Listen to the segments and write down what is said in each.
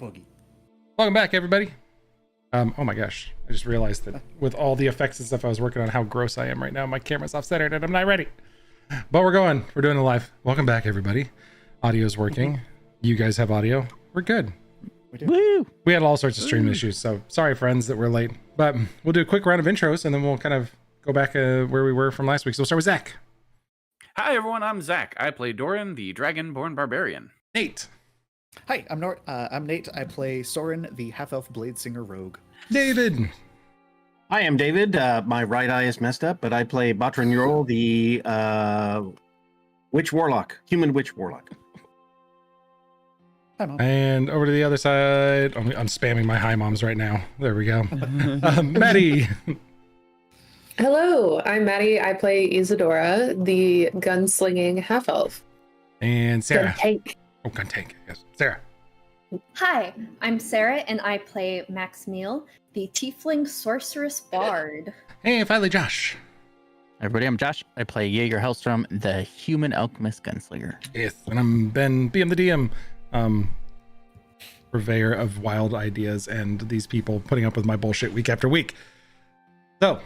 boogie. Welcome back, everybody. Oh my gosh, I just realized that with all the effects and stuff I was working on, how gross I am right now. My camera's off-centered and I'm not ready. But we're going. We're doing it live. Welcome back, everybody. Audio's working. You guys have audio. We're good. We do. Woo! We had all sorts of stream issues, so sorry, friends, that we're late. But we'll do a quick round of intros, and then we'll kind of go back where we were from last week. So we'll start with Zach. Hi, everyone. I'm Zach. I play Doran, the Dragonborn Barbarian. Nate. Hi, I'm Nate. I play Soren, the half-elf blade singer rogue. David. I am David. My right eye is messed up, but I play Batran Yorl, the witch warlock, human witch warlock. Hi, Mom. And over to the other side. I'm spamming my hi moms right now. There we go. Maddie. Hello, I'm Maddie. I play Isadora, the gunslinging half-elf. And Sarah. Gun tank. Oh, gun tank. Yes. Sarah. Hi, I'm Sarah, and I play Maxmeal, the tiefling sorceress bard. Hey, finally, Josh. Everybody, I'm Josh. I play Jaeger Hellstrom, the human alchemist gunslinger. Yes, and I'm Ben, BM the DM, purveyor of wild ideas and these people putting up with my bullshit week after week. So,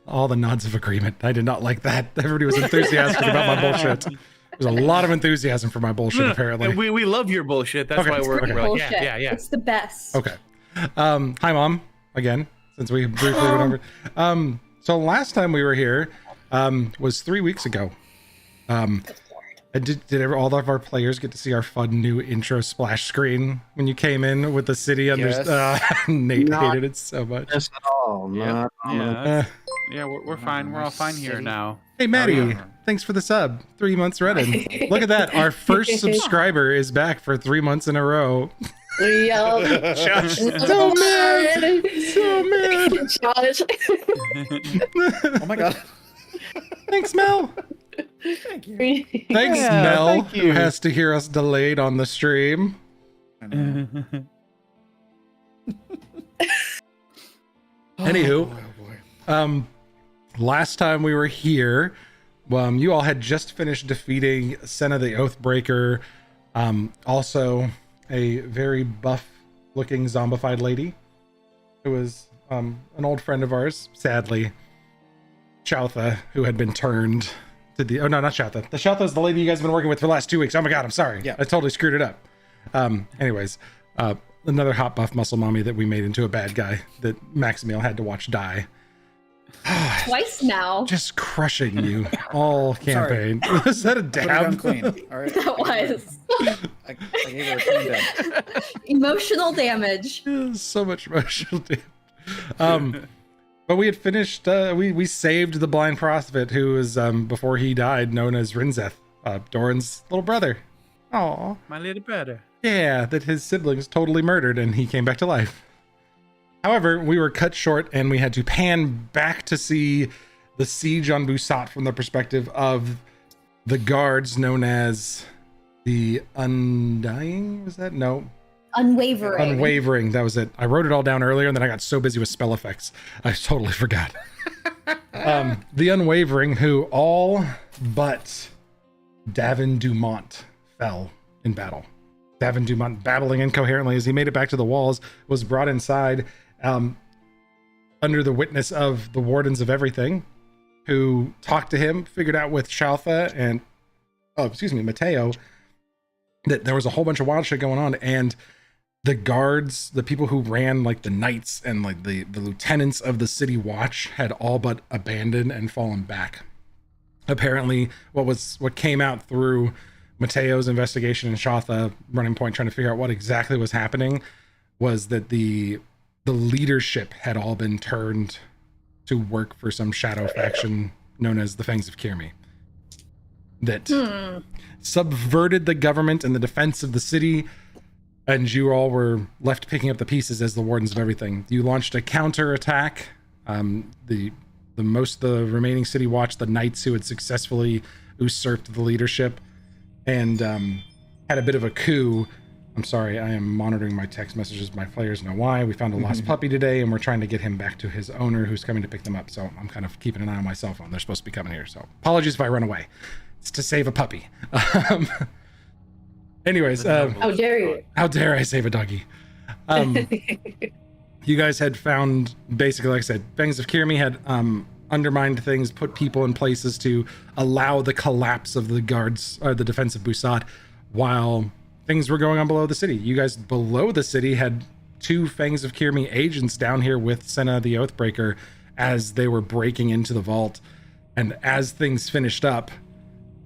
all the nods of agreement. I did not like that. Everybody was enthusiastic about my bullshit. There's a lot of enthusiasy for my bullshit, apparently. We love your bullshit. That's Okay. why we're like, Bullshit. yeah. It's the best. Okay. Hi, Mom. Again, since we briefly went over. So last time we were here was 3 weeks ago. And did all of our players get to see our fun new intro splash screen when you came in with the city under? Yes. Nate Not hated it so much. Yes, at all. Yeah, Not- yeah, we're fine. We're all fine here now. Hey, Maddie, Oh, yeah. thanks for the sub. 3 months running. Look at that. Our first subscriber is back for 3 months in a row. Yep. Josh. So mad. So mad. Josh. Oh my god. Thanks, Mel. Thank you. Thanks, Yeah, Mel, thank who you. has to hear us delayed on the stream. I know. Anywho. Oh boy. Last time we were here, you all had just finished defeating Senna the Oathbreaker, also a very buff-looking zombified lady who was an old friend of ours, sadly, Choutha, who had been turned to the... Oh, no, not Choutha. The Choutha is the lady you guys have been working with for the last 2 weeks. Oh my god, I'm sorry. Yeah. I totally screwed it up. Anyways, another hot buff muscle mommy that we made into a bad guy that Maximiel had to watch die. Twice now. Just crushing you all campaign. Was that a Put her down dab? clean. All right. That was I gave her a clean dab. emotional damage. So much emotional damage. But we had finished. We saved the blind prophet who was before he died, known as Rinzeth, Doran's little brother. Aw, My little brother. yeah, that his siblings totally murdered, and he came back to life. However, we were cut short, and we had to pan back to see the siege on Busat from the perspective of the guards known as the Undying. Was that no? Unwavering. Unwavering. That was it. I wrote it all down earlier, and then I got so busy with spell effects, I totally forgot. The Unwavering, who all but Davin Dumont fell in battle. Davin Dumont, babbling incoherently as he made it back to the walls, was brought inside under the witness of the Wardens of Everything, who talked to him, figured out with Choutha and, Mateo, that there was a whole bunch of wild shit going on, and the guards, the people who ran like the knights and like the lieutenants of the city watch had all but abandoned and fallen back. Apparently what came out through Mateo's investigation and Choutha running point trying to figure out what exactly was happening was that the leadership had all been turned to work for some shadow faction known as the Fangs of Kirmi that subverted the government and the defense of the city, and you all were left picking up the pieces as the Wardens of Everything. You launched a counter attack. The remaining city watch, the knights who had successfully usurped the leadership, and had a bit of a coup. I'm sorry, I am monitoring my text messages. My players know why. We found a lost puppy today, and we're trying to get him back to his owner, who's coming to pick them up. So I'm kind of keeping an eye on my cell phone. They're supposed to be coming here, so apologies if I run away. It's to save a puppy. Anyways, How dare you? how dare I save a doggy? You guys had found, basically, like I said, Fangs of Kirmi had undermined things, put people in places to allow the collapse of the guards, or the defense of Busat, while things were going on below the city. You guys below the city had 2 Fangs of Kirmi agents down here with Senna the Oathbreaker as they were breaking into the vault. And as things finished up,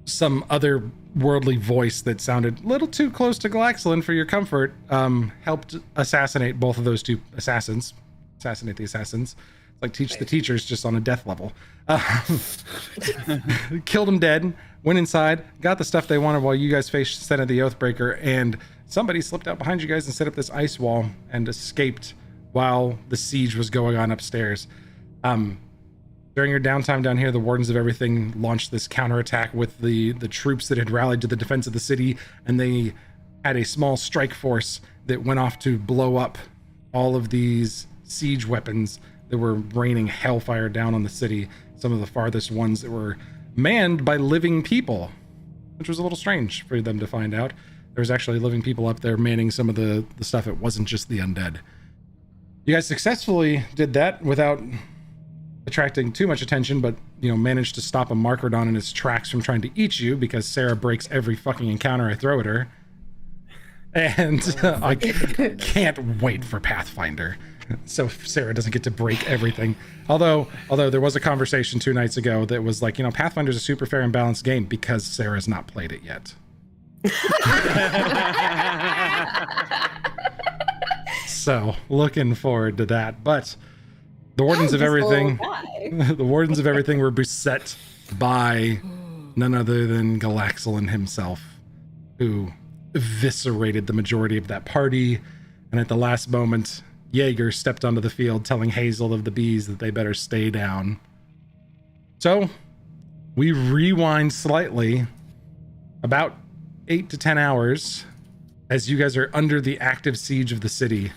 some other worldly voice that sounded a little too close to Galaxolin for your comfort helped assassinate both of those 2 assassins. Assassinate the assassins. It's like teach the teachers, just on a death level. Killed them dead, went inside, got the stuff they wanted while you guys faced Senna the Oathbreaker, and somebody slipped out behind you guys and set up this ice wall and escaped while the siege was going on upstairs. During your downtime down here, the Wardens of Everything launched this counterattack with the troops that had rallied to the defense of the city, and they had a small strike force that went off to blow up all of these siege weapons that were raining hellfire down on the city, some of the farthest ones that were manned by living people, which was a little strange for them to find out. There was actually living people up there manning some of the stuff. It wasn't just the undead. You guys successfully did that without attracting too much attention, but managed to stop a Markerdon in its tracks from trying to eat you, because Sarah breaks every fucking encounter I throw at her. And I can't wait for Pathfinder, so Sarah doesn't get to break everything. Although there was a conversation 2 nights ago that was like, Pathfinder's a super fair and balanced game because Sarah's not played it yet. So looking forward to that. But the Wardens of Everything, the Wardens of Everything were beset by none other than Galaxolin himself, who eviscerated the majority of that party. And at the last moment, Jaeger stepped onto the field, telling Hazel of the Bees that they better stay down. So we rewind slightly, about 8 to 10 hours, as you guys are under the active siege of the city,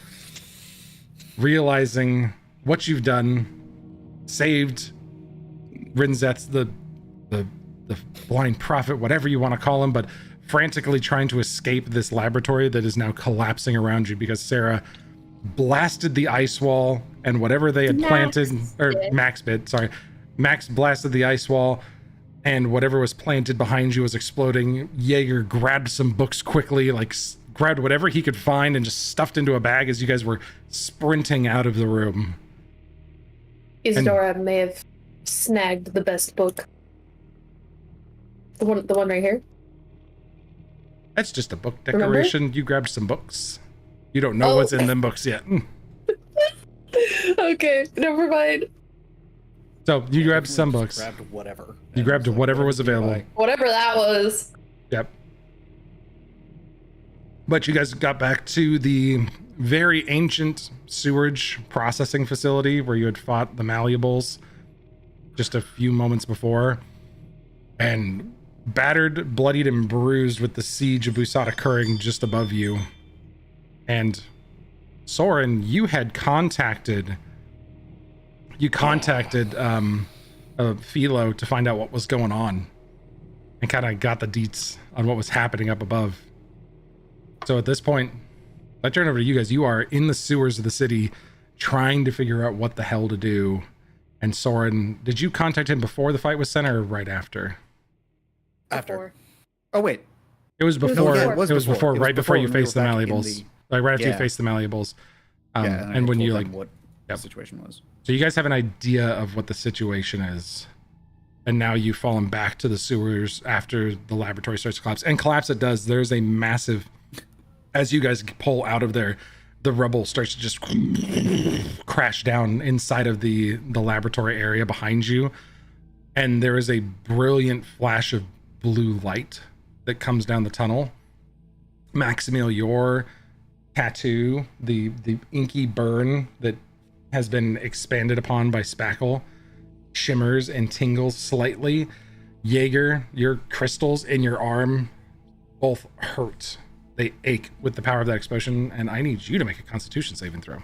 realizing what you've done, saved Rinzeth's the blind prophet, whatever you want to call him, but frantically trying to escape this laboratory that is now collapsing around you because Sarah blasted the ice wall, and whatever they had planted, or Max blasted the ice wall, and whatever was planted behind you was exploding. Jaeger grabbed some books quickly, grabbed whatever he could find and just stuffed into a bag as you guys were sprinting out of the room. Isadora may have snagged the best book. The one right here. That's just a book decoration. Remember? You grabbed some books. You don't know what's in them books yet. Okay, never mind. So you grabbed some books. Grabbed whatever. You grabbed whatever was available. Whatever that was. Yep. But you guys got back to the very ancient sewage processing facility where you had fought the Malleables just a few moments before, and battered, bloodied, and bruised with the siege of Busat occurring just above you. And Soren, you had contacted Philo to find out what was going on, and kind of got the deets on what was happening up above. So at this point, I turn over to you guys. You are in the sewers of the city trying to figure out what the hell to do. And Soren, did you contact him before the fight with Senna or right after? After. Oh, wait. It was before. No, yeah, it was before, right before you faced the we were back Malleables. Right after you faced the Malleables. And when you what the situation was. So you guys have an idea of what the situation is. And now you've fallen back to the sewers after the laboratory starts to collapse. And collapse it does. There's a massive, as you guys pull out of there, the rubble starts to just crash down inside of the laboratory area behind you. And there is a brilliant flash of blue light that comes down the tunnel. Maximil, your tattoo, the inky burn that has been expanded upon by Spackle, shimmers and tingles slightly. Jaeger, your crystals in your arm both hurt. They ache with the power of that explosion, and I need you to make a Constitution saving throw.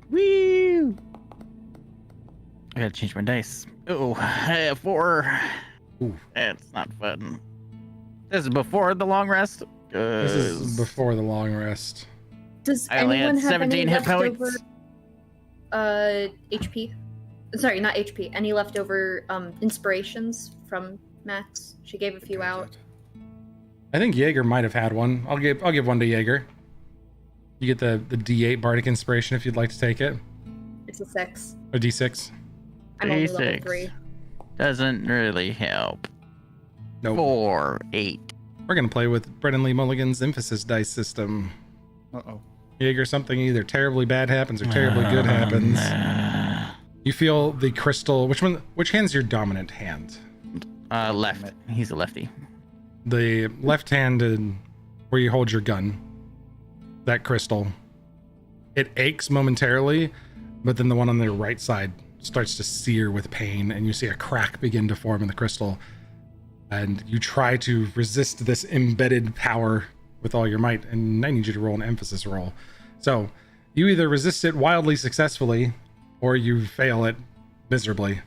Woo! I gotta change my dice. Oh, 4. Ooh. It's not fun. This is before the long rest. This is before the long rest. Does I only anyone had have 17 any hit leftover points. HP? Sorry, not HP. Any leftover inspirations from Max? She gave a few out. I think Jaeger might have had one. I'll give one to Jaeger. You get the D8 Bardic Inspiration if you'd like to take it. It's a 6. Or D6. I'm only level D6. 3. Doesn't really help. Nope. 4, 8. We're gonna play with Brendan Lee Mulligan's emphasis dice system. Uh-oh. Jaeger, something either terribly bad happens or terribly good happens. You feel the crystal. Which hand's your dominant hand? Left. He's a lefty. The left-handed, where you hold your gun. That crystal. It aches momentarily, but then the one on the right side starts to sear with pain, and you see a crack begin to form in the crystal. And you try to resist this embedded power with all your might, and I need you to roll an emphasis roll. So you either resist it wildly successfully, or you fail it miserably.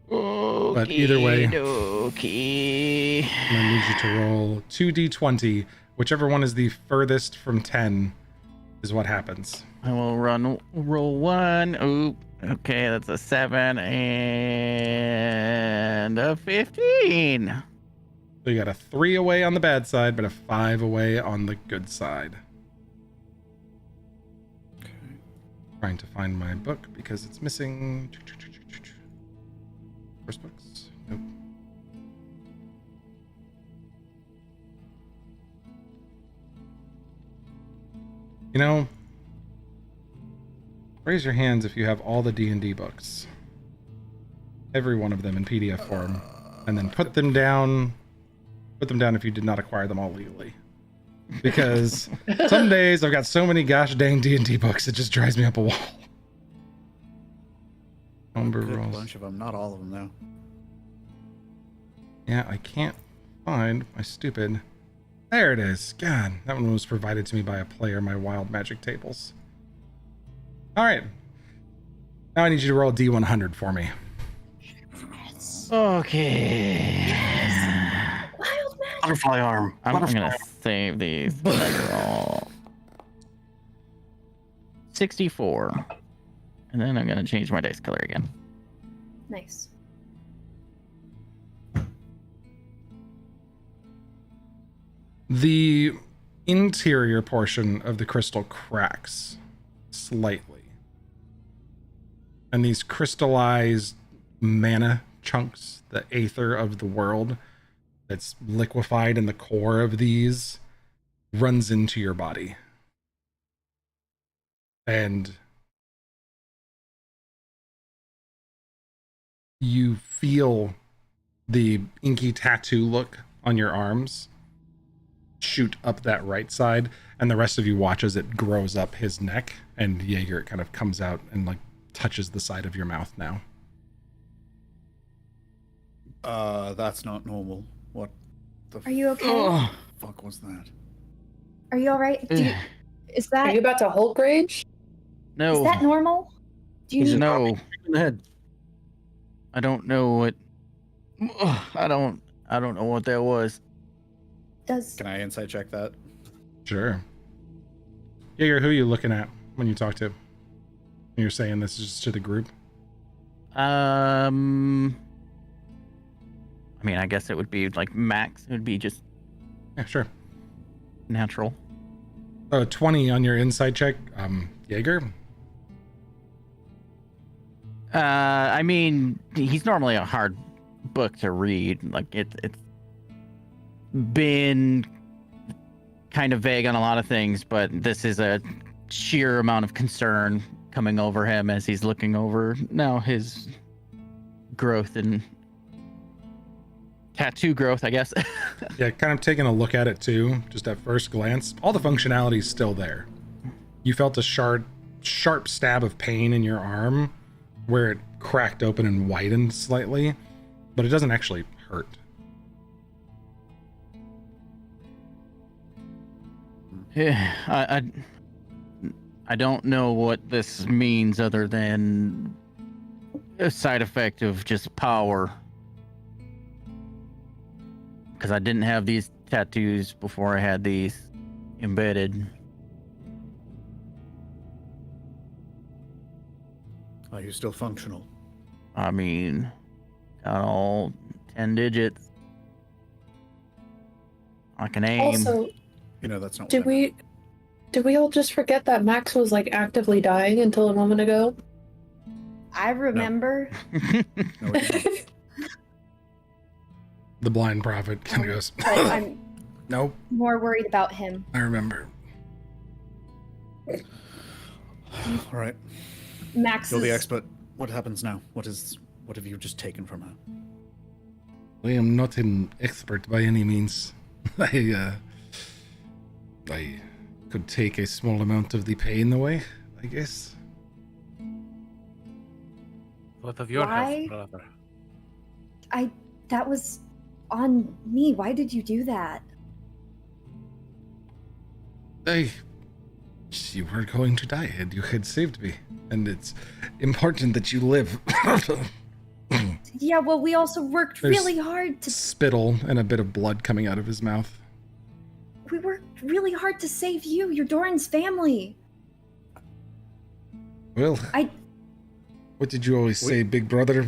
But either way, Okay. I'm gonna need you to roll 2d20. Whichever one is the furthest from 10 is what happens. I will roll 1. Oop. Okay, that's a 7 and a 15. So you got a 3 away on the bad side, but a 5 away on the good side. Okay. Trying to find my book because it's missing. First books? Nope. You know, raise your hands if you have all the D&D books. Every one of them in PDF form. And then put them down if you did not acquire them all legally. Because some days I've got so many gosh dang D&D books, it just drives me up a wall. Number Good rolls. bunch of them, not all of them though. Yeah, I can't find my stupid... There it is. God, that one was provided to me by a player, my wild magic tables. Alright. Now I need you to roll a D100 for me. Okay. Wild magic. Butterfly arm. I'm Butterfly gonna save these. Roll 64. And then I'm gonna change my dice color again. Nice. The interior portion of the crystal cracks slightly. And these crystallized mana chunks, the aether of the world that's liquefied in the core of these, runs into your body. And you feel the inky tattoo look on your arms shoot up that right side, and the rest of you watch as it grows up his neck, and Jaeger kind of comes out and like touches the side of your mouth now. That's not normal. What the Are you okay? fuck was that? Are you all right? Is Are that you about to Hulk rage? No. is that normal? Do you need No. in the head. I don't know what. I don't know what that was. does Can I insight check that? Sure. Jaeger, who are you looking at when you talk to? You're saying this is just to the group? I mean, I guess it would be like max. It would be just Yeah, sure. natural. 20 on your insight check. Jaeger? I mean, he's normally a hard book to read. Like it's been kind of vague on a lot of things, but this is a sheer amount of concern coming over him as he's looking over now his growth and tattoo growth, I guess. Yeah, kind of taking a look at it too, just at first glance. All the functionality is still there. You felt a sharp stab of pain in your arm where it cracked open and widened slightly, but it doesn't actually hurt. Yeah, I don't know what this means other than a side effect of just power. Because I didn't have these tattoos before I had these embedded. Are you still functional? I mean, got all 10 digits. I can aim. Also, You know that's not. did what I meant. we all just forget that Max was like actively dying until a moment ago? I remember. No, we didn't. The blind prophet kind of goes, But I'm nope, more worried about him. I remember. All right. Max You're the is- expert. What happens now? What have you just taken from her? I am not an expert by any means. I could take a small amount of the pain away, I guess. What of your Why? health, brother? That was on me. Why did you do that? You were going to die, and you had saved me, and it's important that you live. Yeah, well, we also worked There's really hard to. Spittle and a bit of blood coming out of his mouth. We worked really hard to save you. You're Doran's family. Well, I- what did you always say, big brother?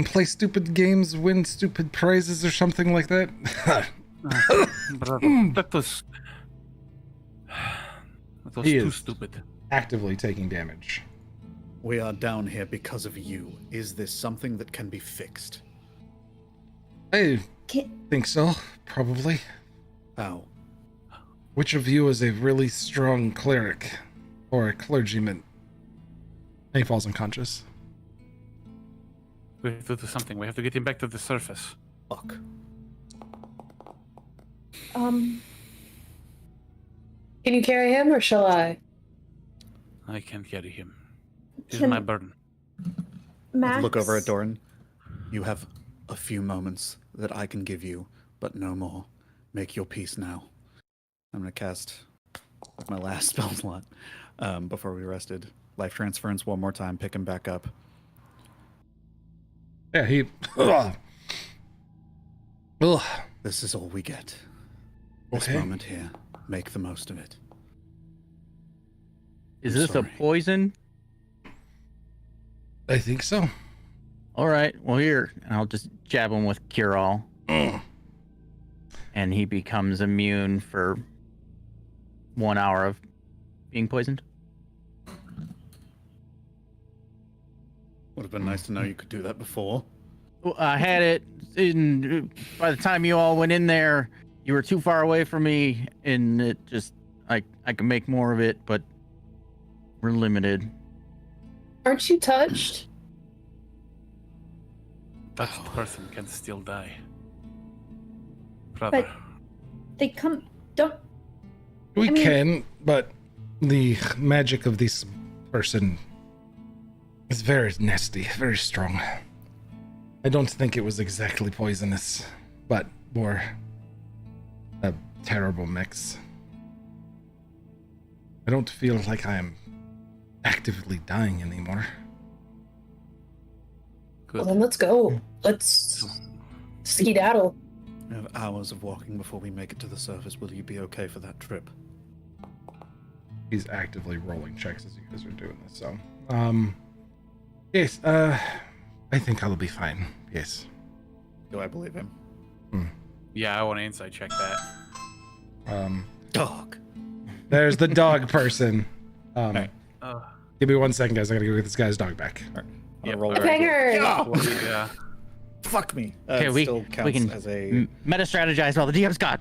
Play stupid games, win stupid prizes, or something like that? Brother, that was He too is. stupid. Actively taking damage. We are down here because of you. Is this something that can be fixed? I Can- think so, probably. How? Which of you is a really strong cleric or a clergyman? And he falls unconscious. We have to do something. We have to get him back to the surface. Fuck. Can you carry him, or shall I? I can't carry him. He's Can- my burden. Max. Look over at Doran. You have a few moments that I can give you, but no more. Make your peace now. I'm gonna cast my last spell slot before we rested. Life transference one more time. Pick him back up. Yeah, he. Ugh. This is all we get. This Okay. moment here. Make the most of it. Is I'm this sorry. a poison? I think so. All right. Well, here, I'll just jab him with Cure All, and he becomes immune for 1 hour of being poisoned. Would have been nice to know you could do that before. Well, I had it in. By the time you all went in there, you were too far away from me, and it just I can make more of it, but we're limited. Aren't you touched? Touched person can still die. Brother. But they come. Don't. We I mean- can, but the magic of this person is very nasty, very strong. I don't think it was exactly poisonous, but more a terrible mix. I don't feel like I am actively dying anymore. Good. Well, then let's go. Let's skedaddle. We have hours of walking before we make it to the surface. Will you be okay for that trip? He's actively rolling checks as you guys are doing this, so yes, I think I'll be fine. Yes. Do I believe him? Yeah, I want to inside check that. Dog. There's the dog person. Right. Give me 1 second, guys. I gotta go get this guy's dog back. I'll Yep, roll alright. Banger! Yeah. Fuck me. Okay, It we still counts can as a meta strategize while the DM's gone.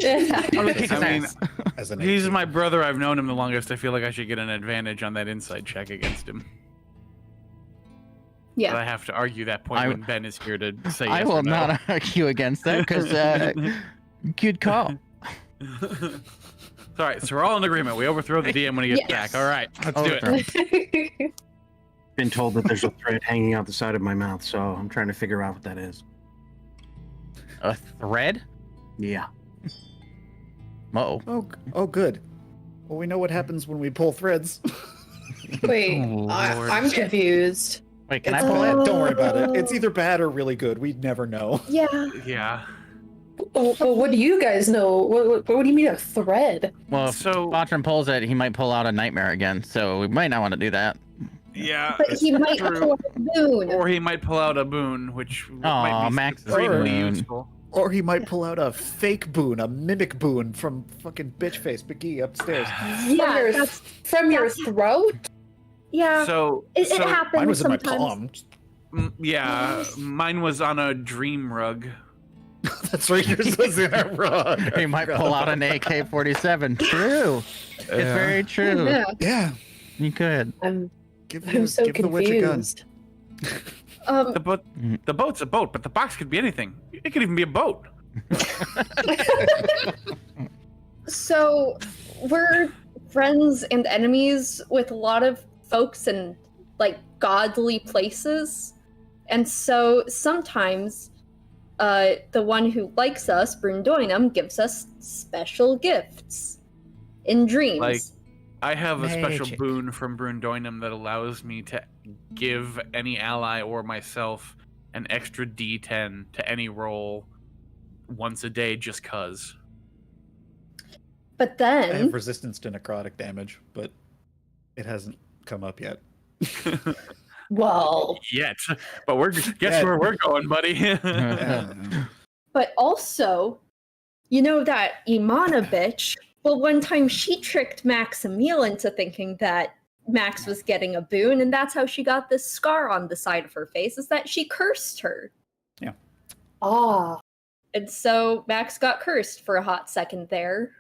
I'm gonna kick his I mean, ass. as an he's 18. my brother. I've known him the longest. I feel like I should get an advantage on that inside check against him. But I Yeah. have to argue that point I- when Ben is here to say I yes will or no. not argue against that because good call. It's all right. So we're all in agreement. We overthrow the DM when he gets Yes. back. All right, let's do Overthrow. it. Been told that there's a thread hanging out the side of my mouth, so I'm trying to figure out what that is. A thread? Yeah. Uh-oh. Oh, good. Well, we know what happens when we pull threads. Wait, Oh, Lord. I'm confused. Wait, can I It's pull bad. it? Don't worry about it. It's either bad or really good. We'd never know. Yeah. Yeah. Oh, what do you guys know? What do you mean a thread? Well, if So- Botran pulls it, he might pull out a nightmare again. So we might not want to do that. Yeah. But he might true. pull a boon. Or he might pull out a boon, which might be Max is extremely boon. useful. Or he might pull out a fake boon, a mimic boon from fucking bitchface McGee upstairs. Yeah, From your throat? yeah. So, It so happens Mine was in my sometimes. palm. yeah, mine was on a dream rug. That's right, yours was in a rug. He might pull out an AK-47. True. It's very true. Yeah. Yeah. You could. I'm Give, so give the witch a gun. confused. The boat's a boat, but the box could be anything. It could even be a boat. So we're friends and enemies with a lot of folks in like godly places. And so sometimes the one who likes us, Brundoinum, gives us special gifts in dreams. Like- I have a special Magic. boon from Brundoinum that allows me to give any ally or myself an extra D10 to any roll once a day just cuz. But I have then resistance to necrotic damage, but it hasn't come up yet. Well, Yet. But guess Yet. where we're going, buddy. Yeah. but also, you know that Imana bitch? Well, one time she tricked Maximil into thinking that Max was getting a boon, and that's how she got this scar on the side of her face, is that she cursed her. ah, And so Max got cursed for a hot second there.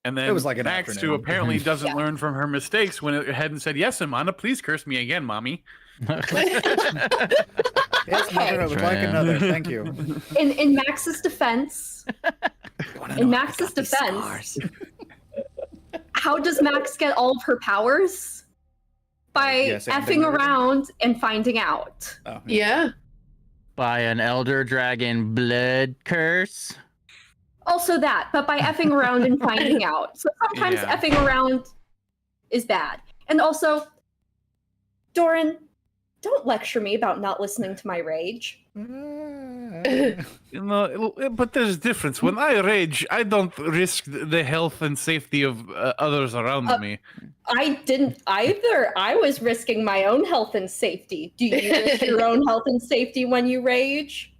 And then It was like an Max, who afternoon. apparently doesn't Yeah. learn from her mistakes, went ahead and said, "Yes, Imana, please curse me again, mommy." Yes, mother, I would like Tram. another. Thank you. In Max's defense, in Max's defense, how does Max get all of her powers? By Yeah, same thing effing and everything. around and finding out. Oh, yeah. By an elder dragon blood curse. Also that, but by effing around and finding out. So sometimes Yeah. effing around is bad. And also, Doran, don't lecture me about not listening to my rage. You know, but there's a difference. When I rage, I don't risk the health and safety of others around me. I didn't either. I was risking my own health and safety. Do you risk your own health and safety when you rage?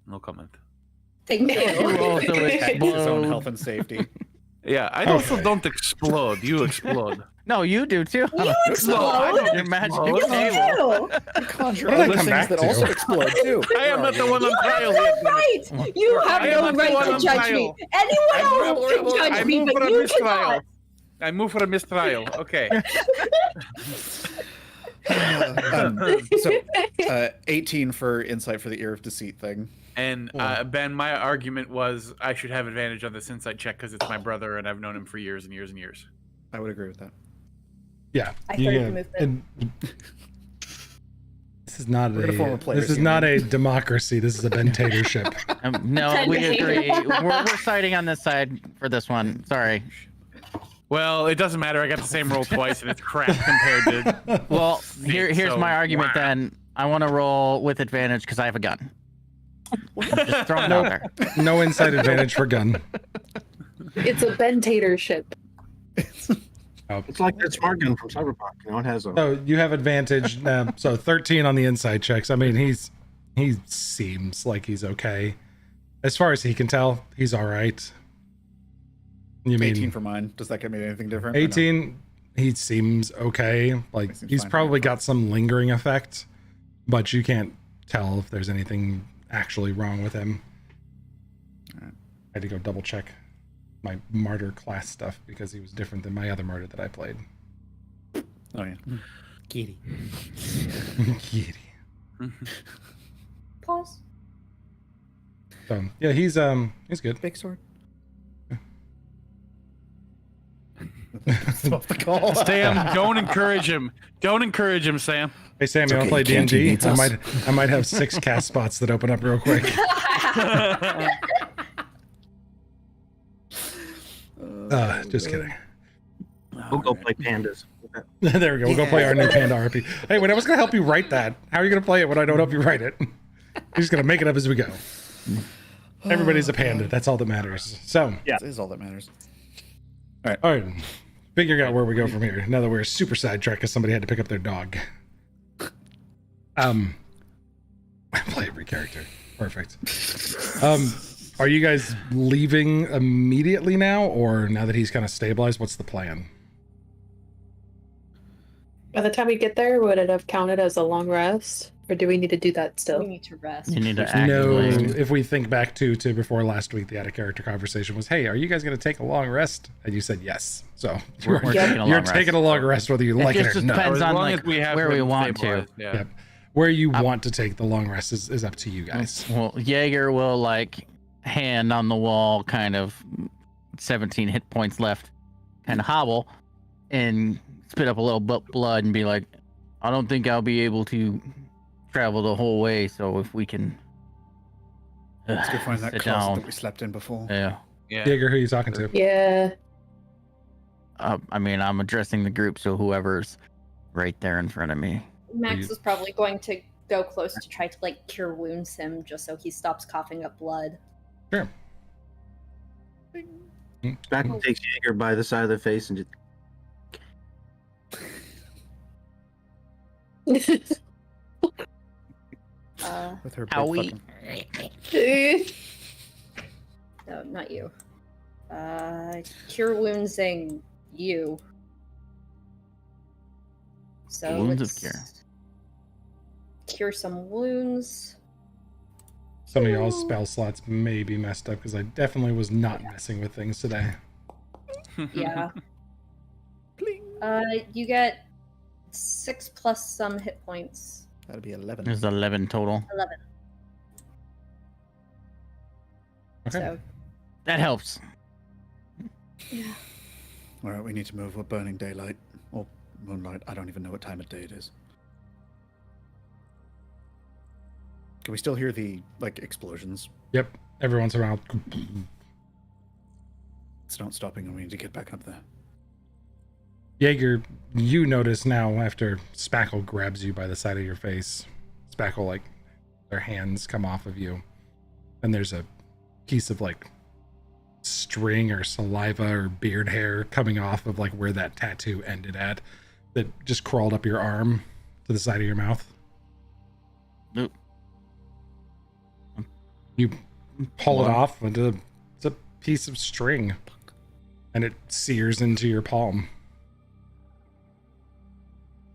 No comment. Thank You you. also His own explode. health and safety. Yeah, I Okay. also don't explode. You explode. No, you do too. You explode. don't Your magic explode. You table. do. You conjure What did I other come things back that to? also explode too. I am not the one on You have trial no here. right. You have I am no not the right one to on judge me. trial. Anyone I else can I judge me, move but for a you mistrial. cannot. I move for a mistrial. Okay. So, 18 for insight for the ear of deceit thing. And Ben, my argument was I should have advantage on this insight check because it's my brother and I've known him for years and years and years. I would agree with that. Yeah. I heard the movement. and this is not We're gonna form a a players' this is not a democracy. This is a dictatorship. No, we agree. We're siding on this side for this one. Sorry. Well, it doesn't matter. I got the same roll twice and it's crap compared to. Well, here's so, my argument wow. then. I want to roll with advantage because I have a gun. Just throwing it out there. No insight advantage for gun. It's a bentatorship. It's like that smart gun from Cyberpunk. You know, it has a. So you have advantage. So 13 on the inside checks. I mean, he seems like he's okay. As far as he can tell, he's all right. You mean 18 for mine. Does that get me anything different? or no? 18? He seems okay. Like He seems he's fine. probably got some lingering effect, but you can't tell if there's anything actually wrong with him. Alright. I had to go double check my martyr class stuff because he was different than my other martyr that I played. Oh yeah. Kitty. Kitty. Pause. So yeah, he's good. Big sword. That's off the call. Sam, don't encourage him. Don't encourage him, Sam. Hey Sam, you want to okay, play he can't, he D&D? needs I us. might have 6 cast spots that open up real quick. Just kidding. We'll go play pandas. There we go. We'll go play our new Panda RP. Hey, wait, I was gonna help you write that. How are you gonna play it when I don't help you write it? You're just gonna make it up as we go. Everybody's a panda. That's all that matters. So, Yeah. That is all that matters. all right. Figuring out where we go from here. Now that we're super sidetracked because somebody had to pick up their dog. I play every character. Perfect. Are you guys leaving immediately now, or now that he's kind of stabilized, what's the plan? By the time we get there, would it have counted as a long rest? Or do we need to do that We still? need to rest. You need to No, actively. if we think back to before last week, the out of character conversation was, hey, are you guys going to take a long rest? And you said yes. So We're you're, taking a long you're rest. taking a long rest whether you It like it just or not. depends As on long like as we have where we him want to. stabilized, Yeah. Yep. Where you want to take the long rest is up to you guys. Well, Jaeger will like hand on the wall, kind of 17 hit points left, kind of hobble and spit up a little blood and be like, I don't think I'll be able to travel the whole way. So if we can, Let's go find that sit closet down. that we slept in before. Yeah. Yeah. Jaeger, who are you talking to? Yeah. I mean, I'm addressing the group, so whoever's right there in front of me. Max is probably going to go close to try to like cure wounds him just so he stops coughing up blood. Sure. Back takes Jaeger by the side of the face and just With her big Howie. fucking... No, not you. Cure woundsing you. So Wounds of let's cure. Cure some wounds. Some of y'all's spell slots may be messed up because I definitely was not messing with things today. Yeah. You get 6 plus some hit points. That'd be 11. There's 11 total. 11. Okay. So That helps. All right, we need to move. We're burning daylight. Or moonlight. I don't even know what time of day it is. Can we still hear the, like, explosions? Yep. Every once in a while. It's not stopping and we need to get back up there. Jaeger, you notice now after Spackle grabs you by the side of your face. Spackle, like, their hands come off of you. And there's a piece of, like, string or saliva or beard hair coming off of, like, where that tattoo ended at. That just crawled up your arm to the side of your mouth. Nope. You pull it What? off, and it's a piece of string. And it sears into your palm.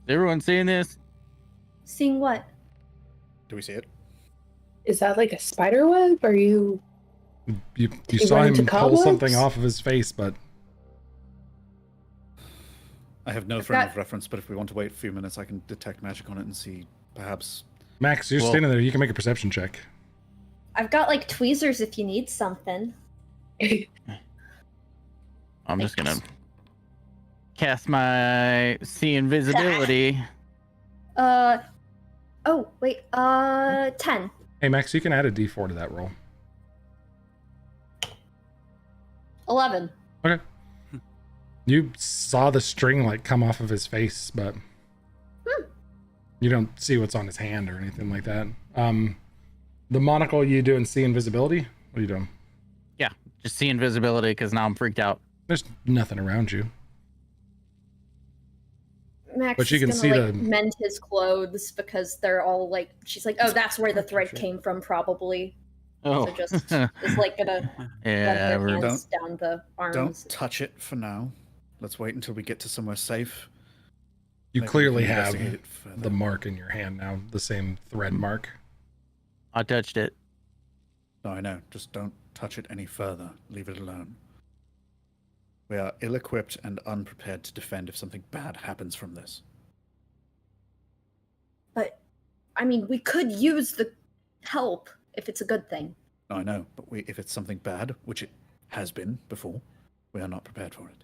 Is everyone seeing this? seeing what? Do we see it? Is that like a spider web? Are you... You he saw run him into pull something cobwebs? off of his face, but I have no I've frame got- of reference, but if we want to wait a few minutes, I can detect magic on it and see perhaps... Max, you're Well- standing there. You can make a perception check. I've got like tweezers if you need something. I'm just gonna cast my see invisibility. Oh, wait, 10. Hey, Max, you can add a d4 to that roll. 11. Okay. You saw the string like come off of his face, but you don't see what's on his hand or anything like that. The monocle, you doing see invisibility? What are you doing? Just see invisibility because now I'm freaked out. There's nothing around you. Max But you is can gonna see like the- mend his clothes because they're all like she's like, oh, that's where the thread came from probably. Oh, So just is like gonna run yeah. her we're- hands down the arms. Don't touch it for now. Let's wait until we get to somewhere safe. You Maybe we clearly can have investigate it further. the mark in your hand now, the same thread mark. I touched it. No, I know. Just don't touch it any further. Leave it alone. We are ill-equipped and unprepared to defend if something bad happens from this. But I mean, we could use the help if it's a good thing. No, I know, but if it's something bad, which it has been before, we are not prepared for it.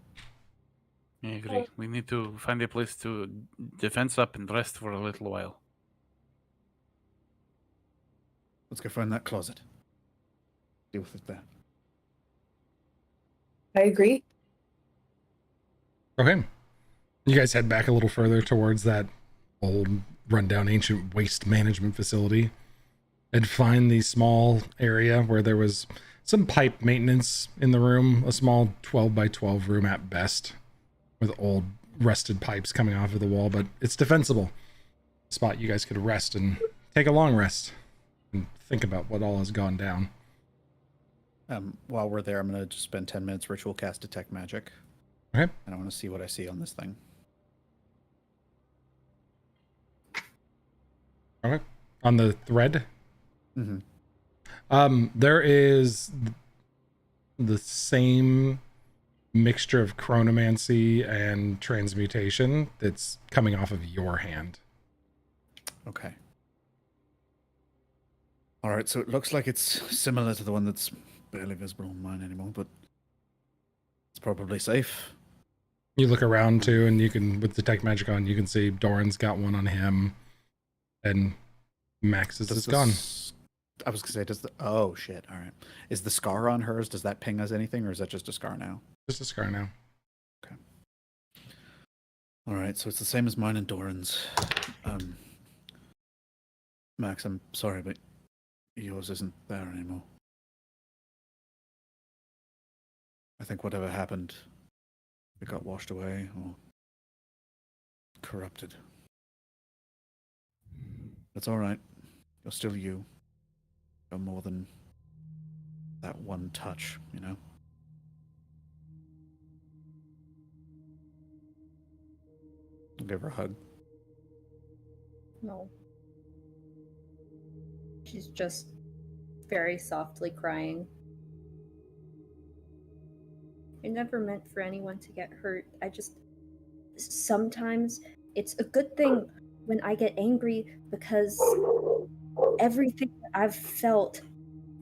I agree. We need to find a place to defense up and rest for a little while. Let's go find that closet. Deal with it there. I agree. Okay. You guys head back a little further towards that old rundown ancient waste management facility. and find the small area where there was some pipe maintenance in the room, a small 12 by 12 room at best, with old rusted pipes coming off of the wall, but it's defensible. Spot you guys could rest and take a long rest and think about what all has gone down. While we're there, I'm going to just spend 10 minutes ritual cast detect magic. Okay. And I want to see what I see on this thing. Okay. On the thread? Mm-hmm. There is the same mixture of chronomancy and transmutation that's coming off of your hand. Okay. All right, so it looks like it's similar to the one that's barely visible on mine anymore, but it's probably safe. You look around too, and you can, with detect magic on, you can see Doran's got one on him, and Max's is gone. I was gonna say, does the oh shit! All right, is the scar on hers? Does that ping us anything, or is that just a scar now? Just a scar now. Okay. All right, so it's the same as mine and Doran's. Max, I'm sorry, but yours isn't there anymore. I think whatever happened, it got washed away or corrupted. That's all right. You're still you. You're more than that one touch, you know? I'll give her a hug. No. She's just very softly crying. I never meant for anyone to get hurt. Sometimes it's a good thing when I get angry because everything that I've felt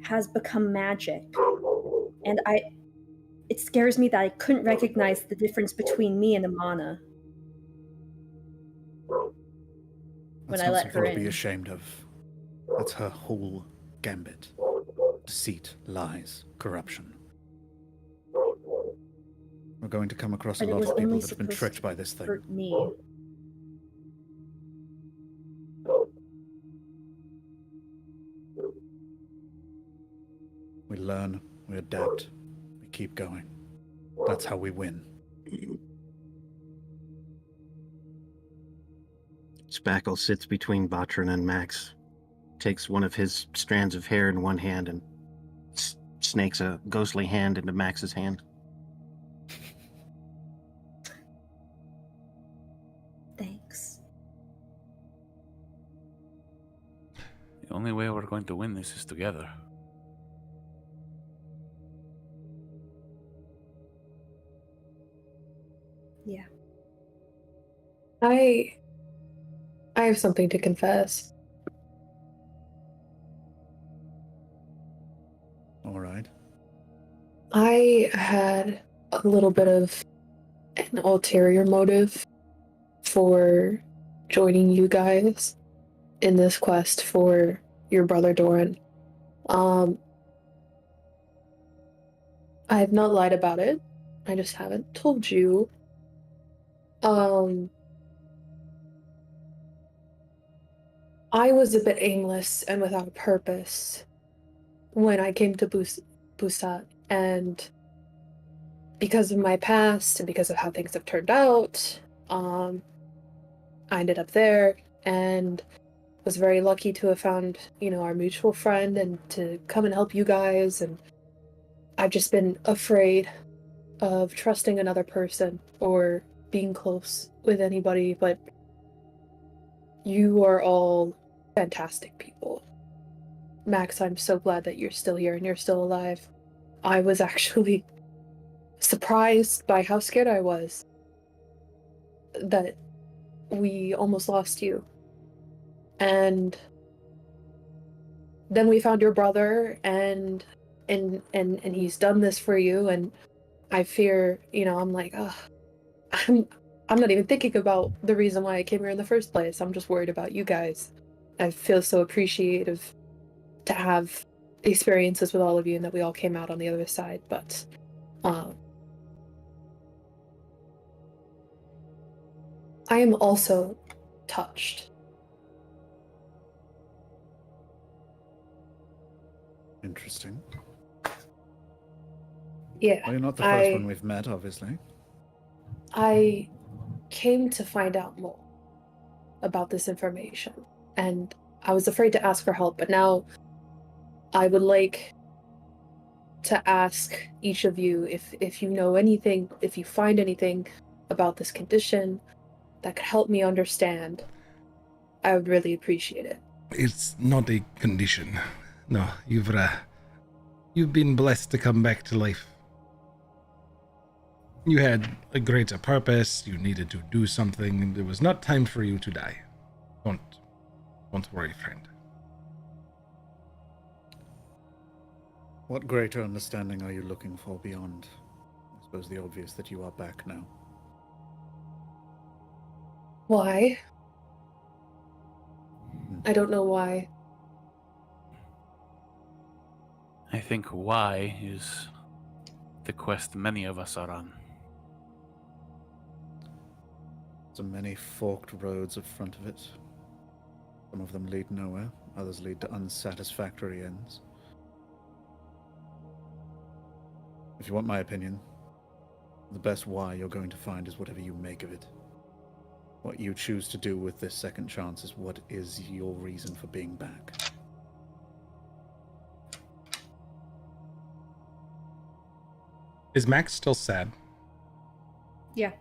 has become magic. And it scares me that I couldn't recognize the difference between me and Amana when I let her to be in. ashamed of. That's her whole gambit. Deceit, lies, corruption. We're going to come across a lot of people that have been tricked by this thing. Hurt me. We learn, we adapt, we keep going. That's how we win. Spackle sits between Botran and Max, takes one of his strands of hair in one hand and snakes a ghostly hand into Max's hand. Thanks. The only way we're going to win this is together. Yeah. I have something to confess. All right. I had a little bit of an ulterior motive for joining you guys in this quest for your brother Doran. I have not lied about it. I just haven't told you. I was a bit aimless and without a purpose when I came to Busat, and because of my past and because of how things have turned out, I ended up there and was very lucky to have found, our mutual friend and to come and help you guys. And I've just been afraid of trusting another person or being close with anybody, but you are all fantastic people. Max, I'm so glad that you're still here and you're still alive. I was actually surprised by how scared I was that we almost lost you. And then we found your brother and he's done this for you, and I fear, I'm like, I'm not even thinking about the reason why I came here in the first place. I'm just worried about you guys. I feel so appreciative to have experiences with all of you and that we all came out on the other side, but I am also touched. Interesting. Yeah, Well, you're not the first one we've met, obviously. I came to find out more about this information, and I was afraid to ask for help, but now I would like to ask each of you if you know anything, if you find anything about this condition that could help me understand. I would really appreciate it. It's not a condition. No, you've been blessed to come back to life. You had a greater purpose. You needed to do something, and it was not time for you to die. Don't worry, friend. What greater understanding are you looking for beyond, I suppose, the obvious that you are back now? Why? I don't know why. I think why is the quest many of us are on. So many forked roads in front of it. Some of them lead nowhere, others lead to unsatisfactory ends. If you want my opinion, the best why you're going to find is whatever you make of it. What you choose to do with this second chance is what is your reason for being back. Is Max still sad? Yeah.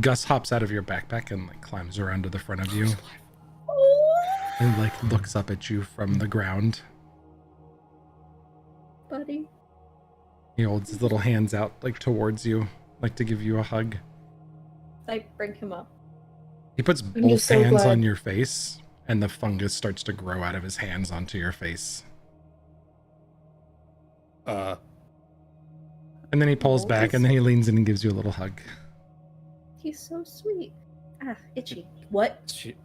Gus hops out of your backpack and like climbs around to the front of you and like looks up at you from the ground. Buddy. He holds his little hands out like towards you, like to give you a hug. I bring him up. He puts I'm both just so hands glad. on your face, and the fungus starts to grow out of his hands onto your face. And then he pulls Oh, back, and then he leans in and gives you a little hug. He's so sweet. Ah, itchy. What?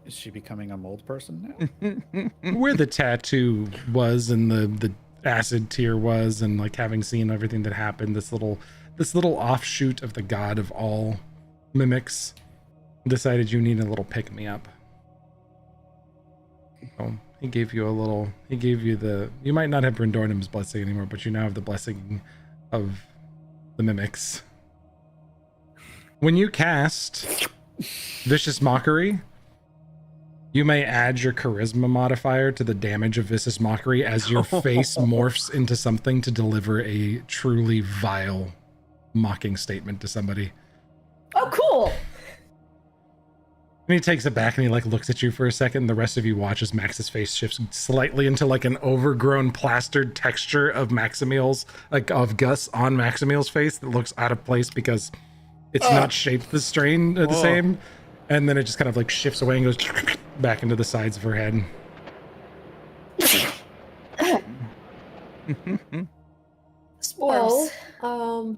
Is she becoming a mold person now? Where the tattoo was and the acid tear was, and like having seen everything that happened, this little offshoot of the god of all mimics decided you need a little pick me up. So he gave you you might not have Brindornum's blessing anymore, but you now have the blessing of the mimics. When you cast Vicious Mockery, you may add your charisma modifier to the damage of Vicious Mockery as your face morphs into something to deliver a truly vile mocking statement to somebody. Oh, cool. And he takes it back and he like looks at you for a second. The rest of you watch as Max's face shifts slightly into like an overgrown plastered texture of Maximiel's, like of Gus on Maximiel's face that looks out of place because it's not shaped the same. And then it just kind of like shifts away and goes back into the sides of her head. Spores. Well,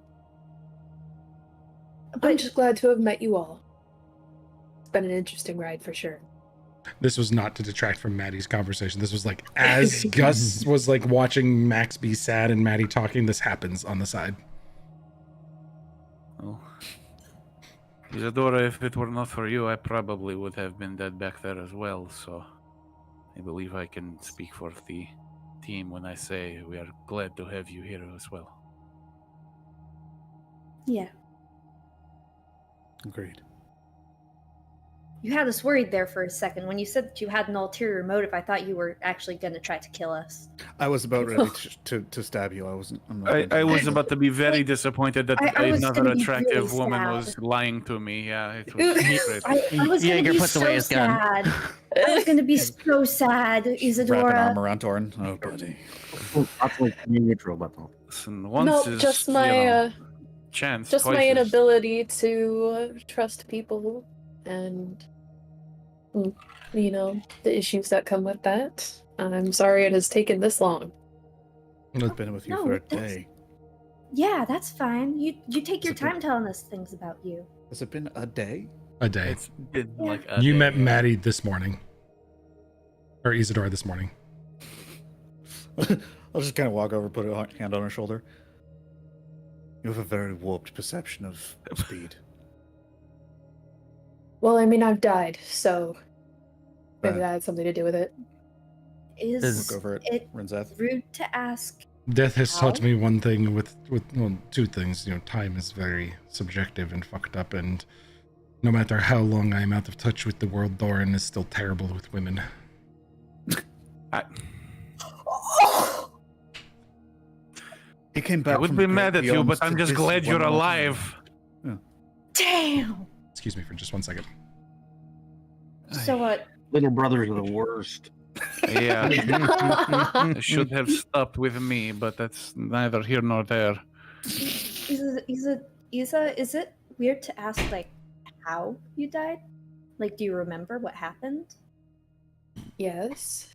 I'm just glad to have met you all. It's been an interesting ride for sure. This was not to detract from Maddie's conversation. This was like as Gus was like watching Max be sad and Maddie talking, this happens on the side. Oh. Isadora, if it were not for you, I probably would have been dead back there as well, so I believe I can speak for the team when I say we are glad to have you here as well. Yeah. Agreed. You had us worried there for a second. When you said that you had an ulterior motive, I thought you were actually going to try to kill us. I was about ready to stab you. I'm not going to- I was about to be very disappointed that I was another gonna be attractive really woman sad. was lying to me. Yeah, it was great. I was going Jaeger to be puts so away his gun. sad. I was going to be so sad, Wrapping Isadora. arm around Torin. Oh, buddy. Absolutely neutral, but Listen, once No, is, just my chance. just twice my is- inability to trust people and the issues that come with that. I'm sorry it has taken this long. I've been with you No, for a that's- day. Yeah, that's fine. You take your It's a bit- time telling us things about you. Has it been a day? A day. It's been Yeah. like a You day, met yeah. Maddie this morning. Or Isadora this morning. I'll just kind of walk over, put a hand on her shoulder. You have a very warped perception of speed. Well, I mean, I've died, so maybe Right. that had something to do with it. Is Look over at it Renzeth. rude to ask? Death has taught How? me one thing with well, two things. You know, time is very subjective and fucked up, and no matter how long I'm out of touch with the world, Doran is still terrible with women. He came back. I would from be the mad great at you, beyonds but to I'm just diss glad one you're more time. alive. Damn. Excuse me for just 1 second. So what? Little brothers are the worst. Yeah, it should have stopped with me, but that's neither here nor there. Is it weird to ask like how you died? Like, do you remember what happened? Yes.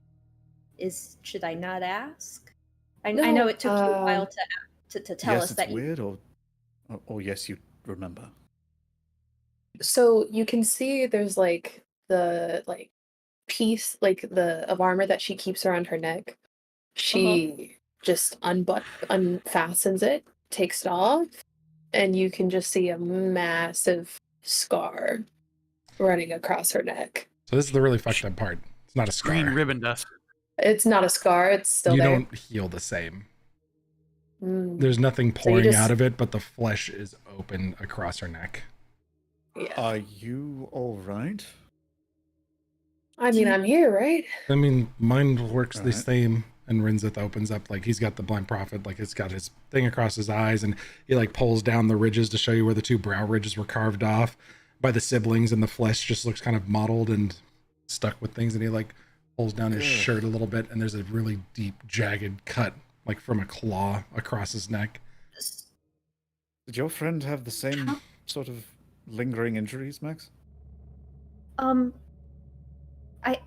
Should I not ask? I No, know it took you a while to tell Yes, us it's that you. weird, or yes, you remember. So you can see there's like the piece of armor that she keeps around her neck. She just unfastens it, takes it off, and you can just see a massive scar running across her neck. So this is the really fucked up part. It's not a scar. Green ribbon dust. It's not a scar, it's still You there. don't heal the same. Mm, There's nothing So you pouring just- out of it, but the flesh is open across her neck. yeah. Are you all right? I mean, I'm here, right? I mean, mine works the Right. same. And Rinzith opens up, like, he's got the blind prophet, like, it's got his thing across his eyes, and he, like, pulls down the ridges to show you where the two brow ridges were carved off by the siblings, and the flesh just looks kind of mottled and stuck with things, and he, like, pulls down his Ugh. shirt a little bit, and there's a really deep, jagged cut, like, from a claw across his neck. Did your friend have the same sort of lingering injuries, Max?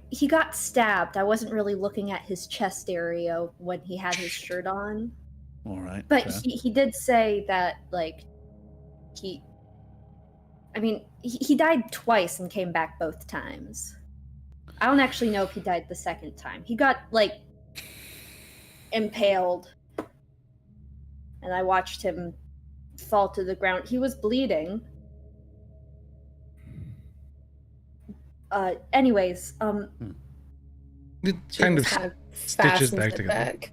He got stabbed. I wasn't really looking at his chest area when he had his shirt on. All right. But fair. he did say that, like, he died twice and came back both times. I don't actually know if he died the second time. He got, like, impaled. And I watched him fall to the ground. He was bleeding. Anyways, It She kind of just stitches fastens back it together. back.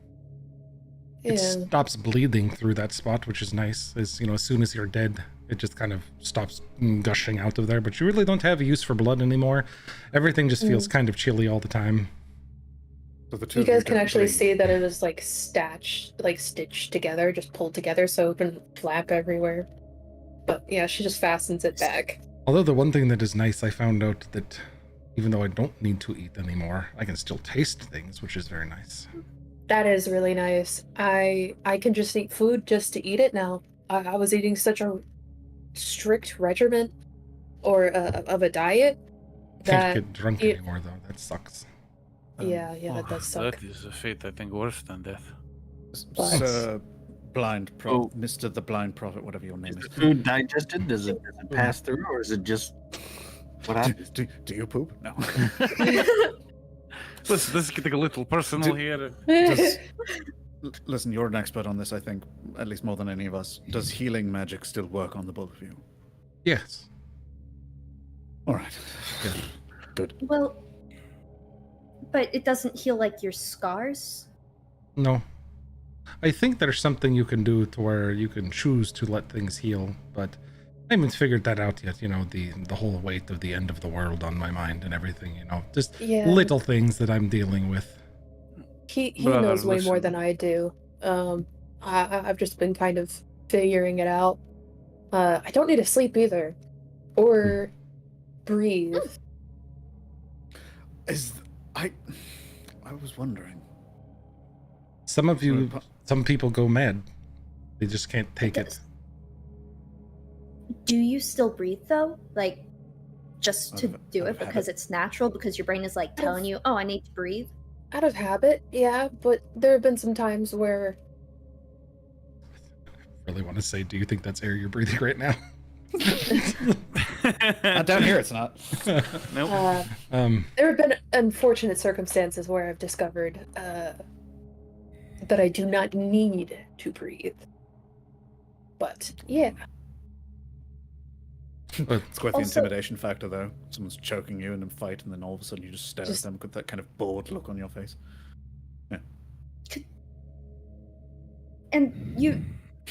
It Yeah. stops bleeding through that spot, which is nice. As you know, as soon as you're dead, it just kind of stops gushing out of there. But you really don't have a use for blood anymore. Everything just feels kind of chilly all the time. So the two You of you guys can don't actually bleed. see that it was like stitched together, just pulled together, so it wouldn't flap everywhere. But yeah, she just fastens it back. Although the one thing that is nice, I found out that even though I don't need to eat anymore, I can still taste things, which is very nice. That is really nice. I can just eat food just to eat it now. I was eating such a strict regimen or of a diet Can't that get drunk it- anymore though. That sucks. yeah, that does suck. That is a fate, I think, worse than death. But- Sir Blind Oh. Prophet, Mr. the Blind Prophet, whatever your name Is is. the food digested? Does it pass through, or is it just what happens? Do you poop? No. Let's get a little personal here. Does- Listen, you're an expert on this, I think, at least more than any of us. Does healing magic still work on the both of you? Yes. All right. Good. well, but it doesn't heal like your scars. No. I think there's something you can do to where you can choose to let things heal, but I haven't figured that out yet. You know, the whole weight of the end of the world on my mind and everything. You know, just Yeah. little things that I'm dealing with. He Brother, knows way more listen. than I do. I've just been kind of figuring it out. I don't need to sleep either, or breathe. I was wondering. Some people go mad. They just can't take it. Do you still breathe though? Like, just to Out do of it because habit. it's natural, because your brain is like telling you, oh, I need to breathe. Out of habit, yeah, but there have been some times where I really want to say, do you think that's air you're breathing right now? Not down here, it's not. Nope. there have been unfortunate circumstances where I've discovered that I do not need to breathe. But yeah, It's quite the Also- intimidation factor, though. Someone's choking you in a fight, and then all of a sudden you just stare Just- at them with that kind of bored look on your face. And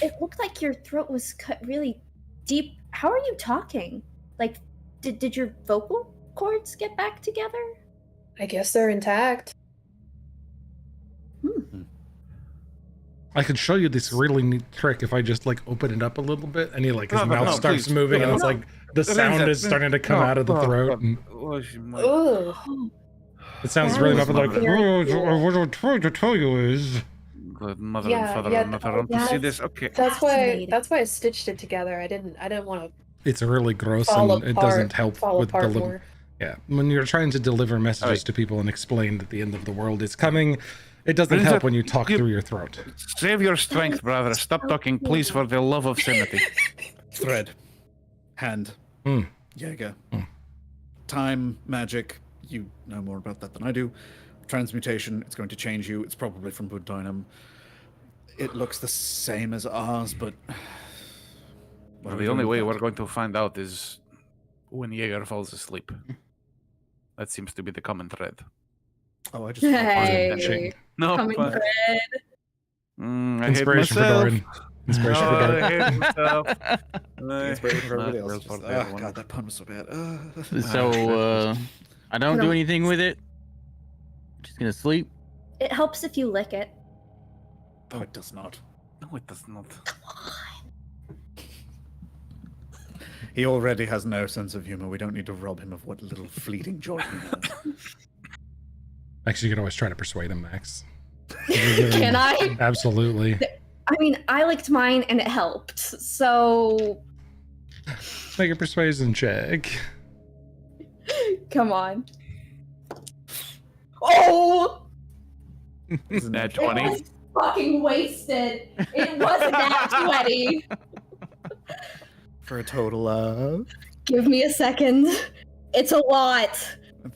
it looked like your throat was cut really deep. How are you talking? Like, did your vocal cords get back together? I guess they're intact. I could show you this really neat trick if I just like open it up a little bit, and he like his No, mouth no, starts please. moving, and No. it's like the sound is starting to come out of the throat. And Ugh. it sounds That really is much like, very oh, what I'm trying to tell you is. Good mother Yeah, and father yeah, are not around to see that's- this. Okay. That's Fascinating. why I stitched it together. I didn't want to It's really gross, fall and it doesn't help with apart the more. yeah. When you're trying to deliver messages Alright. to people and explain that the end of the world is coming, it doesn't Brings help up- when you talk you- through your throat. Save your strength, brother. Stop talking, please, for the love of sanity. Thread. Hand. Mm. Jaeger. Mm. Time, magic. You know more about that than I do. Transmutation, it's going to change you. It's probably from Buddinum. It looks the same as ours, but... Well, the only way we're going to find out is when Jaeger falls asleep. That seems to be the common thread. Oh, I just... Hey, No, coming but- thread. I hate Inspiration for myself. Doran. Inspiration for Oh, Doran. I hate myself. Inspiration for everybody Not else. real Just, for the oh, other one. God, that pun was so bad. So I don't do anything with it. Just gonna sleep. It helps if you lick it. Oh, it does not. No, it does not. He already has no sense of humor. We don't need to rob him of what little fleeting joy he has. Actually, you can always try to persuade him, Max. Can I? Absolutely. I mean, I licked mine and it helped. So, Make a persuasion check. come on. Oh! Isn't Nat it? 20. It was fucking wasted. It wasn't that 20. For a total of... Give me a second. It's a lot,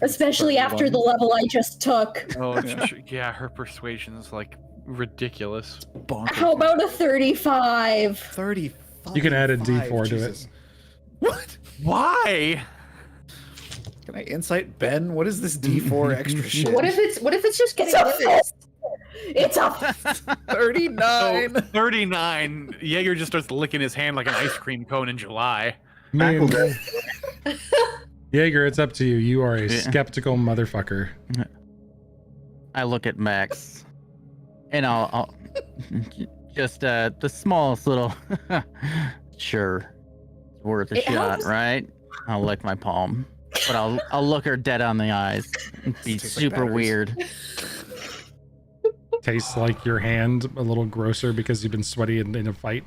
especially after the level I just took. Oh, yeah, her persuasion is like ridiculous. Bonkers. How about a 35? 35? You can add a D4 to it. Jesus. What? Why? Can I insight Ben? What is this D4 extra shit? What if it's just getting It's a worse? It's a 39? 39. Jaeger just starts licking his hand like an ice cream cone in July. Man, Jaeger, it's up to you. You are a Yeah. skeptical motherfucker. I look at Max, and I'll just the smallest little. Sure, it's worth a It shot, helps. right? I'll lick my palm, but I'll look her dead on the eyes. And be Tastes like super batteries. weird. Tastes like your hand a little grosser because you've been sweaty in a fight.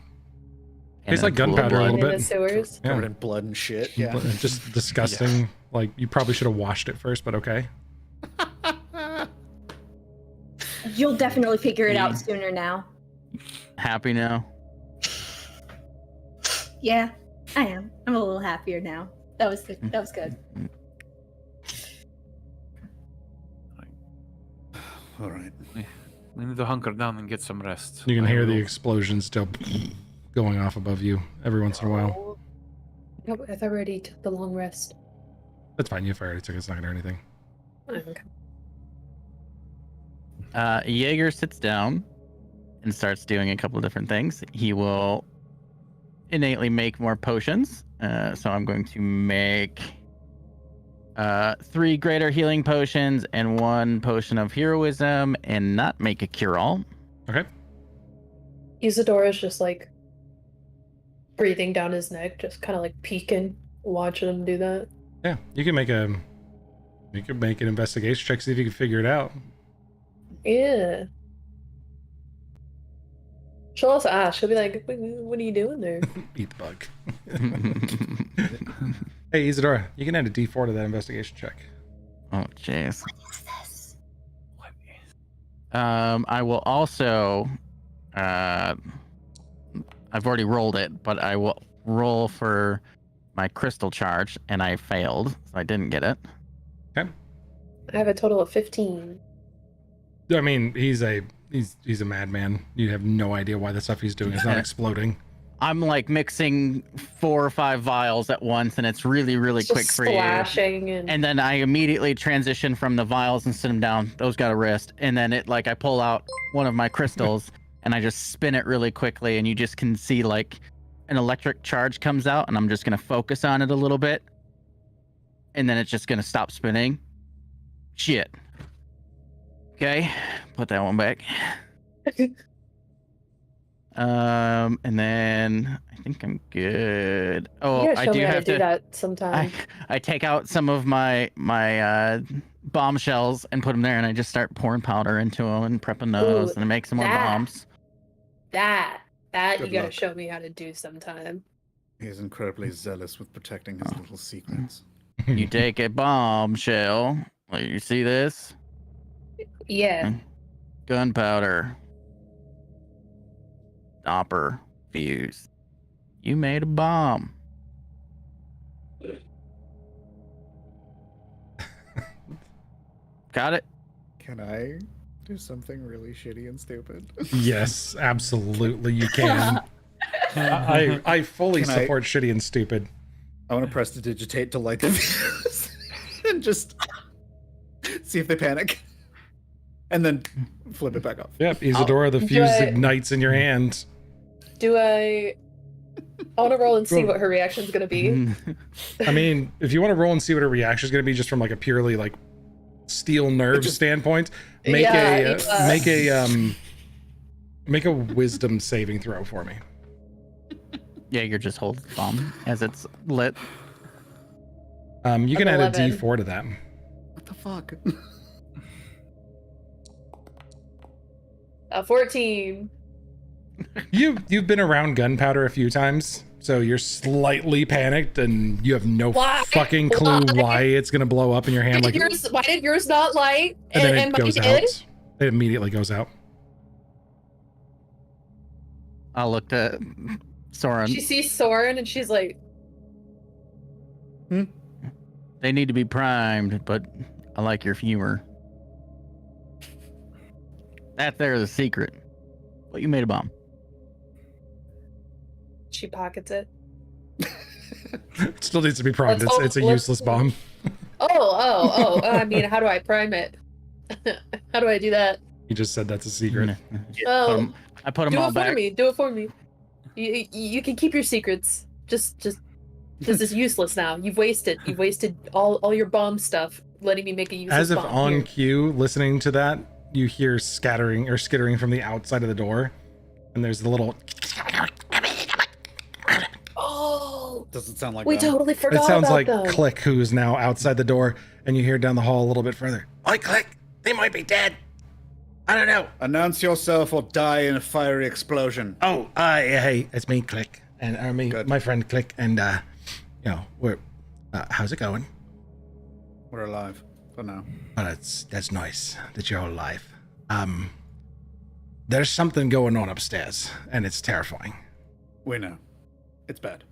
And Tastes like pool of gunpowder a blood. little In the bit. sewers. Covered Yeah. in blood and shit. Yeah. But just disgusting. Like, you probably should have washed it first, but okay. You'll definitely figure it out sooner now. Happy now. Yeah, I am. I'm a little happier now. That was good. All right. We need to hunker down and get some rest. You can I hear the will- explosion still going off above you every once in a while. I thought we already took the long rest. That's fine. You've already took it. It's not going to hurt anything. Okay. Jaeger sits down and starts doing a couple of different things. He will innately make more potions. So I'm going to make 3 greater healing potions and 1 potion of heroism and not make a cure-all. Okay. Isadora's just like breathing down his neck, just kind of like peeking, watching him do that. Yeah. You can make an investigation check, see if you can figure it out. Yeah. She'll also ask. She'll be like, "What are you doing there?" Eat the bug. Hey, Isadora, you can add a D4 to that investigation check. Oh, jeez. What is this? What is- I will also. I've already rolled it, but I will roll for my crystal charge, and I failed, so I didn't get it. I have a total of 15. I mean, he's a madman. You have no idea why the stuff he's doing is not exploding. I'm like mixing 4 or 5 vials at once, and it's really, really Just quick for you. splashing and And then I immediately transition from the vials and sit them down. Those got a wrist. And then I pull out one of my crystals and I just spin it really quickly, and you just can see like an electric charge comes out, and I'm just gonna focus on it a little bit, and then it's just gonna stop spinning. Shit. Okay, put that one back. And then I think I'm good. Oh, You gotta I show do me how to have do to. that sometime. I take out some of my bombshells and put them there, and I just start pouring powder into them and prepping those, Ooh, and I make some more that. bombs. That Good you gotta luck. show me how to do sometime. He's incredibly zealous with protecting his little secrets. You take a bombshell. Like, you see this? Yeah. Gunpowder. Stopper. Fuse. You made a bomb. Got it? Can I do something really shitty and stupid? Yes, absolutely, you can. I fully Can I- support shitty and stupid. I want to prestidigitate to light the fuse and just see if they panic, and then flip it back off. Yep, Isadora, the fuse I- ignites in your hand. Do I want to roll and see what her reaction's gonna be? I mean, if you want to roll and see what her reaction is going to be, just from like a purely like steel nerve standpoint, make make a wisdom saving throw for me. Yeah, you're just holding the bomb as it's lit. You can add 11. a D4 to that. What the fuck? 14. You've been around gunpowder a few times, so you're slightly panicked, and you have no Why? fucking clue why it's gonna blow up in your hand. Like, Why did yours not light? and then it mine goes did? out. It immediately goes out. I looked at Soren. She sees Soren and she's like, They need to be primed, but I like your humor. That there is a secret. But you made a bomb. she pockets it. It still needs to be primed. Let's It's a let's- useless bomb. I mean, how do I prime it? How do I do that? You just said that's a secret. Oh, I put them do all it for back. me. Do it for me. You can keep your secrets. Just this is useless now. You've wasted all your bomb stuff, letting me make a useless As if bomb. on Here. cue, listening to that, you hear scattering or skittering from the outside of the door, and there's the little. Oh, Doesn't sound like we them. totally forgot It sounds about like them. Click, who's now outside the door, and you hear down the hall a little bit further. Oi, Click! They might be dead. I don't know. Announce yourself or die in a fiery explosion. Oh, hey, it's me, Click, and Good. my friend Click, and we're. How's it going? We're alive for now. Oh, that's nice that you're alive. There's something going on upstairs, and it's terrifying. We know. It's bad.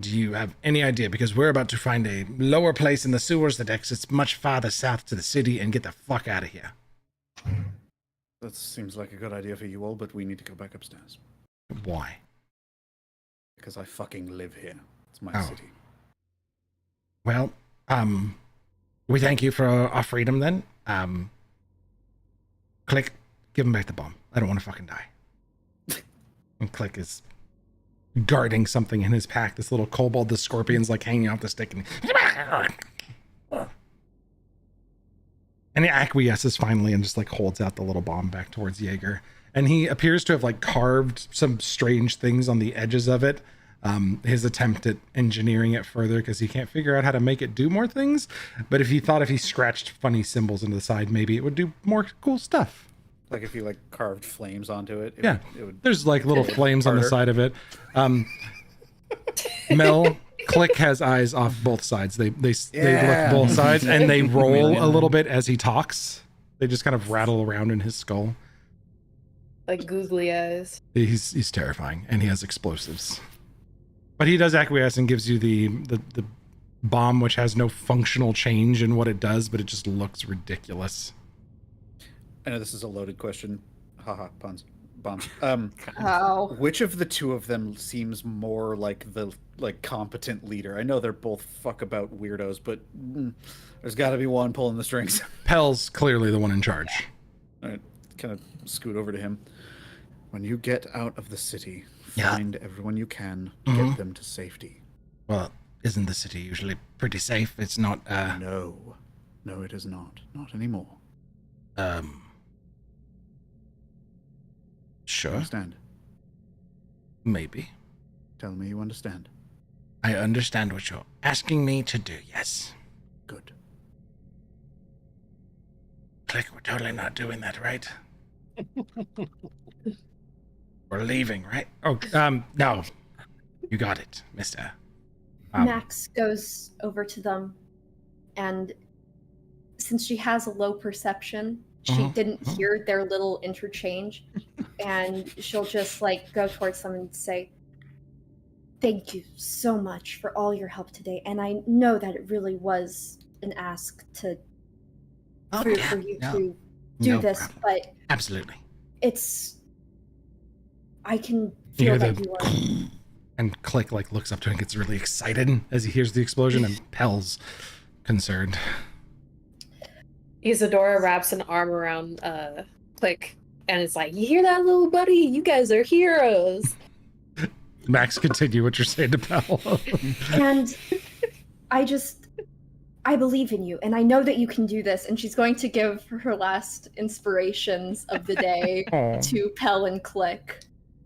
Do you have any idea? Because we're about to find a lower place in the sewers that exits much farther south to the city and get the fuck out of here. That seems like a good idea for you all, but we need to go back upstairs. Why? Because I fucking live here. It's my Oh. city. Well, we thank you for our freedom then. Click, give him back the bomb. I don't want to fucking die. And Click is guarding something in his pack. This little kobold, the scorpion's like hanging off the stick, and he acquiesces finally and just like holds out the little bomb back towards Jaeger. And he appears to have like carved some strange things on the edges of it. His attempt at engineering it further, because he can't figure out how to make it do more things. But if he scratched funny symbols into the side, maybe it would do more cool stuff. Like if you like carved flames onto it. Yeah. It would There's like little flames on the harder. side of it. Mel, Click has eyes off both sides. They Yeah. look both sides, and they roll Chameleon. a little bit as he talks. They just kind of rattle around in his skull. Like googly eyes. He's terrifying, and he has explosives. But he does acquiesce and gives you the bomb, which has no functional change in what it does, but it just looks ridiculous. I know this is a loaded question. Haha, puns. Bombs. How? Which of the two of them seems more like the competent leader? I know they're both fuck about weirdos, but there's got to be one pulling the strings. Pel's clearly the one in charge. All right, kind of scoot over to him. When you get out of the city, Yeah. find everyone you can, Mhm. get them to safety. Well, isn't the city usually pretty safe? It's not, No. No, it is not. Not anymore. Sure, Understand? maybe. Tell me you understand. I understand what you're asking me to do, yes. Good. Click, we're totally not doing that, right? We're leaving, right? Oh, no. You got it, mister. Max goes over to them, and since she has a low perception, she didn't hear their little interchange, and she'll just like go towards them and say, "Thank you so much for all your help today, and I know that it really was an ask to for you to do no this, problem. but Absolutely. I can You feel hear that the you are." and Click like looks up to her and gets really excited as he hears the explosion, and Pell's concerned. Isadora wraps an arm around Click and is like, "You hear that, little buddy? You guys are heroes." Max, continue what you're saying to Pell. And I believe in you, and I know that you can do this. And she's going to give her last inspirations of the day Aw. to Pell and Click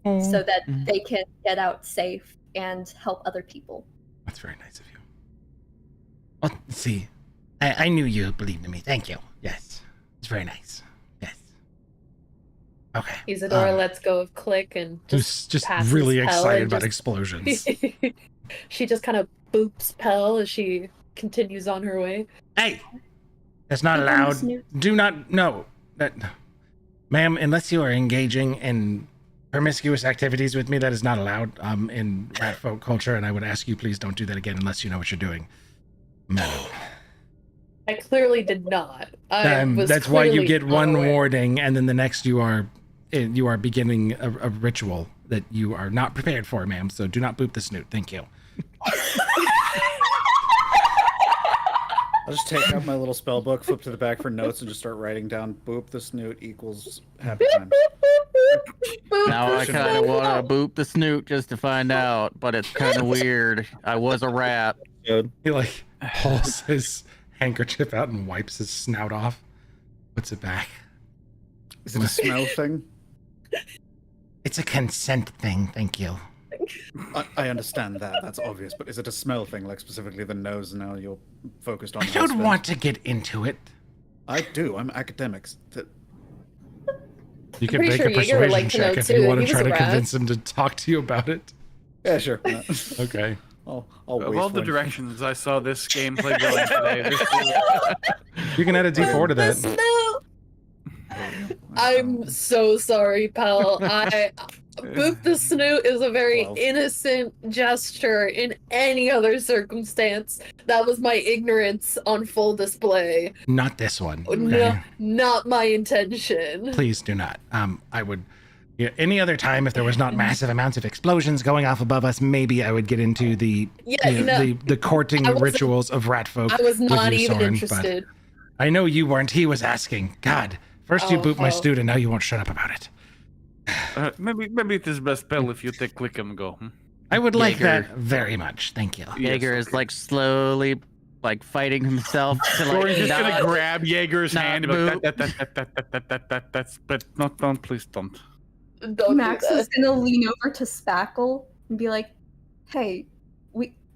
so that they can get out safe and help other people. That's very nice of you. Well, see, I knew you believed in me. Thank you. Yes. It's very nice. Yes. Okay. Isadora lets go of Click and just passes really Pell excited and about just- explosions. She just kind of boops Pell as she continues on her way. Hey! That's not Give them the allowed. snoot. Do not, no. That, ma'am, unless you are engaging in promiscuous activities with me, that is not allowed in rat folk culture, and I would ask you please don't do that again unless you know what you're doing. Madam. I clearly did not. I was That's why you clearly get one unaware. warning, and then the next you are beginning a ritual that you are not prepared for, ma'am. So do not boop the snoot. Thank you. I'll just take out my little spell book, flip to the back for notes, and just start writing down boop the snoot equals happy time. Now I kind of want to boop the snoot just to find out, but it's kind of weird. I was a rat. Good. He like pulls his handkerchief out and wipes his snout off, puts it back. Is it a smell thing? It's a consent thing, thank you. I understand that. That's obvious. But is it a smell thing, like specifically the nose? Now you're focused on. I don't husband? want to get into it. I do. I'm academics. You can pretty make sure a Jaeger would persuasion like to know check if too. you want He to was try a to rat. convince him to talk to you about it. Yeah, sure. Okay. I'll Of waste all the one. directions I saw this gameplay going today, this is- You can add a D4 to that. No. I'm so sorry, pal. Boop the snoot is a very 12. innocent gesture in any other circumstance. That was my ignorance on full display. Not this one. No, Okay? not my intention. Please do not. I would. Yeah, any other time, if there was not massive amounts of explosions going off above us, maybe I would get into the the courting I wasn't- rituals of rat folk. I was with not you, even Soren, but interested. I know you weren't. He was asking. God, first you Oh, boot my oh. student, now you won't shut up about it. maybe it is best spell if you take click and go. I would like Jaeger. that very much. Thank you. Jaeger is like slowly like fighting himself to like Or just gonna not- grab Jaeger's not hand. And be like, boop. that's but not don't please don't. Don't Max do is that. gonna lean over to Spackle and be like, "Hey,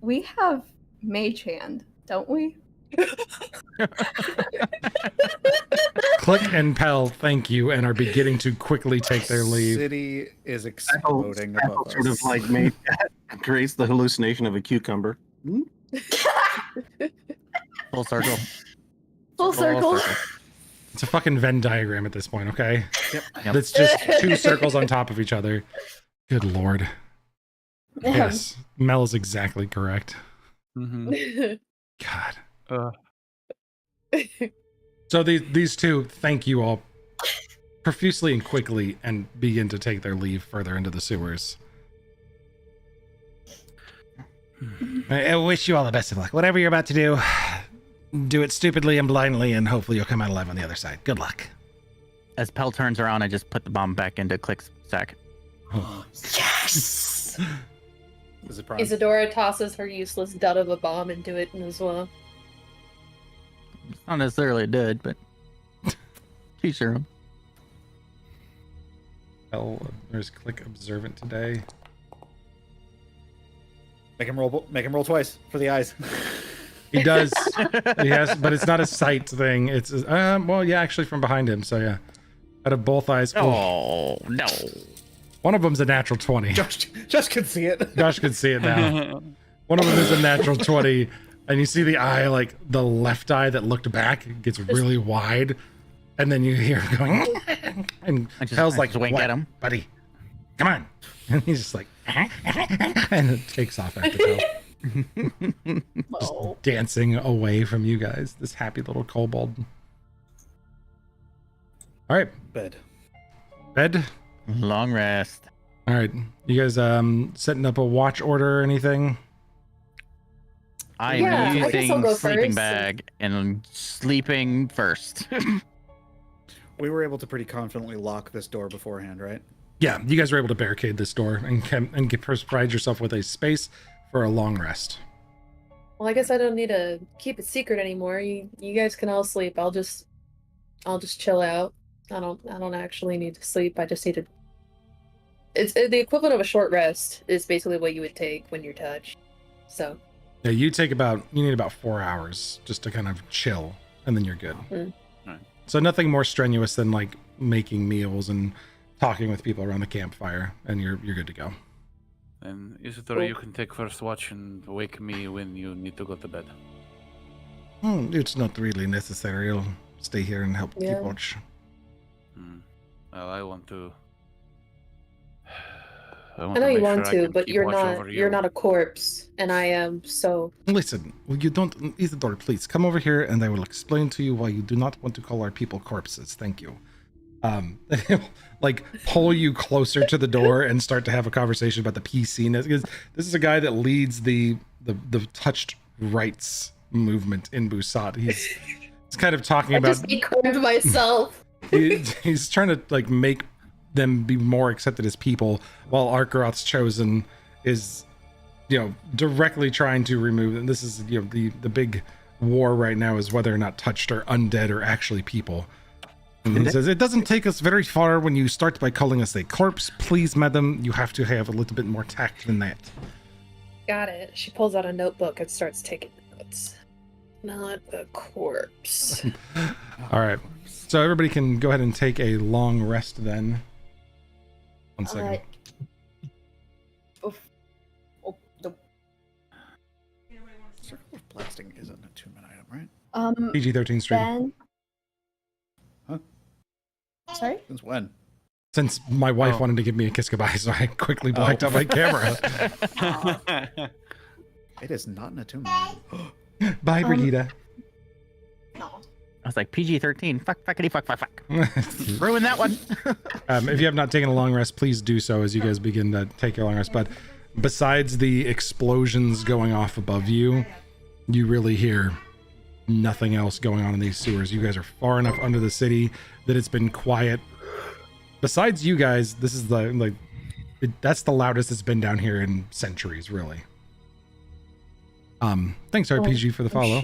we have Mage Hand, don't we?" Click and Pell, thank you, and are beginning to quickly take their leave. City is Apple exploding above sort of us. like creates the hallucination of a cucumber. full circle. Full circle. It's a fucking Venn diagram at this point, okay? Yep. It's just two circles on top of each other. Good lord. Yes, Mel is exactly correct. Mm-hmm. God. So these two thank you all profusely and quickly and begin to take their leave further into the sewers. I wish you all the best of luck. Whatever you're about to do it stupidly and blindly, and hopefully you'll come out alive on the other side. Good luck. As Pell turns around, I just put the bomb back into Click's sack. Yes! Is it prime? Isadora tosses her useless dud of a bomb into it as well. Not necessarily dead, but she's sure. Hell, there's click observant today. Make him roll twice for the eyes. He does. He has, but it's not a sight thing. It's well, yeah, actually from behind him. So yeah, out of both eyes. Oh no! One of them's a natural 20. Josh can see it. Josh can see it now. One of them is a natural 20, and you see the eye, like the left eye that looked back, gets really wide, and then you hear him going, and Hell's like, wink "What, at him, buddy? Come on!" And he's just like, and it takes off after Hell. Oh. Dancing away from you guys, this happy little kobold. All right, Bed. bed. Long rest. All right, you guys setting up a watch order or anything? I Yeah, am I guess I'll using go sleeping first. bag and I'm sleeping first. We were able to pretty confidently lock this door beforehand, right? Yeah, you guys were able to barricade this door and provide yourself with a space for a long rest. Well, I guess I don't need to keep it secret anymore. You guys can all sleep. I'll just chill out. I don't actually need to sleep. I just need to. It's the equivalent of a short rest is basically what you would take when you're touched. So. Yeah, you need about 4 hours just to kind of chill, and then you're good. Right. So nothing more strenuous than like making meals and talking with people around the campfire, and you're good to go. And Isadora, you can take first watch and wake me when you need to go to bed. It's not really necessary. I'll stay here and help Yeah. keep watch. Well, I want to. I know you make want sure I to, can but keep you're watch not. over You're you. not a corpse, and I am. So Listen, you don't, Isidore, please come over here and I will explain to you why you do not want to call our people corpses. Thank you. He'll like pull you closer to the door and start to have a conversation about the PC-ness, because this is a guy that leads the touched rights movement in Busat. He's kind of talking I about just decoded myself. he's trying to like make them be more accepted as people, while Arkaroth's Chosen is, directly trying to remove them. This is, the big war right now is whether or not touched are undead or actually people. And he says, it doesn't take us very far when you start by calling us a corpse. Please, madam, you have to have a little bit more tact than that. Got it. She pulls out a notebook and starts taking notes. Not a corpse. All right. So everybody can go ahead and take a long rest then. 1 second. Circle of Blasting isn't an attunement item, right? PG-13 stream. Ben. Huh? Sorry? Since when? Since my wife Oh. wanted to give me a kiss goodbye, so I quickly blacked out my camera. It is not an attunement item. Bye, Brigida. No. I was like, PG-13. Fuckity fuck. Ruin that one. If you have not taken a long rest, please do so as you guys begin to take your long rest. But besides the explosions going off above you, you really hear nothing else going on in these sewers. You guys are far enough under the city that it's been quiet. Besides you guys, this is that's the loudest it's been down here in centuries, really. Thanks RPG for the follow.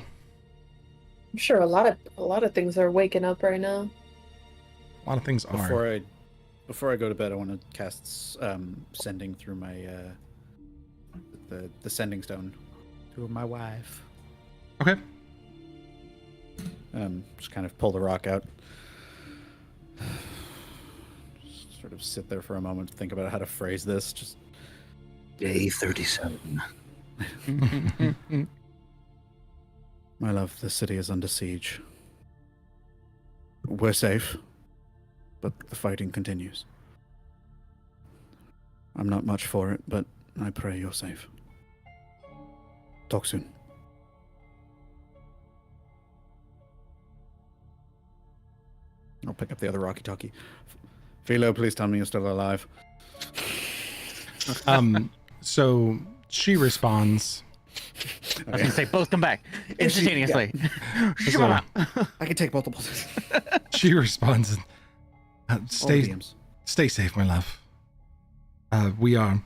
I'm sure a lot of things are waking up right now. A lot of things are. Before I go to bed, I want to cast sending through my the sending stone to my wife. Okay. Just kind of pull the rock out. Sort of sit there for a moment, think about how to phrase this. Just Day 37. my love, the city is under siege. We're safe, but the fighting continues. I'm not much for it, but I pray you're safe. Talk soon. I'll pick up the other walkie-talkie. Philo, please tell me you're still alive. So she responds. I was gonna say both come back instantaneously. So I can take multiple. she responds. All Stay DMs. safe, my love. We are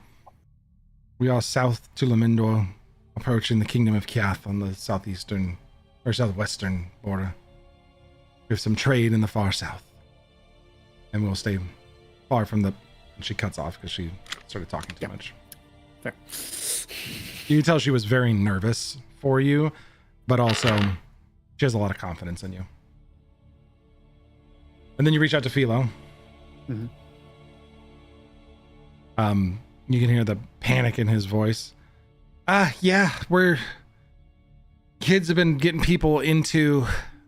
south to Lamindor, approaching the Kingdom of Kiath on the southeastern or southwestern border. We have some trade in the far south, and we'll stay far from the. And she cuts off because she started talking too much. Fair. You can tell she was very nervous for you, but also she has a lot of confidence in you. And then you reach out to Philo. Mm-hmm. You can hear the panic in his voice. Yeah, kids have been getting people into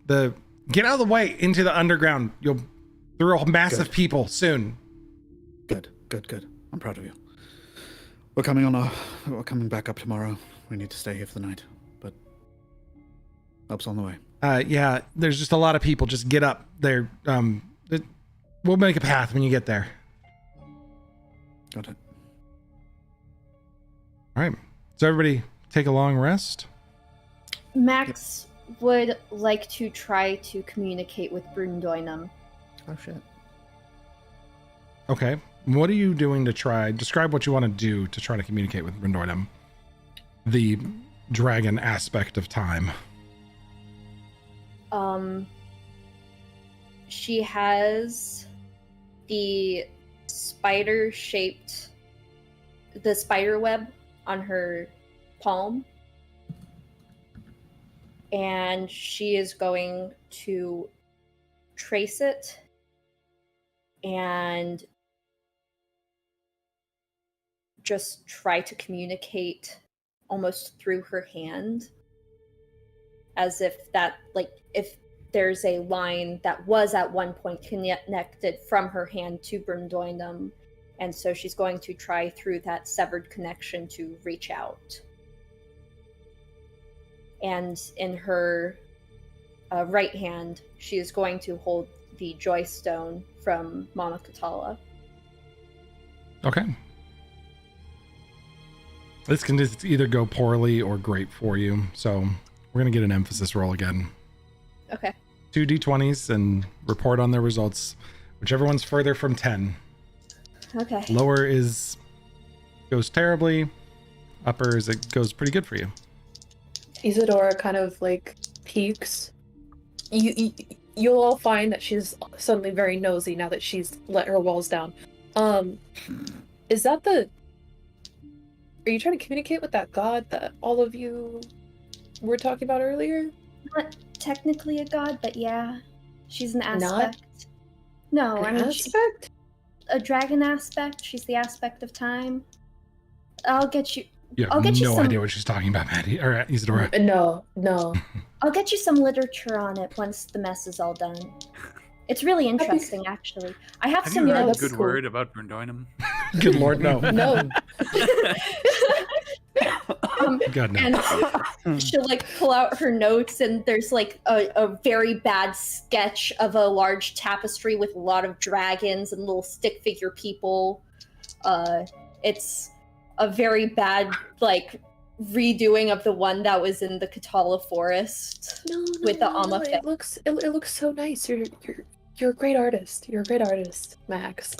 get out of the way, into the underground. You'll throw a massive people soon. Good. I'm proud of you. We're coming back up tomorrow. We need to stay here for the night, but help's on the way. Yeah, there's just a lot of people. Just get up there. We'll make a path when you get there. Got it. All right. So everybody take a long rest. Max would like to try to communicate with Brundoinum. Oh shit. Okay. What are you doing to try? Describe what you want to do to try to communicate with Brundoinum. The dragon aspect of time. She has the spider web on her palm, and she is going to trace it and just try to communicate almost through her hand, as if if there's a line that was at one point connected from her hand to Brundoinum, and so she's going to try through that severed connection to reach out. And in her right hand, she is going to hold the Joy Stone from Mama Katala. Okay. This can just either go poorly or great for you, so we're going to get an emphasis roll again. Okay. 2 d20s and report on their results. Whichever one's further from 10. Okay. Lower goes terribly. Upper it goes pretty good for you. Isadora kind of peeks. You'll all find that she's suddenly very nosy now that she's let her walls down. Is that are you trying to communicate with that god that all of you were talking about earlier? Not technically a god, but yeah. She's an aspect. Not No, I mean, aspect? a dragon aspect. She's the aspect of time. I'll get you. You have I'll get you no some- idea what she's talking about, Maddie. Or Isadora. No. I'll get you some literature on it once the mess is all done. It's really interesting, actually. I have Have some you heard a notes. good cool. word about Brundoinum? Good lord, no. No. God, no. And she'll pull out her notes, and there's a very bad sketch of a large tapestry with a lot of dragons and little stick figure people. It's a very bad redoing of the one that was in the Katala forest with the Amma. It looks so nice. You're a great artist. You're a great artist, Max.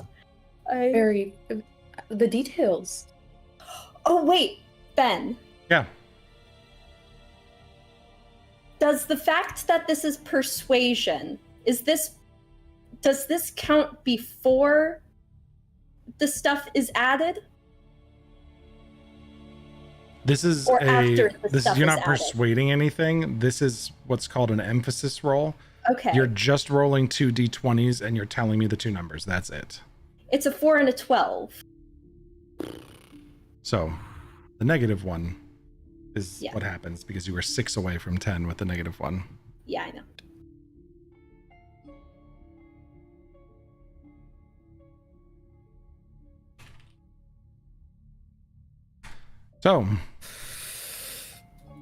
The details. Oh wait, Ben. Yeah. Does the fact that this is persuasion, does this count before the stuff is added? This is Or after the stuff you're is not added. persuading anything. This is what's called an emphasis roll. Okay. You're just rolling 2 d20s and you're telling me the two numbers. That's it. It's a 4 and a 12. So the negative one is Yeah. what happens because you were 6 away from 10 with the negative one. Yeah, I know. So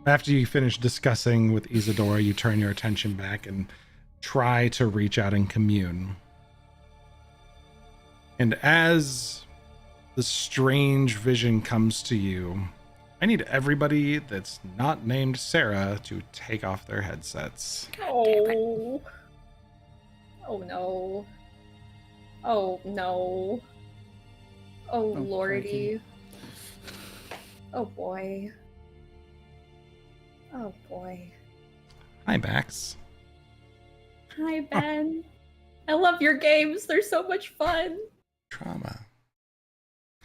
after you finish discussing with Isadora, you turn your attention back and try to reach out and commune. And as the strange vision comes to you, I need everybody that's not named Sarah to take off their headsets. Oh. Oh no. Oh no. Oh, crikey. lordy. Oh boy. Oh boy. Hi, Max. Hi, Ben. I love your games. They're so much fun. Trauma.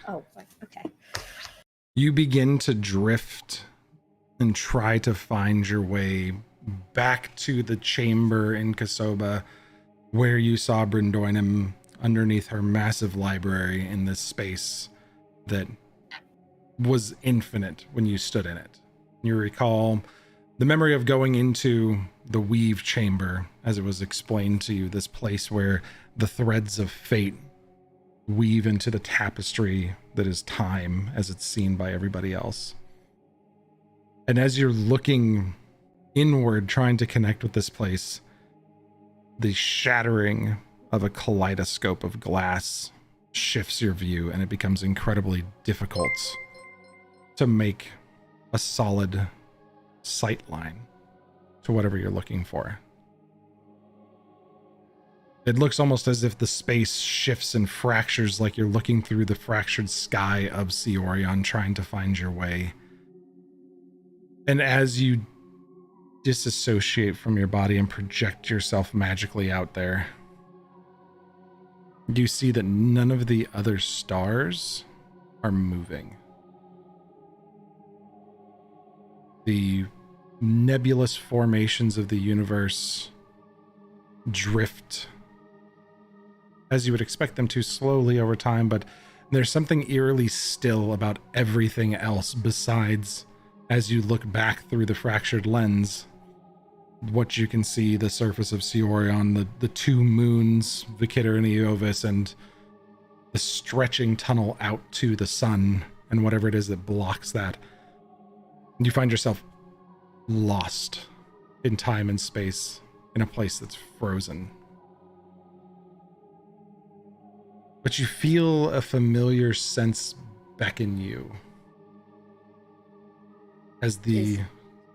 Oh, okay. You begin to drift and try to find your way back to the chamber in Kasoba where you saw Brindoinum underneath her massive library in this space that was infinite when you stood in it. You recall the memory of going into the weave chamber, as it was explained to you, this place where the threads of fate weave into the tapestry that is time as it's seen by everybody else. And as you're looking inward, trying to connect with this place, the shattering of a kaleidoscope of glass shifts your view, and it becomes incredibly difficult to make a solid sight line to whatever you're looking for. It looks almost as if the space shifts and fractures, like you're looking through the fractured sky of Cyorion, trying to find your way. And as you disassociate from your body and project yourself magically out there, you see that none of the other stars are moving. The nebulous formations of the universe drift as you would expect them to, slowly over time, but there's something eerily still about everything else besides, as you look back through the fractured lens, what you can see: the surface of Cyorion, the two moons, Vikiter and Eovis, and the stretching tunnel out to the sun and whatever it is that blocks that. And you find yourself lost in time and space in a place that's frozen. But you feel a familiar sense beckon you as the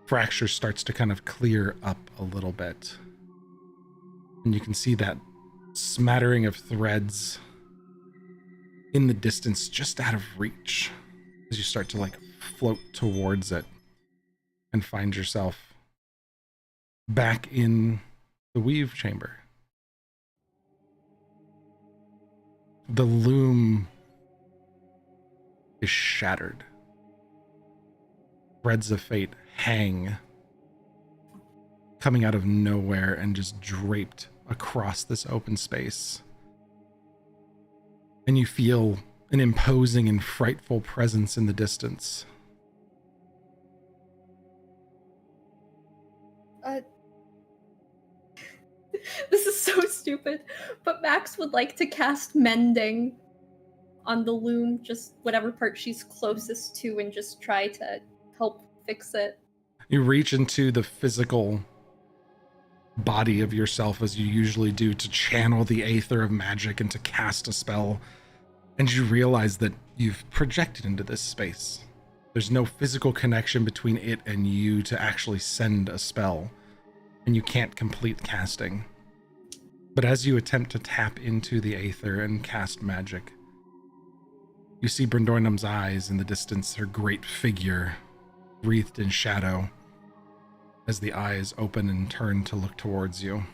fracture starts to kind of clear up a little bit. And you can see that smattering of threads in the distance, just out of reach, as you start to float towards it and find yourself back in the weave chamber. The loom is shattered. Threads of fate hang, coming out of nowhere and just draped across this open space. And you feel an imposing and frightful presence in the distance. This is so stupid, but Max would like to cast Mending on the loom, just whatever part she's closest to, and just try to help fix it. You reach into the physical body of yourself, as you usually do, to channel the aether of magic and to cast a spell, and you realize that you've projected into this space. There's no physical connection between it and you to actually send a spell, and you can't complete casting. But as you attempt to tap into the aether and cast magic, you see Brindoinum's eyes in the distance, her great figure wreathed in shadow, as the eyes open and turn to look towards you.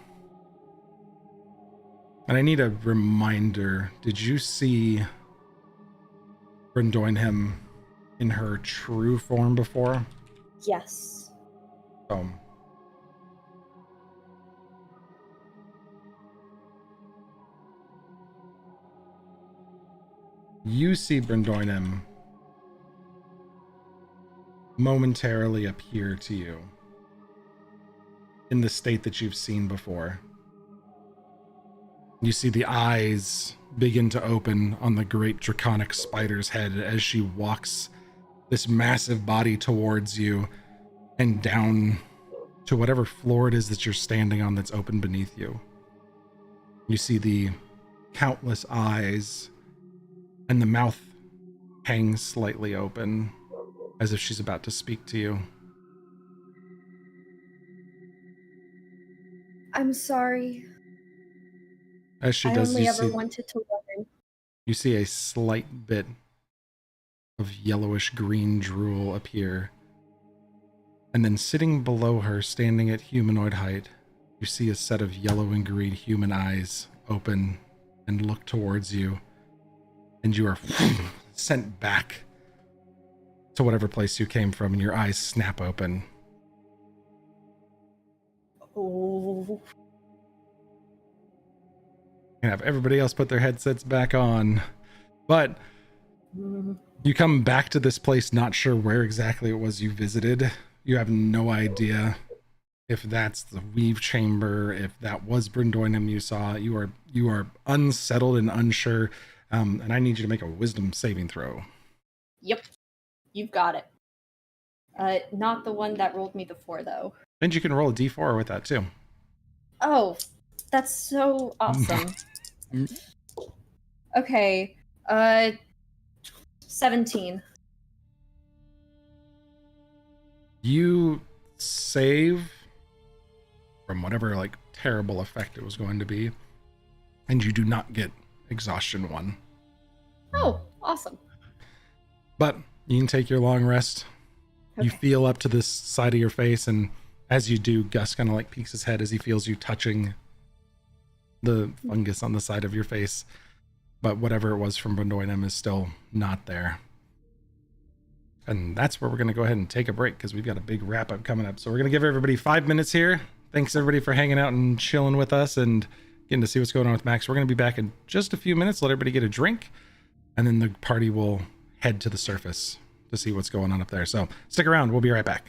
And I need a reminder, did you see Brindoinum in her true form before? Yes. You see Brindoinum momentarily appear to you in the state that you've seen before. You see the eyes begin to open on the great draconic spider's head as she walks this massive body towards you and down to whatever floor it is that you're standing on that's open beneath you. You see the countless eyes, and the mouth hangs slightly open as if she's about to speak to you. I'm sorry. As she I does, only ever wanted to learn. you see a slight bit of yellowish green drool appear. And then sitting below her, standing at humanoid height, you see a set of yellow and green human eyes open and look towards you. And you are sent back to whatever place you came from, and your eyes snap open. Oh. And have everybody else put their headsets back on. But Mm. you come back to this place not sure where exactly it was you visited. You have no idea if that's the Weave Chamber, if that was Brindoinum you saw. You are unsettled and unsure. And I need you to make a wisdom saving throw. Yep. You've got it. Not the one that rolled me before, though. And you can roll a d4 with that too. Oh, that's so awesome. Okay. 17. You save from whatever like terrible effect it was going to be, and you do not get exhaustion 1. Oh, awesome. But you can take your long rest. Okay. You feel up to this side of your face, and as you do, Gus kind of like peeks his head as he feels you touching the fungus on the side of your face. But whatever it was from Brindoinum is still not there. And that's where we're going to go ahead and take a break, because we've got a big wrap up coming up. So we're going to give everybody 5 minutes here. Thanks everybody for hanging out and chilling with us and getting to see what's going on with Max. We're going to be back in just a few minutes. Let everybody get a drink, and then the party will head to the surface to see what's going on up there. So stick around. We'll be right back.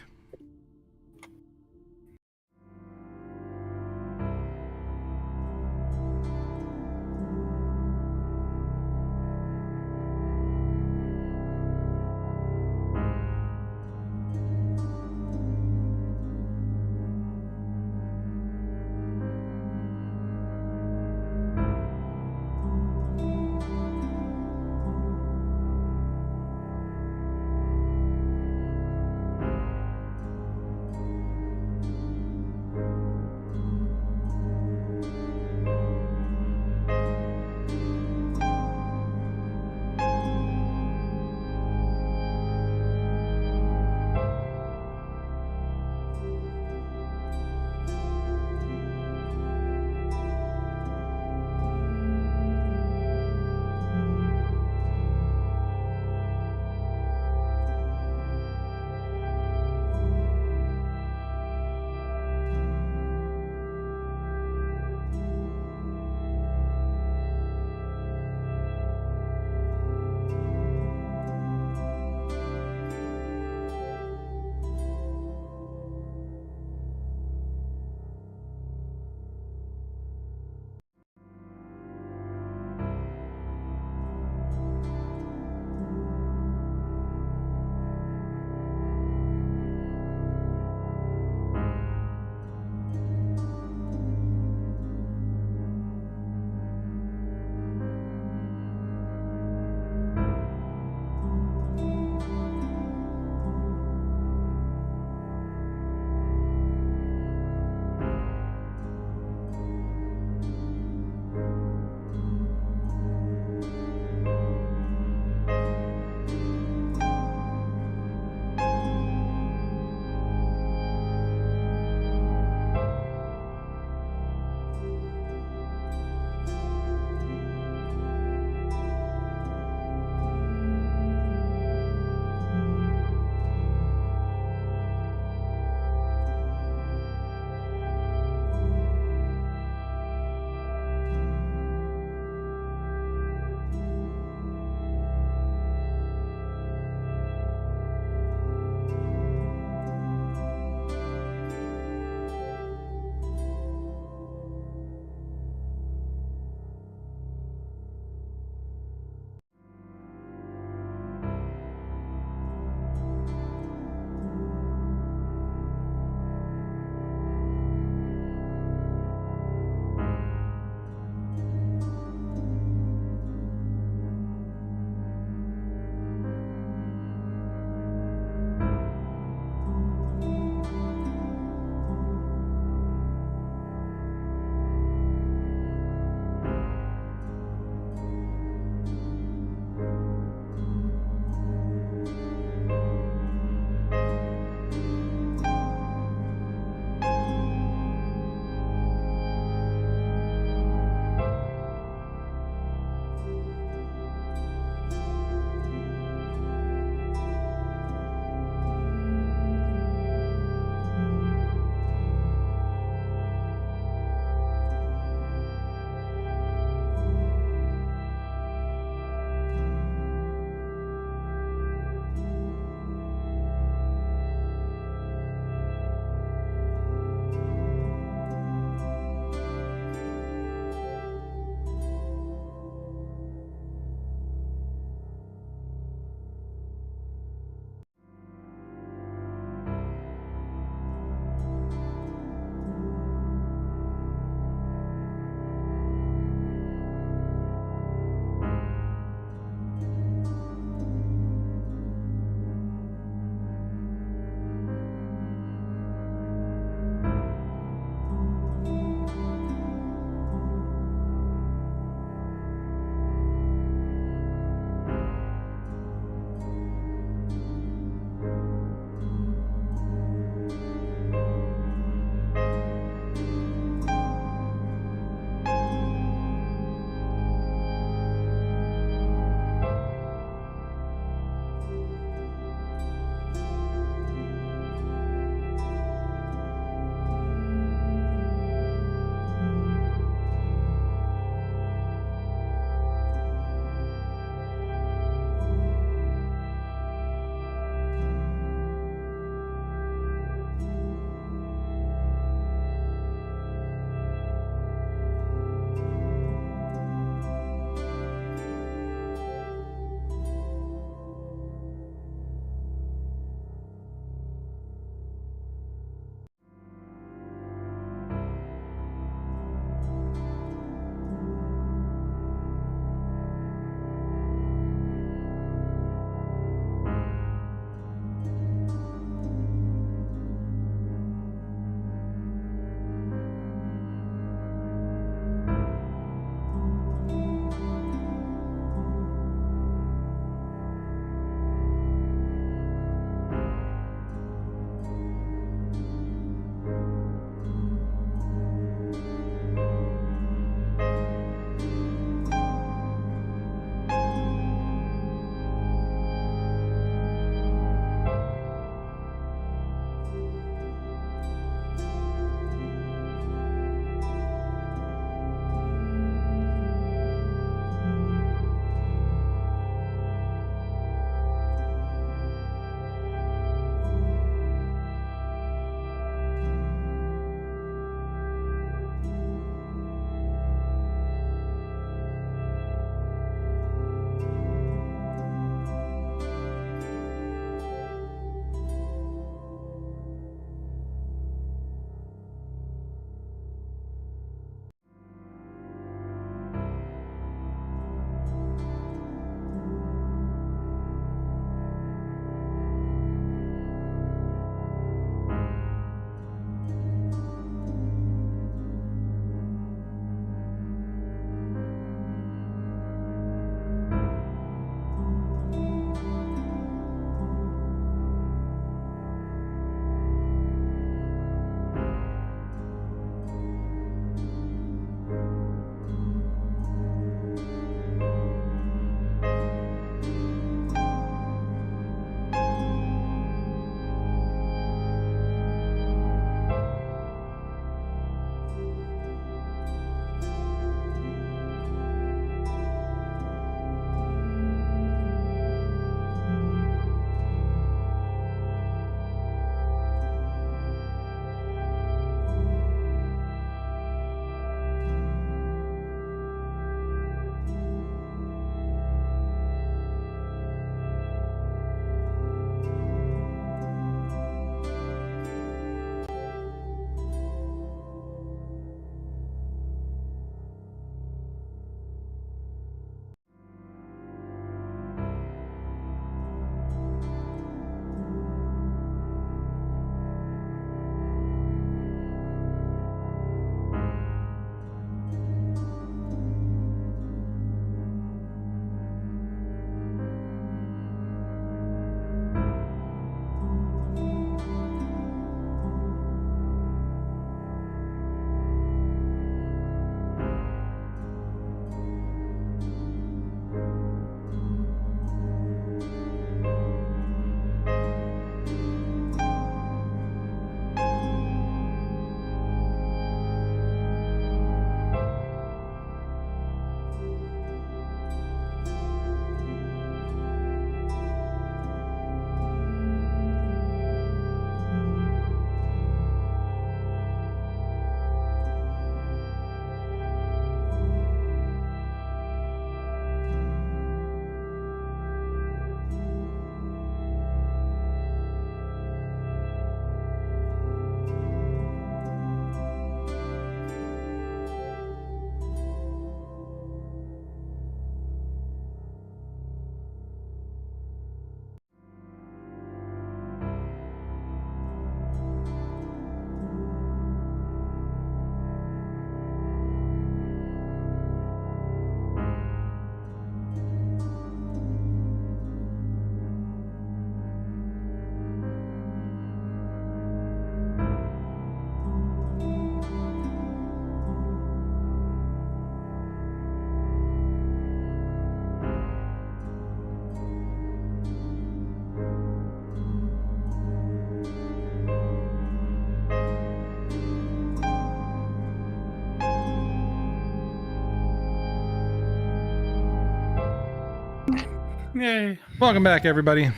Yay. Welcome back, everybody.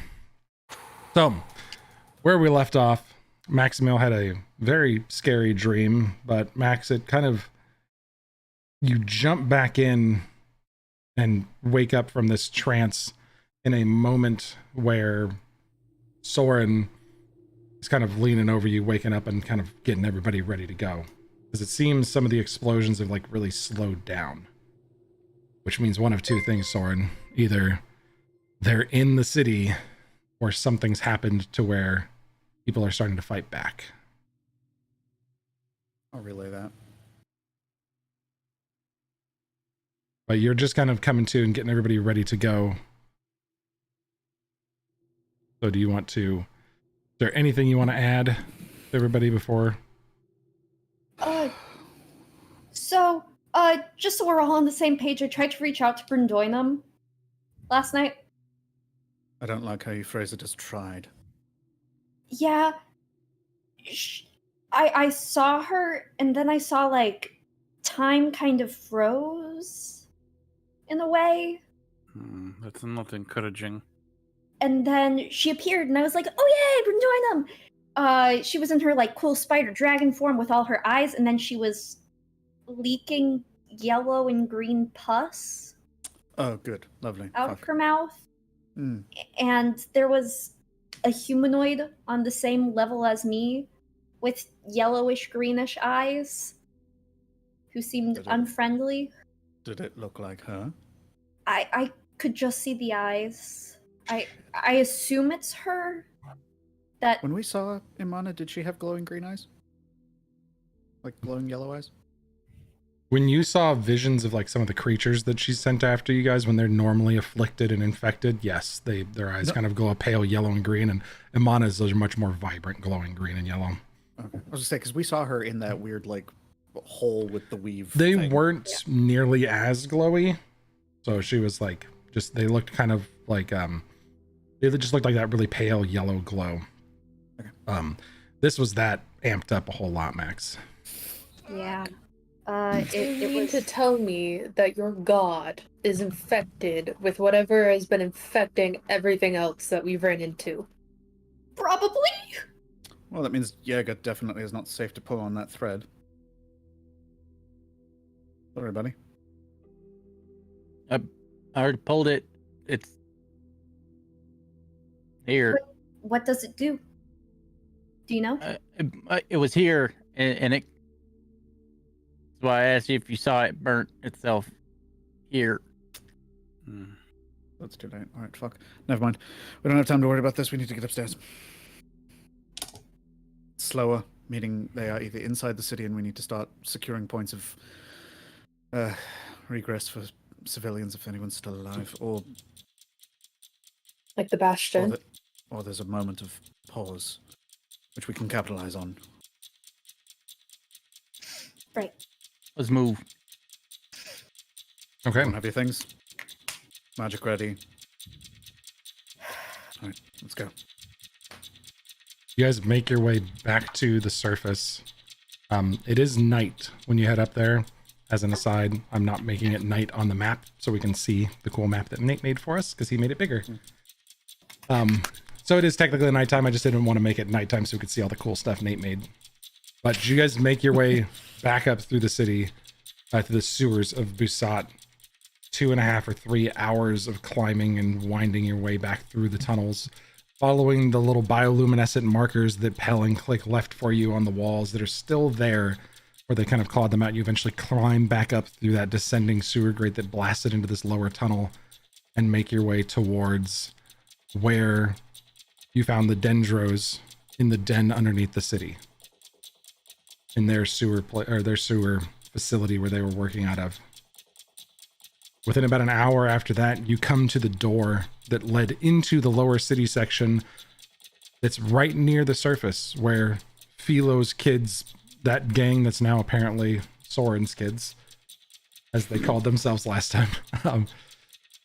So, where we left off, Maximil had a very scary dream, but Max, it kind of, you jump back in and wake up from this trance in a moment where Soren is kind of leaning over you, waking up and kind of getting everybody ready to go. Because it seems some of the explosions have like really slowed down. Which means one of two things, Soren. Either they're in the city or something's happened to where people are starting to fight back. I'll relay that. But you're just kind of coming to and getting everybody ready to go. So do you want to, is there anything you want to add to everybody before? Just so we're all on the same page, I tried to reach out to Bryndoinum last night. I don't like how you phrase it as tried. Yeah. I saw her, and then I saw, like, time kind of froze in a way. That's not encouraging. And then she appeared, and I was like, oh, yay, Bryndoinum! She was in her, like, cool spider dragon form with all her eyes, and then she was leaking yellow and green pus Oh, good. Lovely. out Fuck. of her mouth. Mm. And there was a humanoid on the same level as me with yellowish greenish eyes who seemed Did it- unfriendly. Did it look like her? I could just see the eyes. I assume it's her. That When we saw Imana, did she have glowing green eyes? Like glowing yellow eyes? When you saw visions of like some of the creatures that she sent after you guys when they're normally afflicted and infected, yes, their eyes kind of glow a pale yellow and green, and Imana's are much more vibrant, glowing green and yellow. Okay. I was just saying, because we saw her in that weird, like, hole with the weave. They thing. weren't nearly as glowy, so she was like, just, they looked kind of like, they just looked like that really pale yellow glow. Okay. This was that amped up a whole lot, Max. yeah. You It mean was to tell me that your god is infected with whatever has been infecting everything else that we've ran into? probably. Well, that means Jaeger definitely is not safe to pull on that thread. Sorry, buddy. I already pulled it. It's here. What does it do? Do you know? It was here, and it. That's why I asked you if you saw it burnt itself here. That's too late. All right, fuck. Never mind. We don't have time to worry about this. We need to get upstairs. Slower, meaning they are either inside the city and we need to start securing points of regress for civilians if anyone's still alive, or Like the Bastion? or there's a moment of pause, which we can capitalize on. Right. Let's move. Okay. Everyone have your things? Magic ready. All right, let's go. You guys make your way back to the surface. It is night when you head up there. As an aside, I'm not making it night on the map so we can see the cool map that Nate made for us because he made it bigger. So it is technically nighttime. I just didn't want to make it nighttime so we could see all the cool stuff Nate made. But you guys make your way back up through the city, to the sewers of Busat. 2.5 or 3 hours of climbing and winding your way back through the tunnels, following the little bioluminescent markers that Pell and Click left for you on the walls that are still there, where they kind of clawed them out. You eventually climb back up through that descending sewer grate that blasted into this lower tunnel and make your way towards where you found the Dendros in the den underneath the city, in their sewer their sewer facility where they were working out of. Within about an hour after that, you come to the door that led into the lower city section that's right near the surface where Philo's kids, that gang that's now apparently Soren's kids, as they called themselves last time,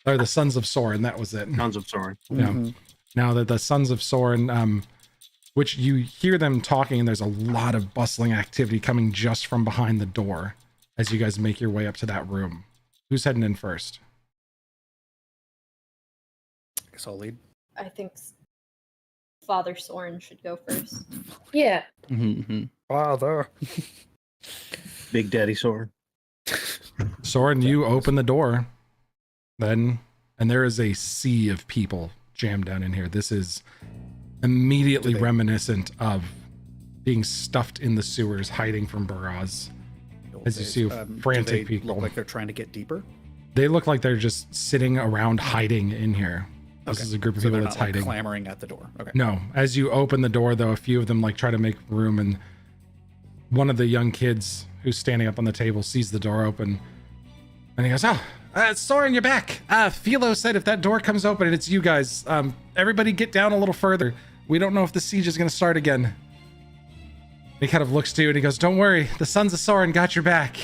or the Sons of Soren, that was it. Sons of Soren. Yeah. Now that the Sons of Soren, which you hear them talking, and there's a lot of bustling activity coming just from behind the door as you guys make your way up to that room. Who's heading in first? guess I'll lead. I think Father Soren should go first. Yeah. Mm-hmm. Father. Big Daddy Soren. Soren, you open the door, then, and there is a sea of people jammed down in here. This is immediately reminiscent of being stuffed in the sewers, hiding from Baraz. As you see frantic do they people. look like they're trying to get deeper? They look like they're just sitting around hiding in here. This is a group of people they're that's not, like, hiding. clamoring at the door. Okay. No, as you open the door, though, a few of them like try to make room, and one of the young kids who's standing up on the table sees the door open, and he goes, "Oh, Soren, you're back. Philo said if that door comes open and it's you guys, everybody get down a little further. We don't know if the siege is going to start again." He kind of looks to you and he goes, "Don't worry, the sons of Soren got your back."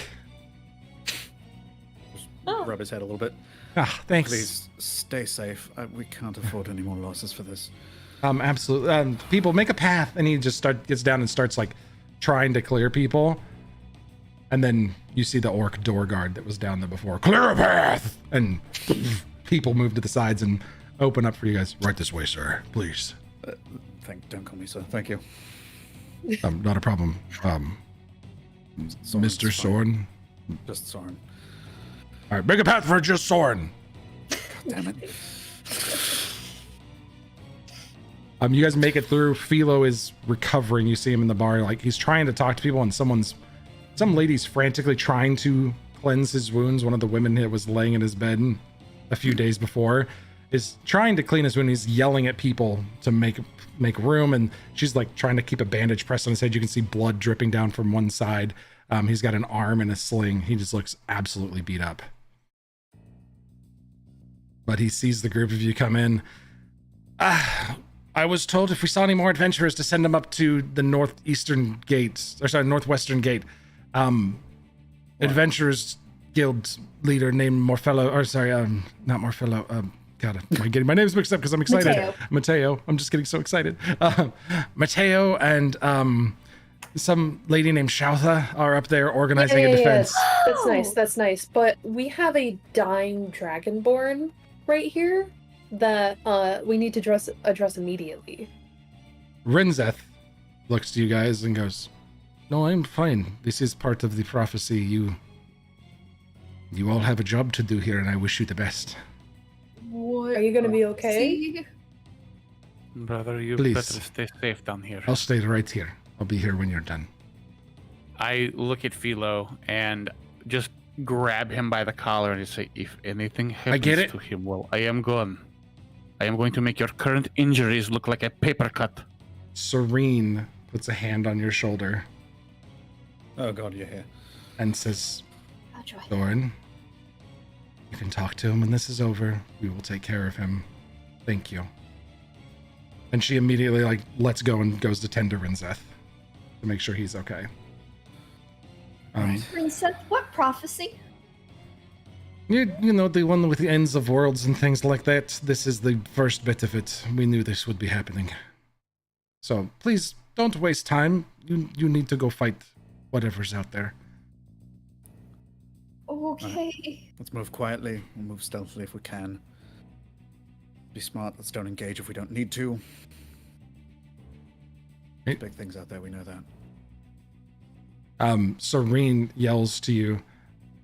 Rub his head a little bit. Ah, thanks. Please stay safe. We can't afford any more losses for this. Absolutely. People, make a path, and he just gets down and starts like trying to clear people, and then you see the orc door guard that was down there before. Clear a path, and people move to the sides and open up for you guys. Right this way, sir, please. Don't call me sir. Thank you. Not a problem. Soren's Mr. fine. Soren. Just Soren. All right, make a path for just Soren. God damn it. You guys make it through. Philo is recovering. You see him in the bar, like he's trying to talk to people, and some lady's frantically trying to cleanse his wounds. One of the women that was laying in his bed a few days before is trying to clean his wound. He's yelling at people to make room, and she's like trying to keep a bandage pressed on his head. You can see blood dripping down from one side. He's got an arm in a sling. He just looks absolutely beat up. But he sees the group of you come in. I was told if we saw any more adventurers to send them up to the northwestern gate. Adventurers Guild leader named Morfello, not Morfello. God, am I getting my names mixed up because I'm excited. Mateo. I'm just getting so excited. Mateo and some lady named Shoutha are up there organizing a defense. That's nice. But we have a dying dragonborn right here that we need to address immediately. Rinzeth looks to you guys and goes, "No, I'm fine. This is part of the prophecy. You all have a job to do here, and I wish you the best." What? Are you gonna be okay? See? Brother, you Please. better stay safe down here. I'll stay right here. I'll be here when you're done. I look at Philo and just grab him by the collar and say, if anything happens get it. to him, well, I am gone. I am going to make your current injuries look like a paper cut. Serene puts a hand on your shoulder Oh god, you're here. and says, I'll try. "Thorin, you can talk to him when this is over. We will take care of him. Thank you." And she immediately lets go and goes to tend to Rinzeth to make sure he's okay. Princess, what prophecy? You know, the one with the ends of worlds and things like that. This is the first bit of it. We knew this would be happening. So please don't waste time. You need to go fight whatever's out there. Okay. Let's move quietly. We'll move stealthily if we can. Be smart. Let's don't engage if we don't need to. Hey. Big things out there, we know that. Serene yells to you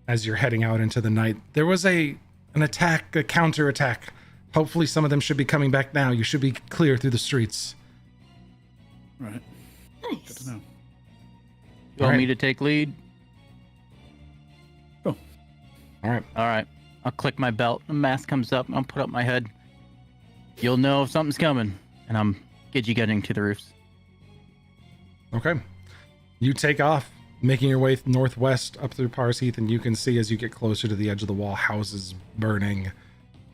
as you're heading out into the night. There was an attack, a counterattack. Hopefully some of them should be coming back now. You should be clear through the streets. Right. Good Nice. to know. You want Alright. me to take lead? All right. All right. I'll click my belt. The mask comes up. I'll put up my head. You'll know if something's coming. And I'm getting to the roofs. Okay. You take off, making your way northwest up through Pars Heath, and you can see as you get closer to the edge of the wall, houses burning,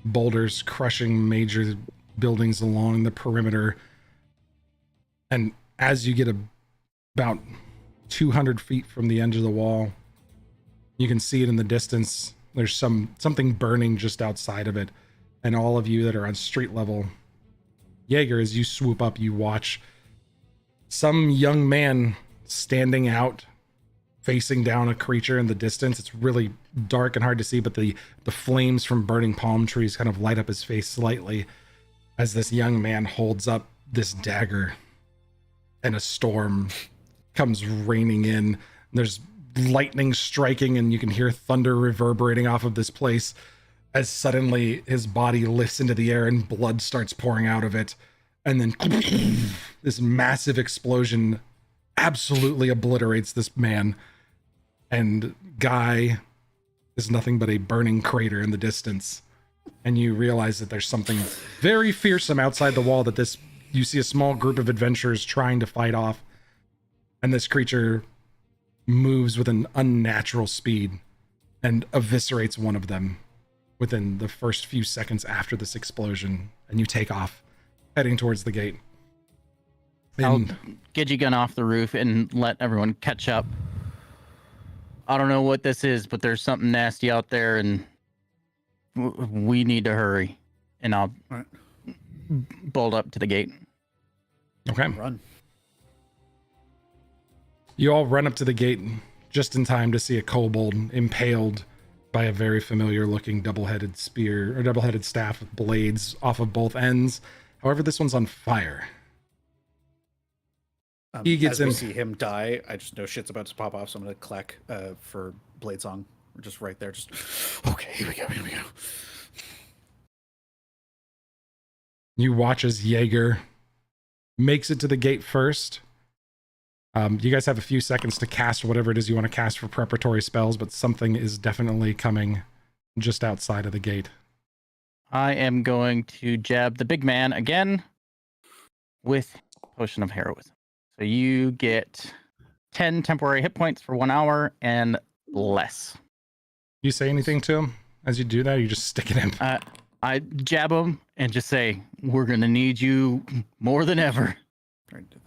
boulders crushing major buildings along the perimeter. And as you get about 200 feet from the edge of the wall, you can see it in the distance. There's something burning just outside of it. And all of you that are on street level, Jaeger, as you swoop up, you watch some young man standing out, facing down a creature in the distance. It's really dark and hard to see, but the flames from burning palm trees kind of light up his face slightly. as this young man holds up this dagger and a storm comes raining in. There's lightning striking and you can hear thunder reverberating off of this place as suddenly his body lifts into the air and blood starts pouring out of it. And then this massive explosion absolutely obliterates this man. And Guy is nothing but a burning crater in the distance. And you realize that there's something very fearsome outside the wall that you see a small group of adventurers trying to fight off. And this creature moves with an unnatural speed and eviscerates one of them within the first few seconds after this explosion. And you take off, heading towards the gate. I'll get your gun off the roof and let everyone catch up. I don't know what this is, but there's something nasty out there, and we need to hurry. And I'll bolt up to the gate. Okay. Run. You all run up to the gate just in time to see a kobold impaled by a very familiar looking double-headed spear or double-headed staff with blades off of both ends. However, this one's on fire. He gets as we in. see him die, I just know shit's about to pop off, so I'm gonna clack for blade song. We're just right there. Just okay. Here we go. You watch as Jaeger makes it to the gate first. You guys have a few seconds to cast whatever it is you want to cast for preparatory spells, but something is definitely coming just outside of the gate. I am going to jab the big man again with Potion of Heroism. So you get 10 temporary hit points for 1 hour and less. You say anything to him as you do that, or you just stick it in? I jab him and just say, we're going to need you more than ever. Trying to do that.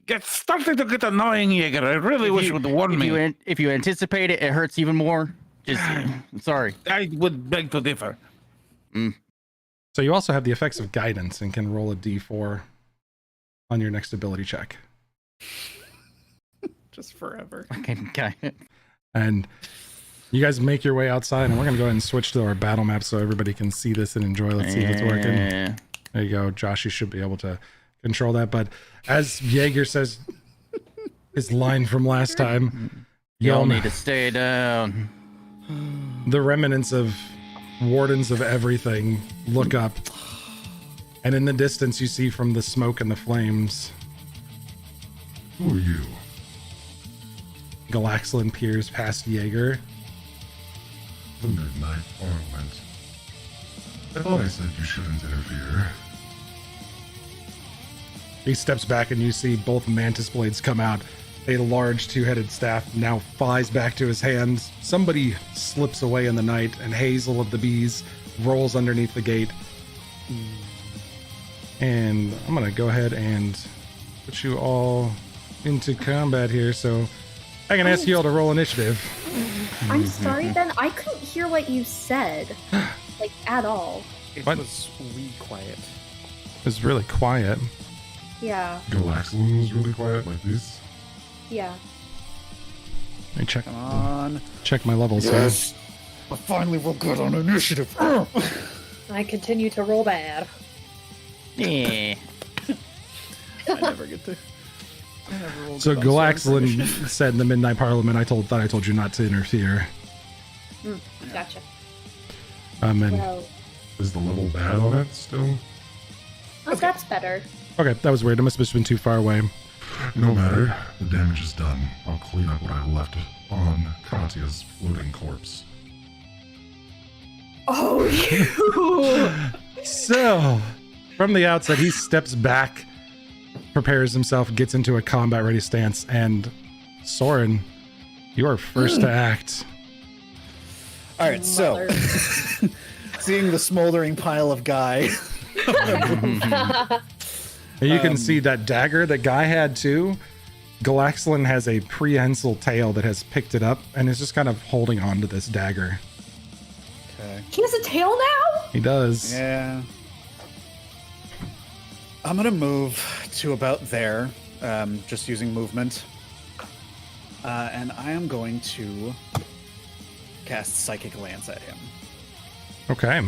It's starting to get annoying, Jaeger. I really wish you would warn me. If you anticipate it, it hurts even more. Just, sorry. I would beg to differ. So you also have the effects of guidance and can roll a d4 on your next ability check. Just forever. Okay. And you guys make your way outside, and we're going to go ahead and switch to our battle map so everybody can see this and enjoy. Let's see if it's working. There you go. Josh, you should be able to control that. But as Jaeger says his line from last time, y'all need to stay down. The remnants of wardens of everything look up, and in the distance you see from the smoke and the flames, Who are you? Galaxlin peers past Jaeger. The Midnight Parliament. I thought I said you shouldn't interfere. He steps back and you see both mantis blades come out. A large two-headed staff now flies back to his hands. Somebody slips away in the night, and Hazel of the Bees rolls underneath the gate. And I'm going to go ahead and put you all into combat here, so I can ask you all to roll initiative. I'm sorry, Ben. I couldn't hear what you said, like, at all. It What? was wee quiet. It was really quiet. Yeah, Galaxlin was really quiet like this. yeah. Let me check. Come on. Check my levels. Yes. I finally roll good on initiative. I continue to roll bad. Yeah. I never get to. I never roll So good on swords Galaxlin initiative. said in the Midnight Parliament, thought I told you not to interfere. Gotcha. And Well, Is the level bad on it still? oh, that's better. okay, that was weird. It must have just been too far away. No matter. The damage is done. I'll clean up what I left on Katya's floating corpse. Oh, you! So, from the outside, he steps back, prepares himself, gets into a combat ready stance, and Soren, you are first to act. All right, so Mother. seeing the smoldering pile of Guy. And you can see that dagger that Guy had too. Galaxlin has a prehensile tail that has picked it up and is just kind of holding on to this dagger. Okay. He has a tail now? He does. Yeah. I'm gonna move to about there, just using movement. And I am going to cast Psychic Lance at him. Okay.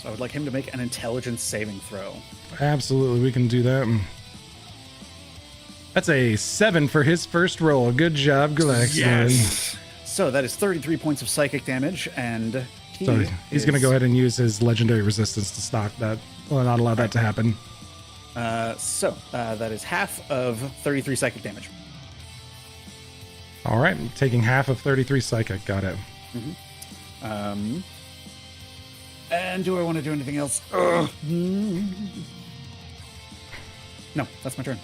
I would like him to make an intelligence saving throw. Absolutely, we can do that. That's a 7 for his first roll. Good job, Galaxian. So that is 33 points of psychic damage, and he's going to go ahead and use his legendary resistance to stop that. Well, not allow that to happen. That is half of 33 psychic damage. All right, taking half of 33 psychic. Got it. And do I want to do anything else? No, that's my turn.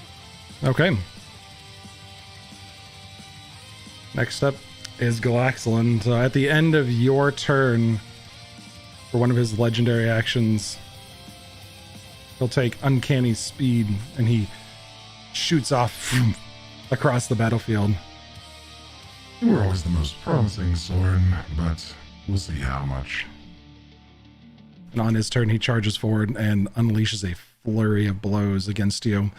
Okay. Next up is Galaxian. So at the end of your turn, for one of his legendary actions, he'll take Uncanny Speed and he shoots off across the battlefield. You were always the most promising, Soren, but we'll see how much. And on his turn, he charges forward and unleashes a flurry of blows against you.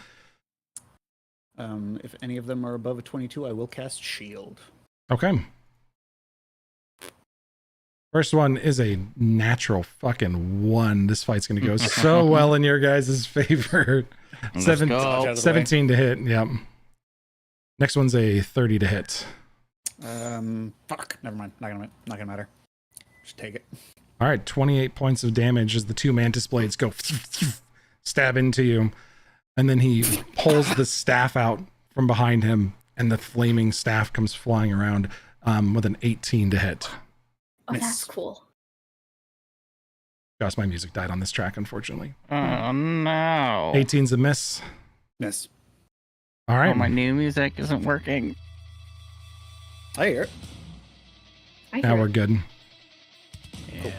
If any of them are above a 22, I will cast Shield. Okay. First one is a natural fucking 1. This fight's going to go so well in your guys' favor. Let's go. 17 to hit. Yep. Next one's a 30 to hit. Fuck. Never mind. Not gonna matter. Just take it. All right. 28 points of damage as the 2 mantis blades go stab into you. And then he pulls the staff out from behind him, and the flaming staff comes flying around with an 18 to hit. Oh, that's cool. Gosh, my music died on this track, unfortunately. Oh no. 18's a miss. Miss. All right. Oh, my new music isn't working. I hear it. Now we're good. Yeah.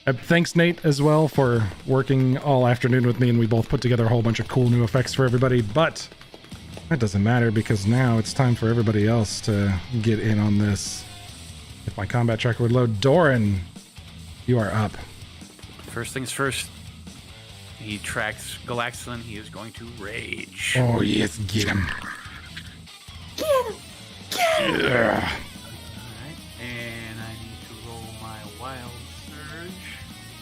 Thanks, Nate, as well, for working all afternoon with me, and we both put together a whole bunch of cool new effects for everybody, but that doesn't matter because now it's time for everybody else to get in on this. If my combat tracker would load. Doran, you are up. First things first. He tracks Galaxian. He is going to rage. Oh, yes, get him. Alright, and I need to roll my wild surge.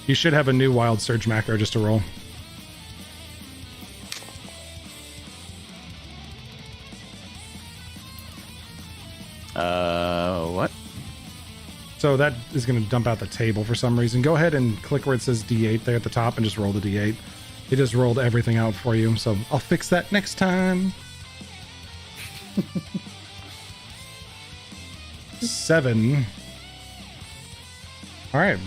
You should have a new wild surge macro just to roll. What? So that is going to dump out the table for some reason. Go ahead and click where it says D8 there at the top and just roll the D8. It just rolled everything out for you, so I'll fix that next time. 7. All right.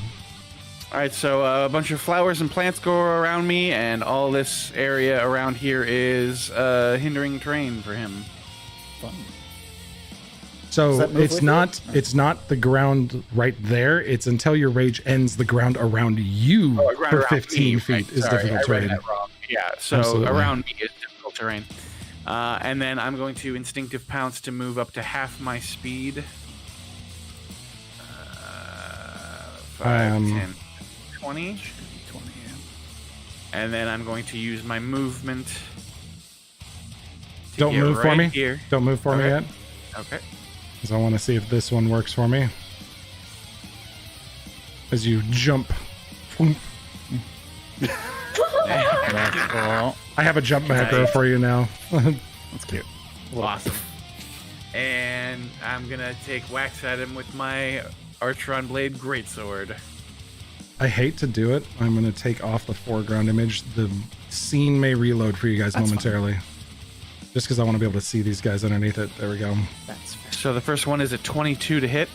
All right, so a bunch of flowers and plants go around me, and all this area around here is hindering terrain for him. Fun. So Does that move it's with not it? it's not the ground right there. It's until your rage ends, the ground around you Ground for around 15 me, feet right, is sorry, difficult I read terrain. that wrong. Yeah, so Absolutely. around me is difficult terrain. And then I'm going to instinctive pounce to move up to half my speed. 5, 10, 20. 20, yeah. And then I'm going to use my movement. to Don't get move for right me. Here. Don't move for me Okay. yet, Okay. because I want to see if this one works for me. As you jump. That's cool. I have a jump macro Nice. for you now. That's cute. Awesome. And I'm gonna take whacks at him with my Archeron Blade Greatsword. I hate to do it. I'm going to take off the foreground image. The scene may reload for you guys That's momentarily. Just because I want to be able to see these guys underneath it. There we go. That's fair. So the first one is a 22 to hit.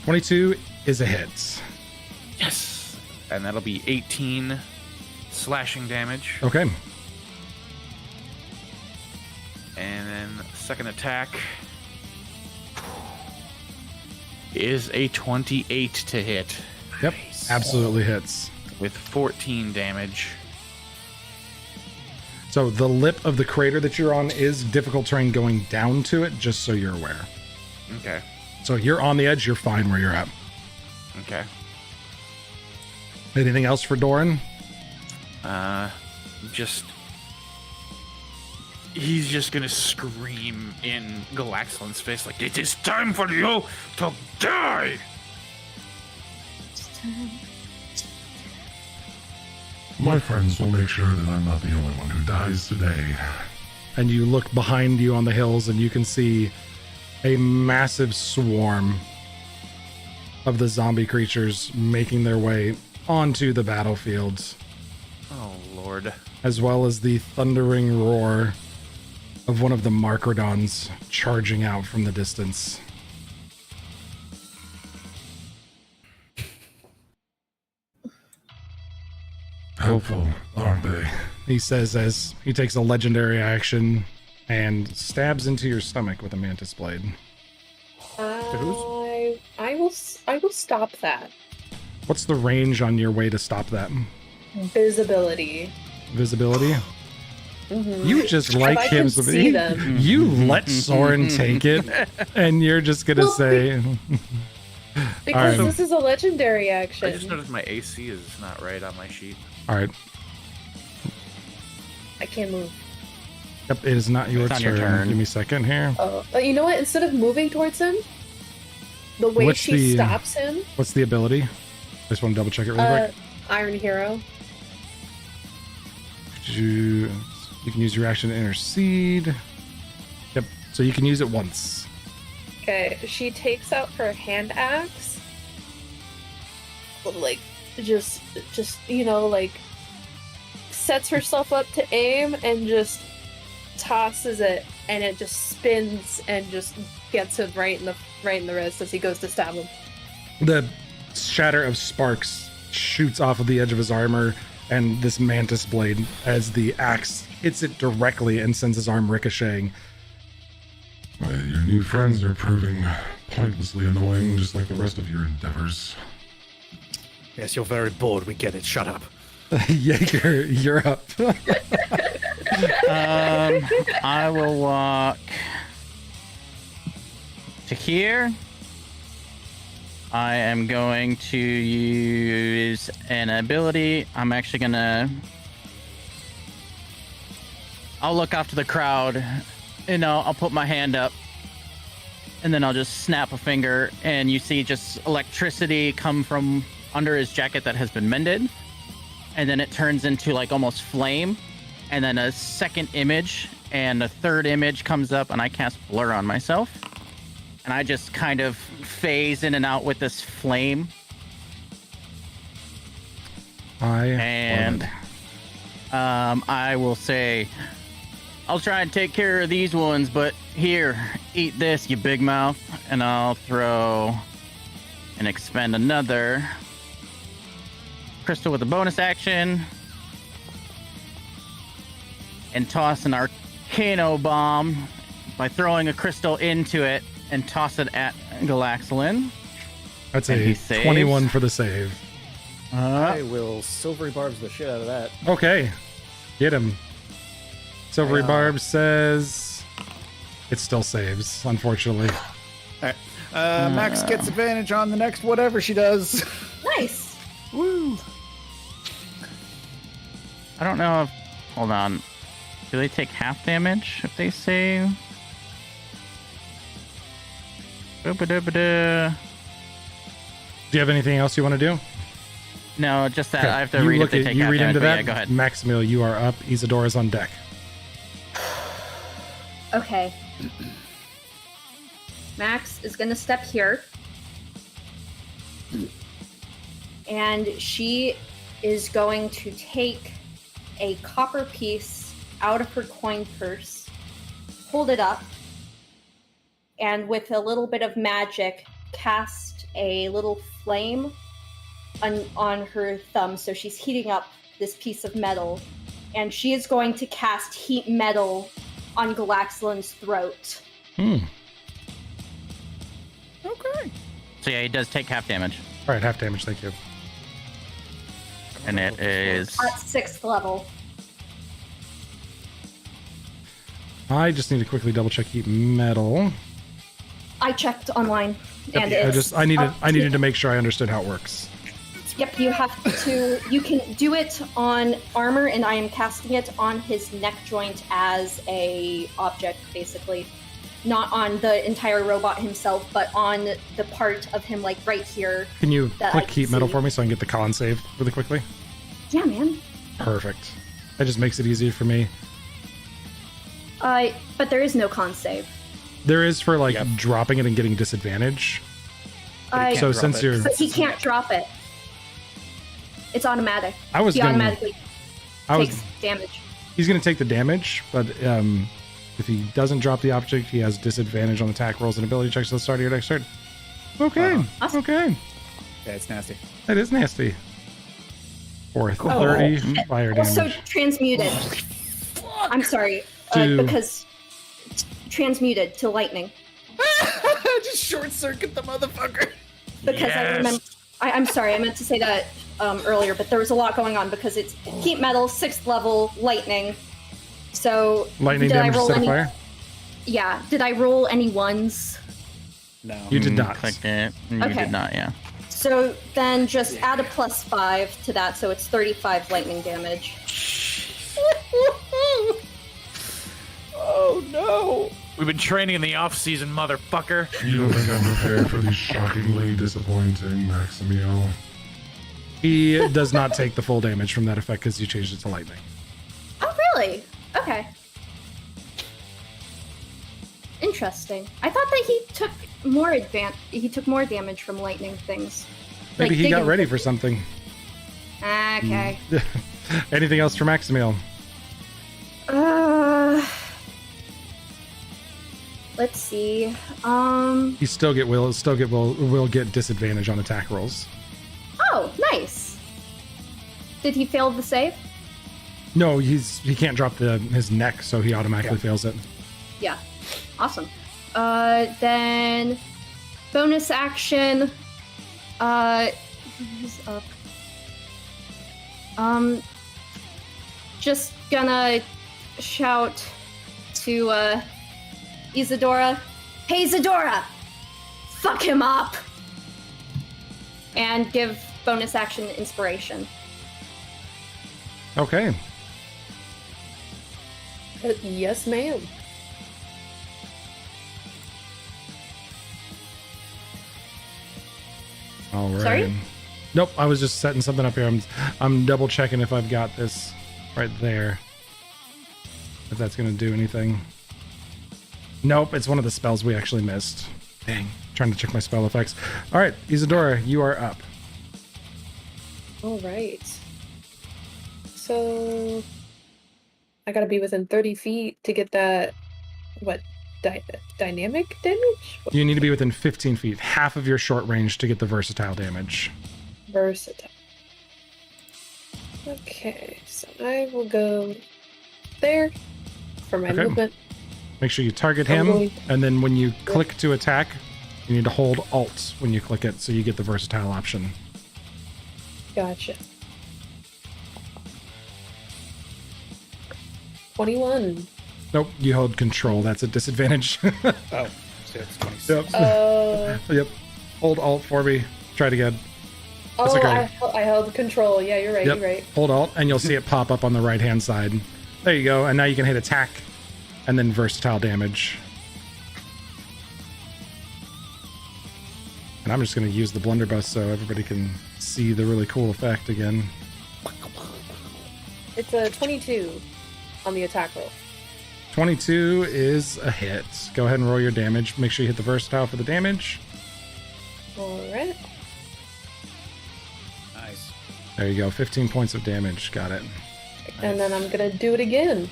22 is a hit. Yes. And that'll be 18 slashing damage. Okay. And then second attack is a 28 to hit Yep. Absolutely hits. with 14 damage. So the lip of the crater that you're on is difficult terrain going down to it, just so you're aware. Okay. So you're on the edge, you're fine where you're at. Okay. Anything else for Doran? He's just gonna scream in Galaxian's face like, "It is time for you to die!" My friends will make sure that I'm not the only one who dies today. And you look behind you on the hills and you can see a massive swarm of the zombie creatures making their way onto the battlefields, Oh, Lord. as well as the thundering roar of one of the Markrodons charging out from the distance. Helpful, aren't they? He says as he takes a legendary action and stabs into your stomach with a mantis blade. I will stop that. What's the range on your way to stop that? Visibility. Visibility? Mhm. You just If like I him. could see them. You let Soren take it, and you're just gonna Well, say, Because Alright. this is a legendary I just action. noticed my AC is not right on my sheet. "All right, I can't move. yep, it is not your It's on turn. your turn. Give me a second here. But you know what? Instead of moving towards him, the way What's she the- stops him, What's the ability? I just want to double check it really quick. Iron Hero. You can use your action to intercede. Yep. So you can use it once. Okay, she takes out her hand axe. Like, just like sets herself up to aim and just tosses it, and it just spins and just gets him right in the wrist as he goes to stab him. The shatter of sparks shoots off of the edge of his armor and this mantis blade as the axe hits it directly and sends his arm ricocheting. Your new friends are proving pointlessly annoying, just like the rest of your endeavors. Yes, you're very bored. We get it. Shut up. Jaeger, you're up. I will walk to here. I am going to use an ability. I'm actually gonna. I'll look off to the crowd, and I'll put my hand up, and then I'll just snap a finger, and you see just electricity come from under his jacket that has been mended, and then it turns into like almost flame, and then a second image and a third image comes up, and I cast blur on myself. And I just kind of phase in and out with this flame. And I will say, I'll try and take care of these ones, but here, eat this, you big mouth. And I'll throw and expend another crystal with a bonus action. And toss an Arcano Bomb by throwing a crystal into it and toss it at Galaxolin. That's And a he saves. 21 for the save. I will silvery barbs the shit out of that. Okay. Get him. Silvery I, Barb says it still saves, unfortunately. Max gets advantage on the next whatever she does. Nice. Woo! I don't know if... Hold on. Do they take half damage if they save? Ba-ba-da-ba-da. Do you have anything else you want to do? No, just that. I have to You read if look they at- take you half read damage. into But that. yeah, go ahead. Maximil, you are up. Isadora's on deck. Okay. Max is gonna step here. And she is going to take a copper piece out of her coin purse, hold it up, and with a little bit of magic, cast a little flame on her thumb. So she's heating up this piece of metal, and she is going to cast heat metal on Galaxolin's throat. Okay. So yeah, he does take half damage. All right, half damage. Thank you. And it is... At 6th level. I just need to quickly double check heat metal. I checked online, and I needed to make sure I understood how it works. Yep, you have to. You can do it on armor, and I am casting it on his neck joint as a object, basically. not on the entire robot himself, but on the part of him, like right here. Can you that click I can heat metal see. for me so I can get the con save really quickly? Yeah, man. Perfect. That just makes it easier for me. But there is no con save. There is for like Yep. dropping it and getting disadvantage. Can't So drop since it. you're, But he can't drop it. It's automatic. I was He gonna, automatically I was, takes damage. he's gonna take the damage, but if he doesn't drop the object, he has disadvantage on attack rolls and ability checks at the start of your next turn. Okay, Awesome. okay, Yeah, it's nasty. that is nasty. For 30 fire Also damage. transmuted. I'm sorry, To- because transmuted to lightning. Just short circuit the motherfucker. Because I remember. I'm sorry, I meant to say that earlier, but there was a lot going on because it's heat metal, 6th level, lightning. So Lightning did I damage roll instead of any? fire. Yeah. Did I roll any ones? No. You did not. Clicked it. You Okay. did not, yeah. So then just add a +5 to that, so it's 35 lightning damage. Oh no. We've been training in the off-season, motherfucker. You don't think I'm prepared for these shockingly disappointing Maximio? He does not take the full damage from that effect because you changed it to lightning. Oh, really? Okay. Interesting. I thought that he took more damage from lightning things. Maybe Like he got digging- ready for something. Okay. Anything else for Maximiel? Let's see. He still will get disadvantage on attack rolls. Oh, nice. Did he fail the save? No, he can't drop his neck, so he automatically fails it. Yeah. Awesome. Then bonus action. Who's up? Just gonna shout to Isadora, "Hey Isadora, fuck him up!" And give bonus action inspiration. Okay. Yes, ma'am. All right. Sorry? Nope, I was just setting something up here. I'm double checking if I've got this right there. If that's gonna do anything. Nope, it's one of the spells we actually missed. Dang. Trying to check my spell effects. All right, Isadora, you are up. All right. So I gotta be within 30 feet to get that. What? Dynamic damage? You need to be within 15 feet, half of your short range to get the versatile damage. Versatile. Okay, so I will go there for my Okay. movement. Make sure you target I'm him, going- and then when you click to attack, you need to hold Alt when you click it, so you get the versatile option. Gotcha. 21. Nope, you hold Control. That's a disadvantage. Oh, so it's 26. Yep. Yep. Hold Alt for me. Try it again. That's Oh, okay. I held control. Yeah, you're right. Yep. You're right. Hold Alt, and you'll see it pop up on the right-hand side. There you go. And now you can hit attack, and then versatile damage. And I'm just going to use the blunderbuss so everybody can see the really cool effect again. It's a 22 on the attack roll. 22 is a hit. Go ahead and roll your damage. Make sure you hit the versatile for the damage. All right. Nice. There you go. 15 points of damage. Got it. And then I'm gonna do it again.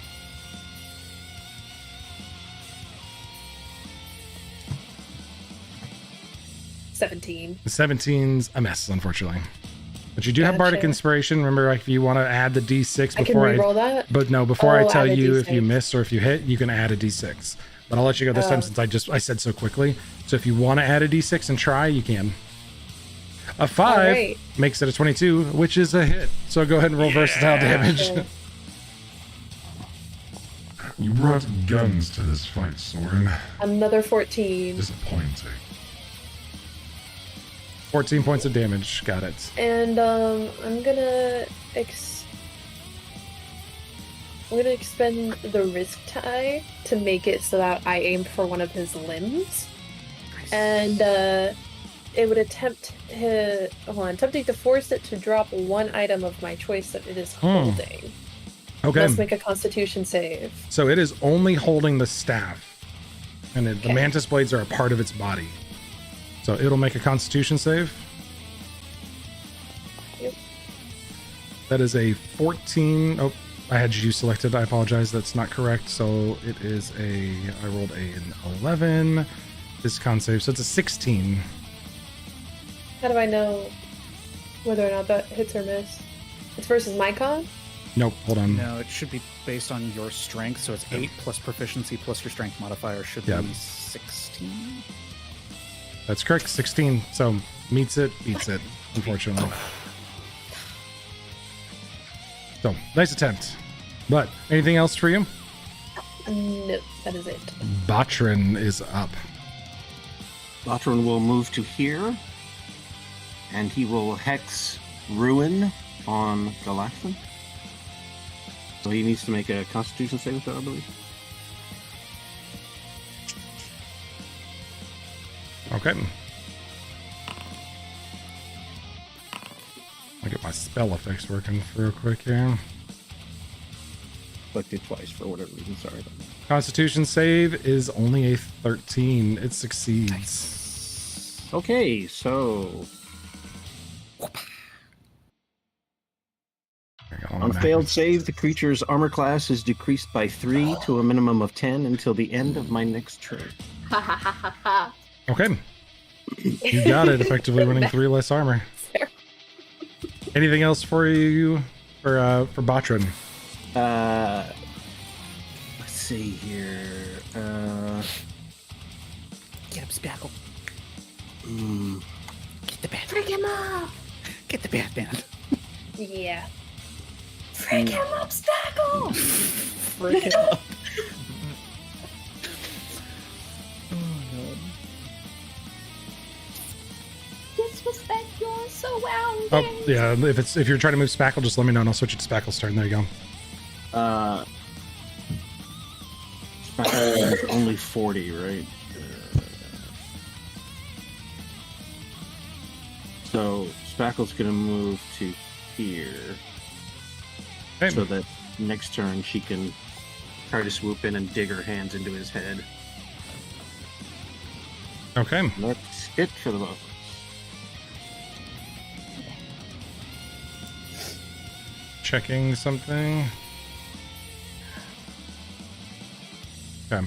$17. The 17's a mess, unfortunately. But you do have Bardic Gotcha. Inspiration. Remember, like, if you want to add the D6 I can before re-roll that. But no, before I Oh, tell add a you if you D6. miss or if you hit, you can add a D6. But I'll let you go this time Oh. since I said so quickly. So if you want to add a D6 and try, you can. A 5 Alright. makes it a 22, which is a hit. So go ahead and roll versatile damage. Okay. You brought guns to this fight, Soren. Another 14. Disappointing. 14 points of damage. Got it. And I'm gonna gonna expend the risk tie to make it so that I aim for one of his limbs, and it would attempting to force it to drop one item of my choice that it is holding. Okay. Let's make a Constitution save. So it is only holding the staff, and the mantis blades are a part of its body. So it'll make a Constitution save. Yep. That is a 14. Oh, I had you selected. I apologize. That's not correct. So it is I rolled an 11. This con save. So it's a 16. How do I know whether or not that hits or miss? It's versus my con? Nope. Hold on. No, it should be based on your strength. So it's 8 plus proficiency plus your strength modifier should be 16. That's correct. 16. So meets it, beats it, unfortunately. So nice attempt. But anything else for you? No, that is it. Botrin is up. Botrin will move to here, and he will hex Ruin on Galaxan. So he needs to make a Constitution save with that, I believe. Okay. I'll get my spell effects working real quick here. Clicked it twice for whatever reason. Sorry about that. Constitution save is only a 13. It succeeds. Okay, so on failed save, the creature's armor class is decreased by 3 to a minimum of 10 until the end of my next turn. Okay. You got it, effectively winning 3 less armor. Fair. Anything else for you for Botrin? Let's see here. Get up, Spackle. Get the bat. Freak him up! Get the Batman. Yeah. Freak him up, Spackle! Freak him up. Disrespect your surroundings. Oh yeah, if you're trying to move Spackle, just let me know and I'll switch it to Spackle's turn. There you go. Spackle is only 40, right? So Spackle's gonna move to here, Okay. so that next turn she can try to swoop in and dig her hands into his head. Okay. And that's it for the both of us. Checking something. Okay.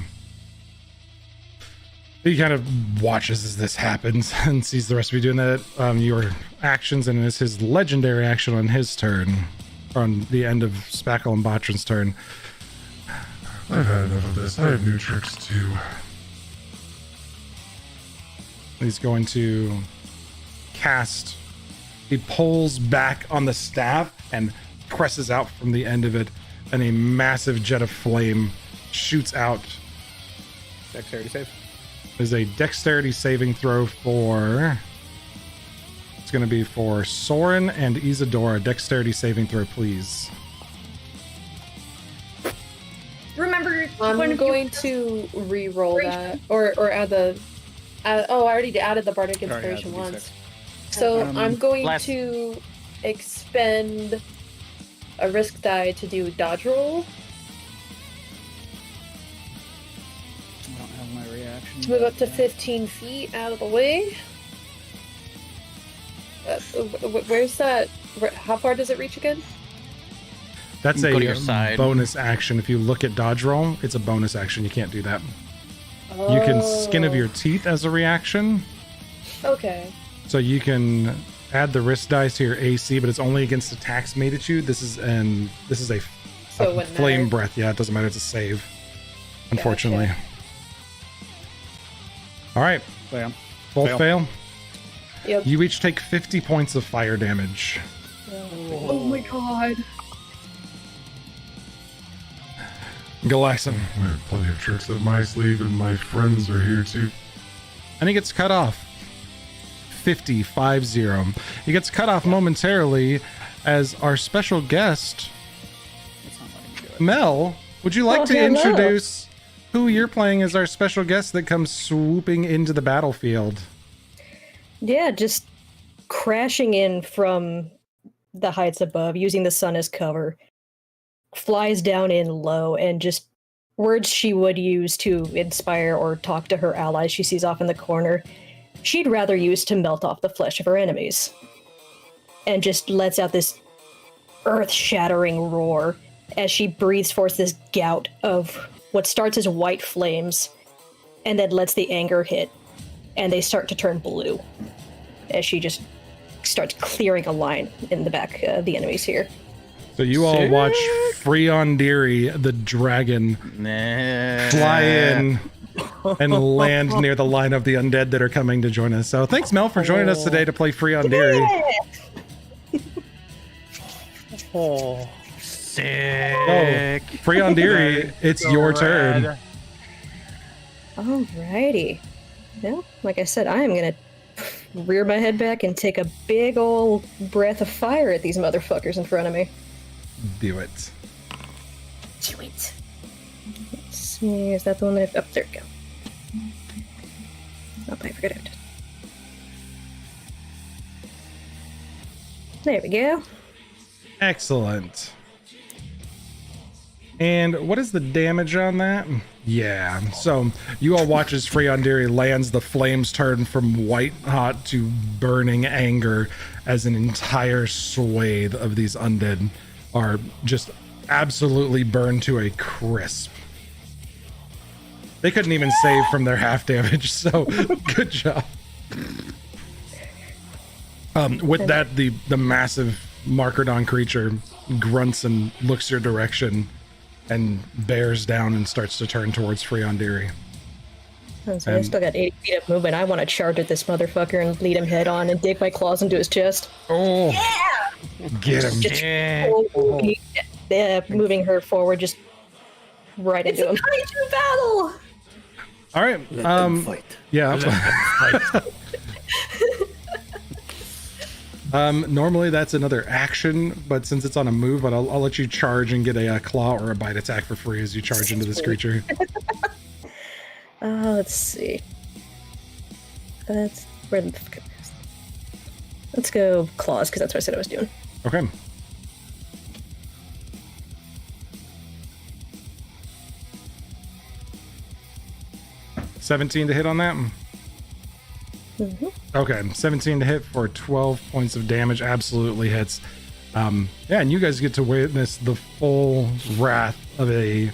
He kind of watches as this happens and sees the rest of you doing that. Your actions, and it's his legendary action on his turn, on the end of Spackle and Botrin's turn. I've had enough of this. I have new tricks too. He's going to cast. He pulls back on the staff and presses out from the end of it, and a massive jet of flame shoots out. Dexterity save. There's a dexterity saving throw for. It's going to be for Soren and Isadora. Dexterity saving throw, please. Remember, I'm going to re-roll that, or add the. I already added the Bardic Already added Inspiration the D6. once. So I'm going last- to expend a risk die to do dodge roll I don't have my reaction. to move up to 15 feet out of the way. Where's that? How far does it reach again? That's Go to your a side. bonus action. If you look at dodge roll, it's a bonus action. You can't do that. You can skin of your teeth as a reaction. Okay. So you can add the risk dice to your AC, but it's only against attacks made at you. This is a So it wouldn't flame matter. breath. Yeah, it doesn't matter. It's a save. Unfortunately. Gotcha. All right. Fail. Both fail. Yep. You each take 50 points of fire damage. oh my god. Galaxan. I have plenty of tricks up my sleeve, and my friends are here too. And he gets cut off. 50. He gets cut off momentarily as our special guest It's not letting me do Mel, would you like Oh, to hello. introduce who you're playing as our special guest that comes swooping into the battlefield? Yeah, just crashing in from the heights above, using the sun as cover, flies down in low, and just words she would use to inspire or talk to her allies she sees off in the corner, she'd rather use to melt off the flesh of her enemies. And just lets out this earth-shattering roar as she breathes forth this gout of what starts as white flames, and then lets the anger hit, and they start to turn blue as she just starts clearing a line in the back of the enemies here. So you all watch Freondiri, the dragon, fly in and land near the line of the undead that are coming to join us. So thanks, Mel, for joining us today to play Freondiri. Oh, sick. Oh, Freondiri, it's your turn. Alrighty. Well, like I said, I am gonna rear my head back and take a big ol' breath of fire at these motherfuckers in front of me. Do it. Do it. Let's see, is that the one that... Oh, there we go. Oh, I forgot it. There we go. Excellent. And what is the damage on that? Yeah, so you all watch as Freondiri lands, the flames turn from white hot to burning anger as an entire swathe of these undead are just absolutely burned to a crisp. They couldn't even save from their half damage, so good job. With that, the massive Markerdon creature grunts and looks your direction and bears down and starts to turn towards Freondiri. So I still got 80 feet of movement. I want to charge at this motherfucker and lead him head on and dig my claws into his chest. Oh, yeah! Get him. Just moving her forward, just right into him. It's a kaiju battle! All right. Let them fight. Yeah. Normally that's another action, but since it's on a move, but I'll let you charge and get a claw or a bite attack for free as you charge into this creature. Let's see. That's where the fuck is. Let's go claws, because that's what I said I was doing. Okay. $17 to hit on that. Mm-hmm. Okay, 17 to hit for 12 points of damage. Absolutely hits. Yeah, and you guys get to witness the full wrath of a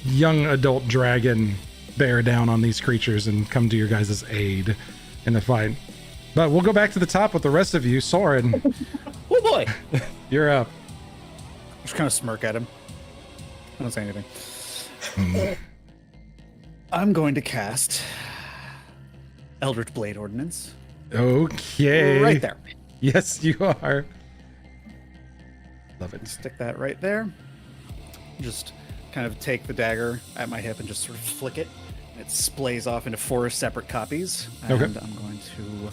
young adult dragon bear down on these creatures and come to your guys' aid in the fight. But we'll go back to the top with the rest of you. Soren, Oh boy! you're up. Just kind of smirk at him. I don't say anything. I'm going to cast Eldritch Blade Ordinance. Okay. Right there. Yes, you are. Love it. Stick that right there. Just kind of take the dagger at my hip and just sort of flick it. It splays off into 4 separate copies. And Okay. I'm going to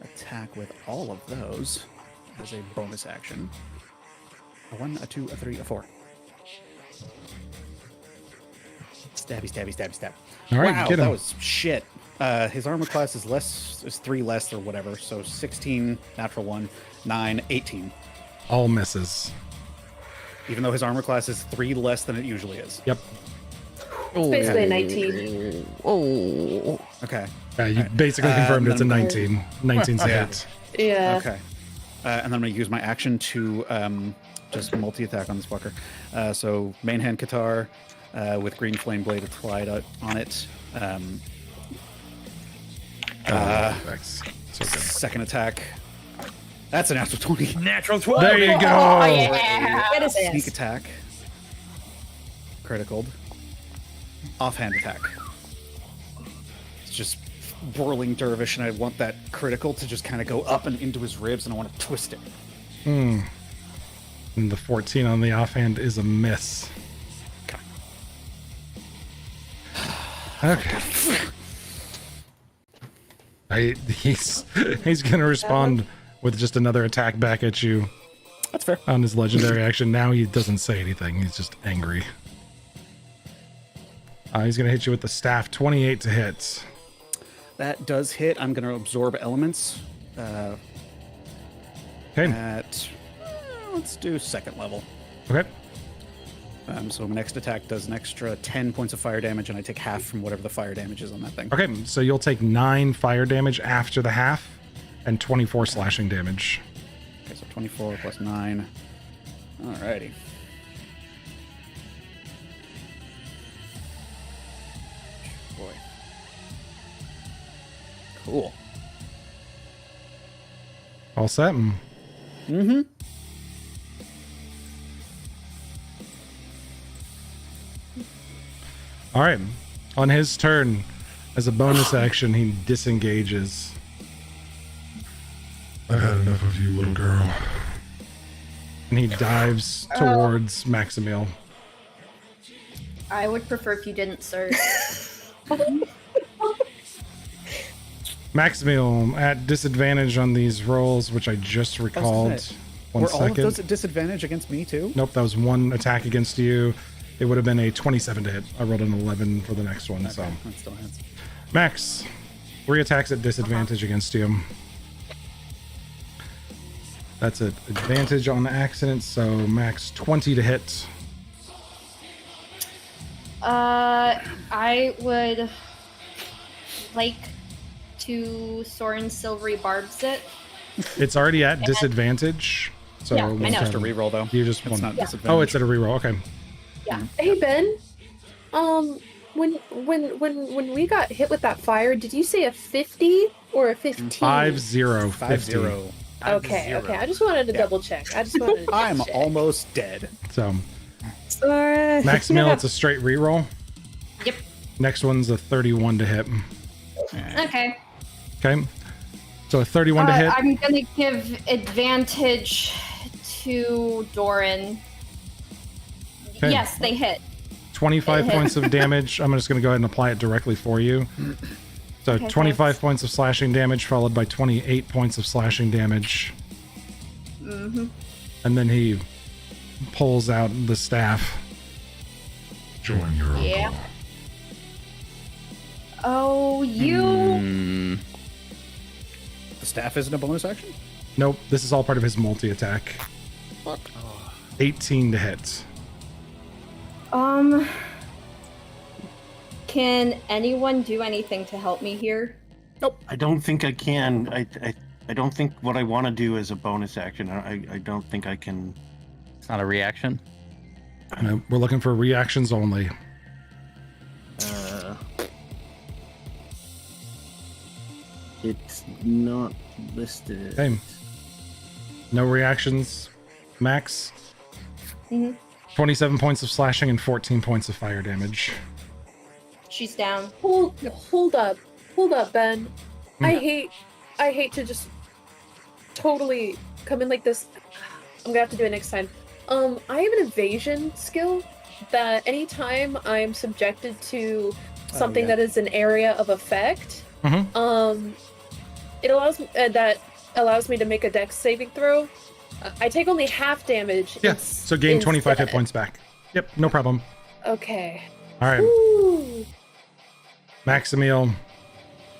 attack with all of those as a bonus action. A 1, a 2, a 3, a 4. Stabby, stabby, stabby, stab. All right, wow, get him. that was shit. His armor class is 3 less or whatever. So 16, natural 1, 9, 18. All misses. Even though his armor class is 3 less than it usually is. Yep. It's basically a 19. Oh. Okay. Yeah, you basically confirmed it's a 19. 19's a Yeah. hit. Yeah. Okay. And then I'm going to use my action to just multi-attack on this fucker. So main hand Qatar with green flame blade applied on it. Thanks. So good. Second attack. That's a natural 20. Natural 12. There you go. Oh, yeah! Get his Sneak ass. attack. Criticaled. Offhand attack. It's just whirling dervish, and I want that critical to just kind of go up and into his ribs, and I want to twist it. And the 14 on the offhand is a miss. Okay. He's gonna respond with just another attack back at you. That's fair. On his legendary action. Now he doesn't say anything. He's just angry. He's going to hit you with the staff. 28 to hit. That does hit. I'm going to absorb elements. Okay. Let's do second level. Okay. So my next attack does an extra 10 points of fire damage, and I take half from whatever the fire damage is on that thing. Okay, so you'll take 9 fire damage after the half, and 24 slashing damage. Okay, so 24 plus 9. Alrighty. Boy. Cool. All set. Mm-hmm. All right. On his turn, as a bonus action, he disengages. I've had enough of you, little girl. And he dives towards Maximiel. I would prefer if you didn't, sir. Maximiel at disadvantage on these rolls, which I just recalled. Were all of those at disadvantage against me too? Nope, that was one attack against you. It would have been a 27 to hit. I rolled an 11 for the next one. Okay, So, that still hits. Max, 3 attacks at disadvantage against you. That's an advantage on the accident. So, Max, 20 to hit. I would like to Soren Silvery Barbs it. It's already at disadvantage. So, Yeah, I know. Just a reroll though. You just It's won. not disadvantage. Oh, it's at a reroll. Okay. Yeah. Hey Ben, when we got hit with that fire, did you say a 50 or a 15? 5-0. 5-0. Okay, okay. I just wanted to double check. I'm almost dead. So, Sora. Maximiel, it's a straight reroll. Yep. Next one's a 31 to hit. Okay. Okay. So a 31 to hit. I'm gonna give advantage to Doran. Okay. Yes, they hit. 25 points of damage. I'm just going to go ahead and apply it directly for you. So Okay, 25 thanks. points of slashing damage, followed by 28 points of slashing damage. Mm-hmm. And then he pulls out the staff. Join your uncle. Yeah. Oh, you. Mm, The staff isn't a bonus action? Nope, this is all part of his multi-attack. Fuck. 18 to hit. Can anyone do anything to help me here? I don't think I can. I don't think what I want to do is a bonus action. I don't think I can. it's not a reaction. We're looking for reactions only. It's not listed. Okay. No reactions. Max. Mhm. 27 points of slashing and 14 points of fire damage. She's down. Hold up, Ben. I hate to just totally come in like this. I'm gonna have to do it next time. I have an evasion skill that anytime I'm subjected to something yeah. that is an area of effect, Mhm. it allows me to make a dex saving throw. I take only half damage. Yeah, so gain 25 hit instead. points back. Yep, no problem. Okay. All right. Ooh. Maximiel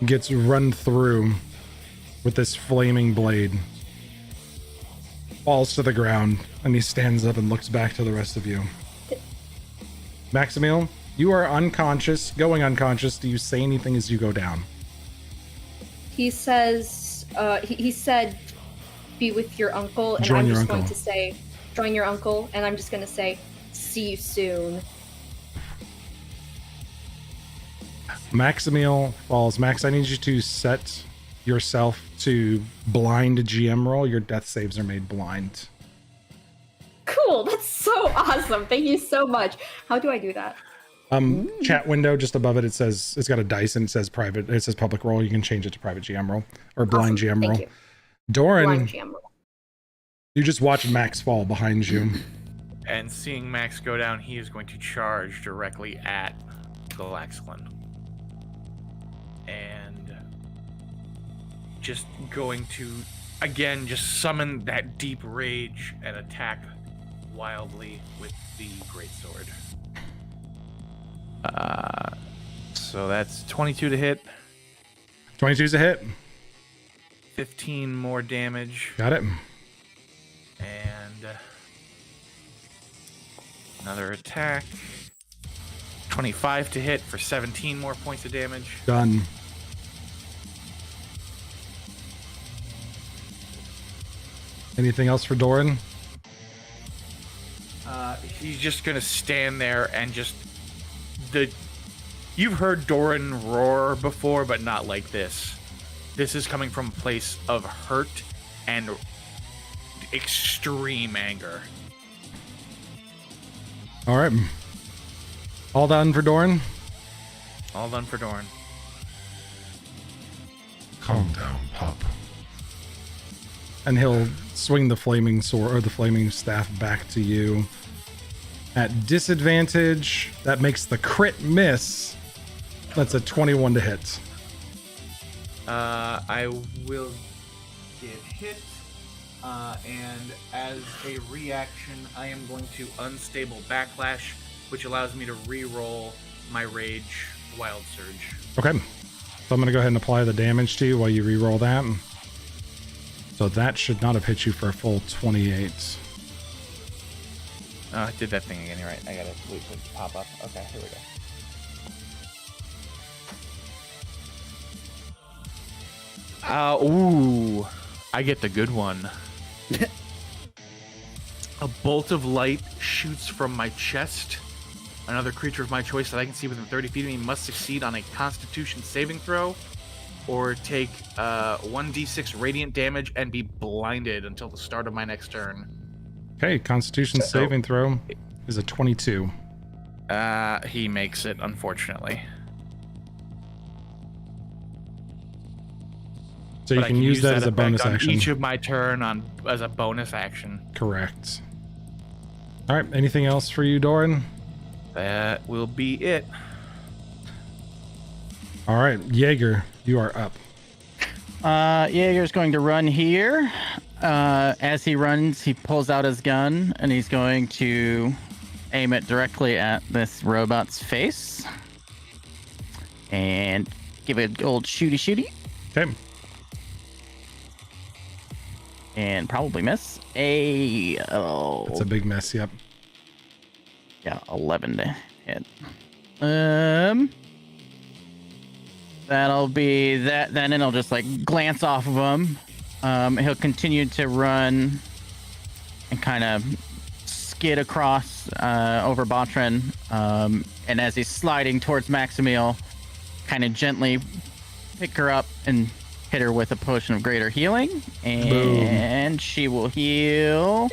gets run through with this flaming blade. Falls to the ground, and he stands up and looks back to the rest of you. Maximiel, you are unconscious, going unconscious. Do you say anything as you go down? He says, he said, be with your uncle, and Join I'm your just going uncle. to say, join your uncle, and I'm just going to say, see you soon. Maximiel falls. Max, I need you to set yourself to blind GM roll. Your death saves are made blind. Cool, that's so awesome. Thank you so much. How do I do that? Chat window just above it, it says it's got a dice and it says private. It says public roll. You can change it to private GM roll or blind Awesome, GM thank roll. you. Doran, Blind GM roll. you just watched Max fall behind you. And seeing Max go down, he is going to charge directly at Galaxlin. And just going to again, just summon that deep rage and attack wildly with the greatsword. So that's 22 to hit. 22's a hit. 15 more damage. Got it. And another attack. 25 to hit for 17 more points of damage. Done. Anything else for Doran? He's just gonna stand there and just you've heard Doran roar before, but not like this. This is coming from a place of hurt and extreme anger. All right. All done for Doran? All done for Doran. Calm down, pup. And he'll swing the flaming sword or the flaming staff back to you. At disadvantage, that makes the crit miss. That's a 21 to hit. I will get hit, and as a reaction, I am going to unstable backlash, which allows me to re-roll my rage wild surge. Okay. So I'm going to go ahead and apply the damage to you while you re-roll that. So that should not have hit you for a full 28. I did that thing again. You're right. I gotta wait for it to pop up. Okay, here we go. Ooh, I get the good one. A bolt of light shoots from my chest. Another creature of my choice that I can see within 30 feet of me must succeed on a Constitution saving throw, or take 1d6 radiant damage and be blinded until the start of my next turn. Okay, Constitution saving throw is a 22. He makes it, unfortunately. So you But I can use that as a effect bonus on action. each of my turn as a bonus action. Correct. All right, anything else for you, Doran? That will be it. All right, Jaeger, you are up. Jaeger's going to run here. As he runs, he pulls out his gun and he's going to aim it directly at this robot's face and give it an old shooty. Okay. And probably miss. It's a big mess, yep. Yeah, 11 to hit. That'll be that then, and I'll just like glance off of him. He'll continue to run and kind of skid across over Botran. And as he's sliding towards Maximiel, kind of gently pick her up and hit her with a potion of greater healing. And she will heal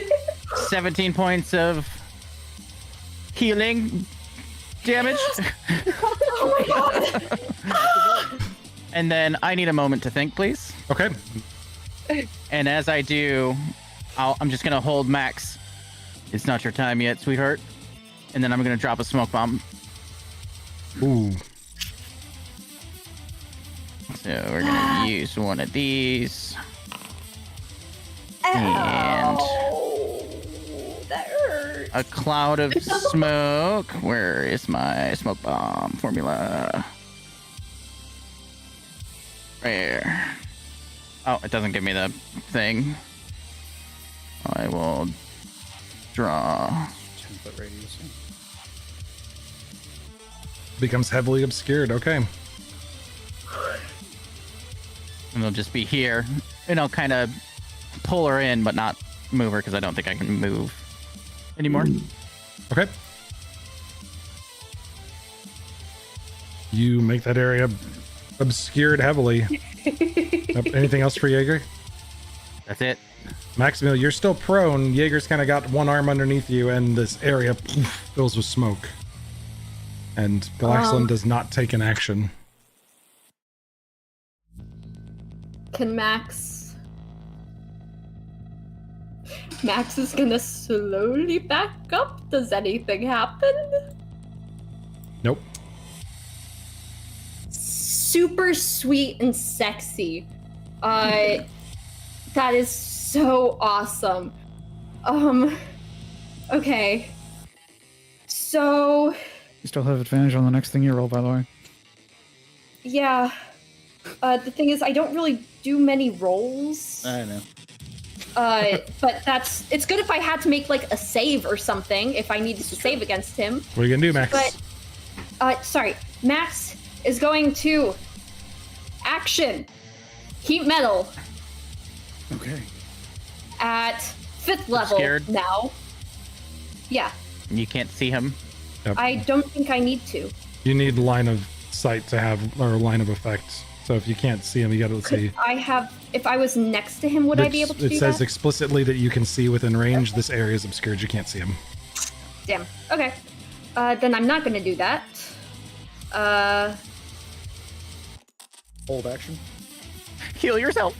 17 points of healing damage. Oh my god! And then I need a moment to think, please. Okay. And as I do, I'm just going to hold Max. It's not your time yet, sweetheart. And then I'm going to drop a smoke bomb. Ooh. So we're going to use one of these. And that hurts. a cloud of smoke. Where is my smoke bomb formula? Where? Oh, it doesn't give me the thing. I will draw. 10-foot radius. Becomes heavily obscured. Okay. And it'll just be here. And I'll kind of pull her in, but not move her because I don't think I can move anymore. Okay. You make that area obscured heavily. Anything else for Jaeger? That's it. Maximiel, you're still prone. Jaeger's kind of got one arm underneath you, and this area fills with smoke. And Galaxlin does not take an action. Can Max is gonna slowly back up. Does anything happen? Nope. Super sweet and sexy. That is so awesome. Okay. So, You still have advantage on the next thing you roll, by the way. yeah. The thing is, I don't really do many rolls. I know. But it's good if I had to make like a save or something, if I needed to save against him. What are you gonna do, Max? But, sorry. Max is going to action heat metal Okay. at 5th level Scared? now. Yeah, You can't see him. Yep. I don't think I need to. You need line of sight to have, or line of effect. So if you can't see him, you gotta see. I have, if I was next to him, would I be able to It do says that? explicitly that you can see within range. This area is obscured. You can't see him. Damn. Okay. Then I'm not gonna do that. Hold action. Heal yourself.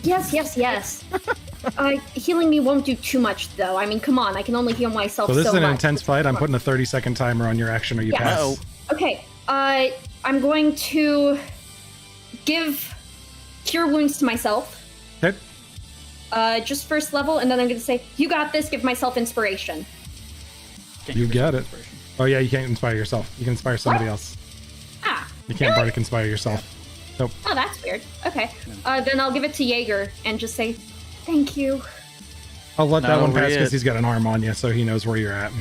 Yes. Healing me won't do too much, though. I mean, come on, I can only heal myself So this is an much. intense fight. I'm putting a 30-second timer on your action, or you Yes. pass. Uh-oh. Okay, I'm going to give Cure Wounds to myself. Okay. Just 1st level, and then I'm going to say, you got this, give myself inspiration. You got it. Oh yeah, you can't inspire yourself. You can inspire somebody else. Ah, You can't bardic inspire yourself. Nope. oh, that's weird. Okay, then I'll give it to Jaeger and just say, thank you. I'll let that Not one over pass yet. because he's got an arm on you, so he knows where you're at.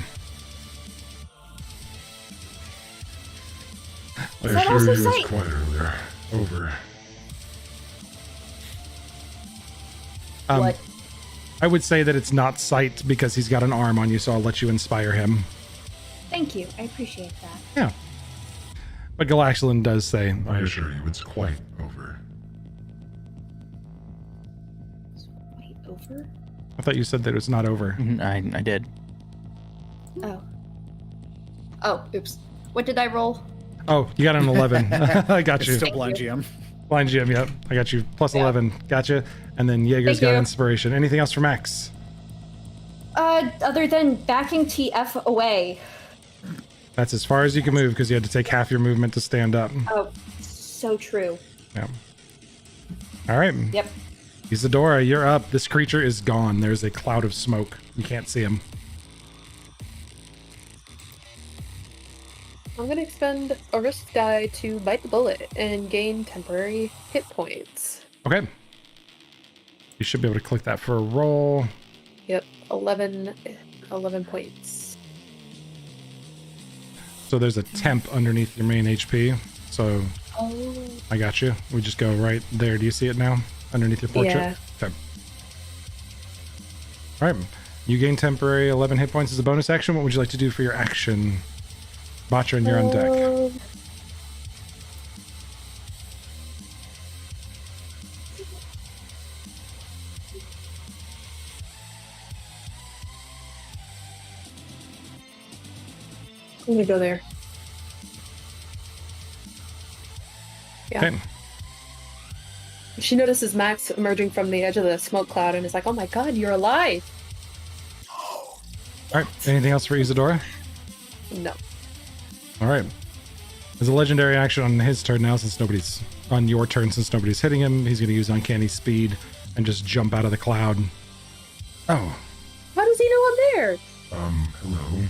I that assure also you it was sight? quite earlier. Over. What? I would say that it's not sight because he's got an arm on you, so I'll let you inspire him. Thank you, I appreciate that. Yeah. But Galaxolin does say, I assure you it's quite over. Wait, over? I thought you said that it was not over. I did. Oh. Oh, oops. What did I roll? Oh, you got an 11. I got It's you. still blind GM. Blind GM, yep. I got you. Plus Yeah. 11. Gotcha. And then Jaeger's Thank got you. inspiration. Anything else for Max? Other than backing TF away. That's as far as you can move because you had to take half your movement to stand up. Oh, so true. Yeah. All right. Yep. Isadora, you're up. This creature is gone. There's a cloud of smoke. You can't see him. I'm gonna expend a risk die to bite the bullet and gain temporary hit points. Okay. You should be able to click that for a roll. Yep, 11 points. So there's a temp underneath your main HP. So Oh. I got you. We just go right there. Do you see it now? Underneath your portrait? Yeah. Okay. All right. You gain temporary 11 hit points as a bonus action. What would you like to do for your action? Botron, you're on deck. I'm gonna go there. Yeah. Okay. She notices Max emerging from the edge of the smoke cloud and is like, oh my god, you're alive! All right. Anything else for Isadora? No. All right. As a legendary action on his turn now, since nobody's on your turn, since nobody's hitting him, he's going to use Uncanny Speed and just jump out of the cloud. Oh, How does he know I'm there? Hello.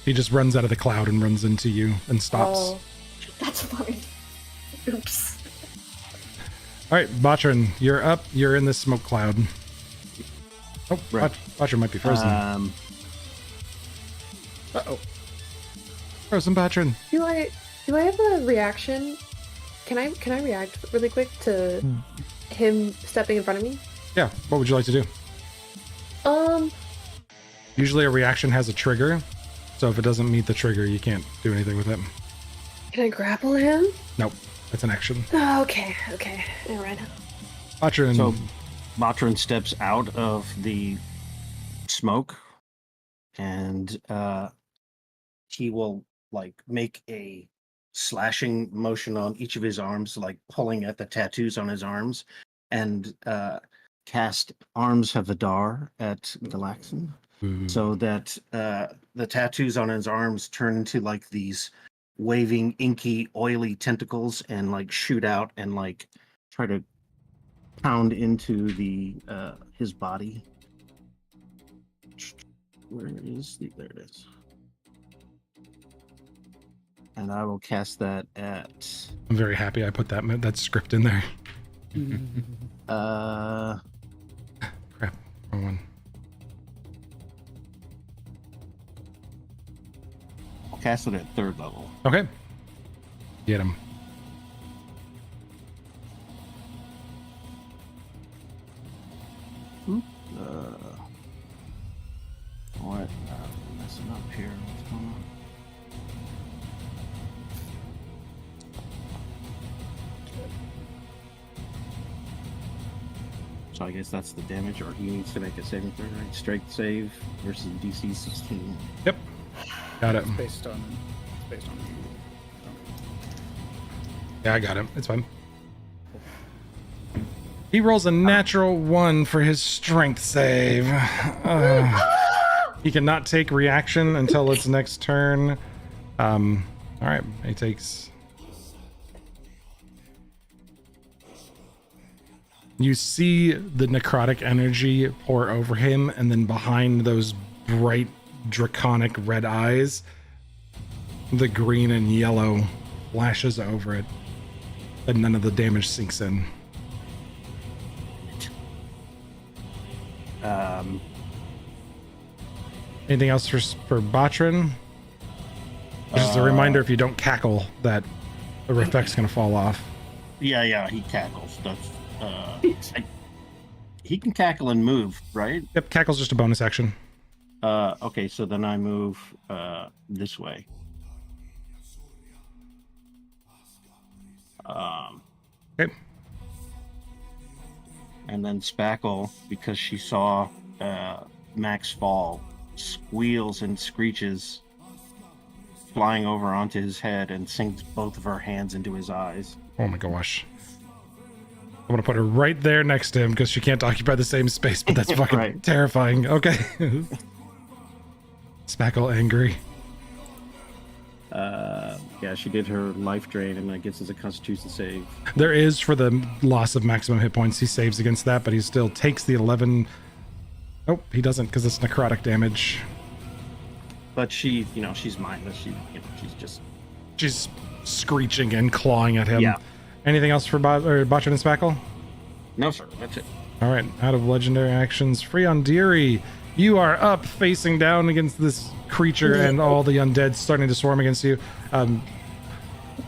he just runs out of the cloud and runs into you and stops. Oh. That's fine. Oops. All right, Botron, you're up. You're in this smoke cloud. Oh, Right. Botron might be frozen. Uh-oh. Frozen Botron. Do I have a reaction? Can I react really quick to him stepping in front of me? Yeah, what would you like to do? Usually a reaction has a trigger, so if it doesn't meet the trigger, you can't do anything with it. Can I grapple him? Nope, that's an action. Oh, okay. All right. Botron, So Matron steps out of the smoke and he will like make a slashing motion on each of his arms, like pulling at the tattoos on his arms, and cast Arms of Adar at Galaxin, so that the tattoos on his arms turn into like these waving, inky, oily tentacles and like shoot out and like try to pound into the his body. Where is the? There it is. And I will cast that at. I'm very happy I put that script in there. Crap, wrong one. I'll cast it at 3rd level. Okay. Get him. What? Messing up here. What's going on? So I guess that's the damage, or he needs to make a saving throw, right? Strength save versus DC 16. Yep. Got it. It's based on you. Yeah, I got him. It's fine. He rolls a natural 1 for his strength save. He cannot take reaction until its next turn. All right, he takes. You see the necrotic energy pour over him, and then behind those bright draconic red eyes, the green and yellow flashes over it, and none of the damage sinks in. Anything else for Botrin? Just a reminder, if you don't cackle, that the effect's gonna fall off. Yeah, he cackles. That's he can cackle and move, right? Yep, cackle's just a bonus action. Okay, so then I move this way. Okay. And then Spackle, because she saw Max fall, squeals and screeches, flying over onto his head, and sinks both of her hands into his eyes. Oh my gosh. I'm gonna put her right there next to him because she can't occupy the same space, but that's fucking Right. terrifying. Okay. Spackle angry. Yeah, she did her life drain, and I guess it's a Constitution save. There is, for the loss of maximum hit points, he saves against that, but he still takes the 11. Nope, he doesn't because it's necrotic damage. But she, she's mindless. She's screeching and clawing at him. Yeah. Anything else for Botchin and Spackle? No, sir. That's it. All right, out of legendary actions, Friondiri, you are up facing down against this creature and all the undead starting to swarm against you.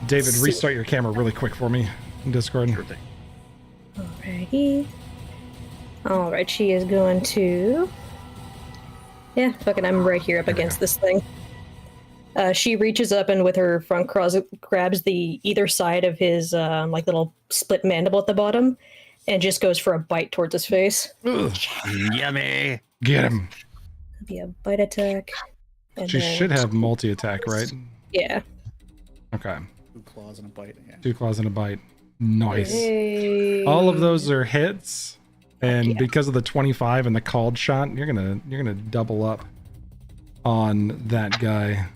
David, restart your camera really quick for me in Discord. Sure thing. Alrighty. Alright, she is going to... Yeah, fucking, I'm right here up against this thing. She reaches up and with her front claws grabs the either side of his little split mandible at the bottom and just goes for a bite towards his face. Ugh. Yummy. Get him. Be a bite attack. And She then- should have multi-attack, right? Yeah. Okay. 2 claws and a bite. Yeah. 2 claws and a bite. Nice. Hey. All of those are hits, and Yeah. because of the 25 and the called shot, you're gonna double up on that guy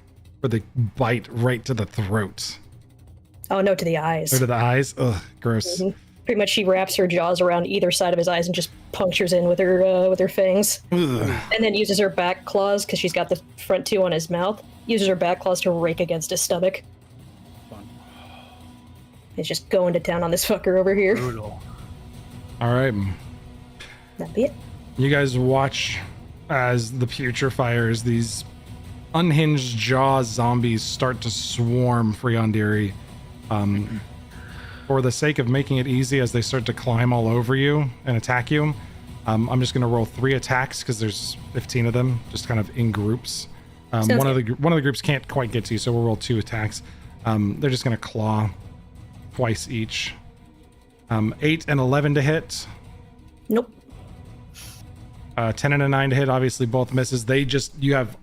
for the bite right to the throat Oh no, to the eyes. or to the eyes. Ugh, gross. Mhm. Pretty much, she wraps her jaws around either side of his eyes and just punctures in with her fangs, Ugh. and then uses her back claws because she's got the front 2 on his mouth. Uses her back claws to rake against his stomach. Fun. It's just going to town on this fucker over here. Brutal. All right, That'd be it. you guys watch as the putrefiers, these unhinged jaw zombies, start to swarm Friondiri. For the sake of making it easy, as they start to climb all over you and attack you, I'm just going to roll 3 attacks because there's 15 of them, just kind of in groups. Sounds One of the groups can't quite get to you, so we'll roll 2 attacks. They're just going to claw twice each. 8 and 11 to hit. Nope. 10 and a 9 to hit. Obviously, both misses. You have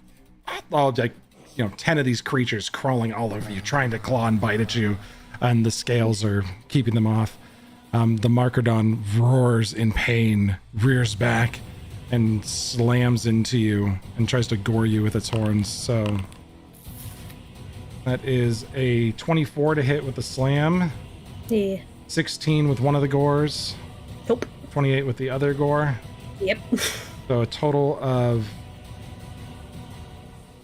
all 10 of these creatures crawling all over you, trying to claw and bite at you, and the scales are keeping them off. The Markerdon roars in pain, rears back, and slams into you and tries to gore you with its horns. So that is a 24 to hit with the slam, Yeah. 16 with one of the gores, Nope. 28 with the other gore. Yep. So a total of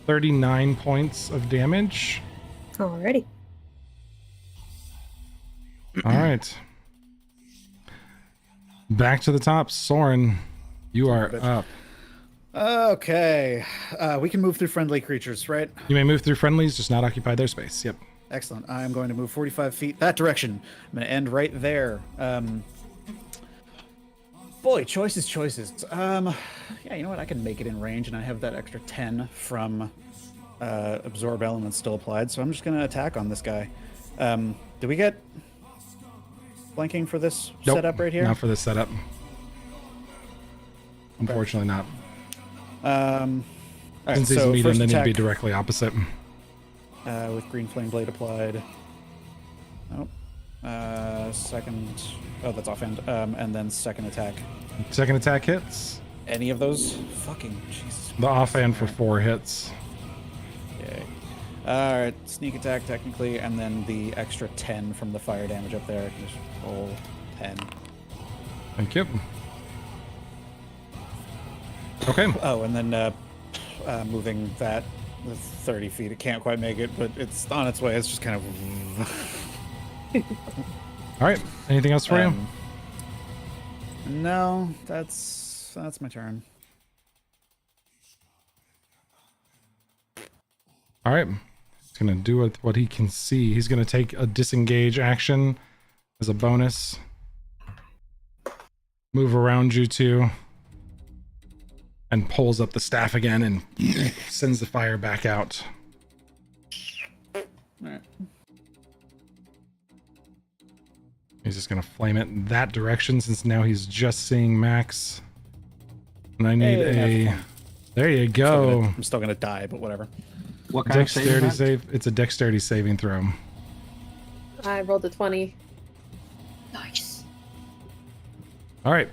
39 points of damage. Alrighty. All right. Back to the top. Soren, you are up. Okay. We can move through friendly creatures, right? You may move through friendlies, just not occupy their space. Yep. Excellent. I'm going to move 45 feet that direction. I'm going to end right there. Boy, choices. Yeah, you know what? I can make it in range, and I have that extra 10 from absorb elements still applied, so I'm just going to attack on this guy. Do we get flanking for this setup right here? Not for this setup. Unfortunately not. All right, Since he's so medium, first then he'd attack, be directly opposite. with green flame blade applied. Nope. Second. Oh, that's offhand. And then second attack. Second attack hits. Any of those? Fucking Jesus. The offhand for 4 hits. Yay. All right, sneak attack technically, and then the extra 10 from the fire damage up there. Just roll 10. Thank you. Okay. Oh, and then moving that 30 feet. It can't quite make it, but it's on its way. It's just kind of. All right. Anything else for you? No, that's my turn. All right. He's going to do what he can see. He's going to take a disengage action as a bonus. Move around you two. And pulls up the staff again and sends the fire back out. All right. He's just going to flame it in that direction since now he's just seeing Max. And I need There you go. I'm still gonna die, but whatever. What kind of Dexterity save? save. It's a dexterity saving throw. I rolled a 20. Nice. All right.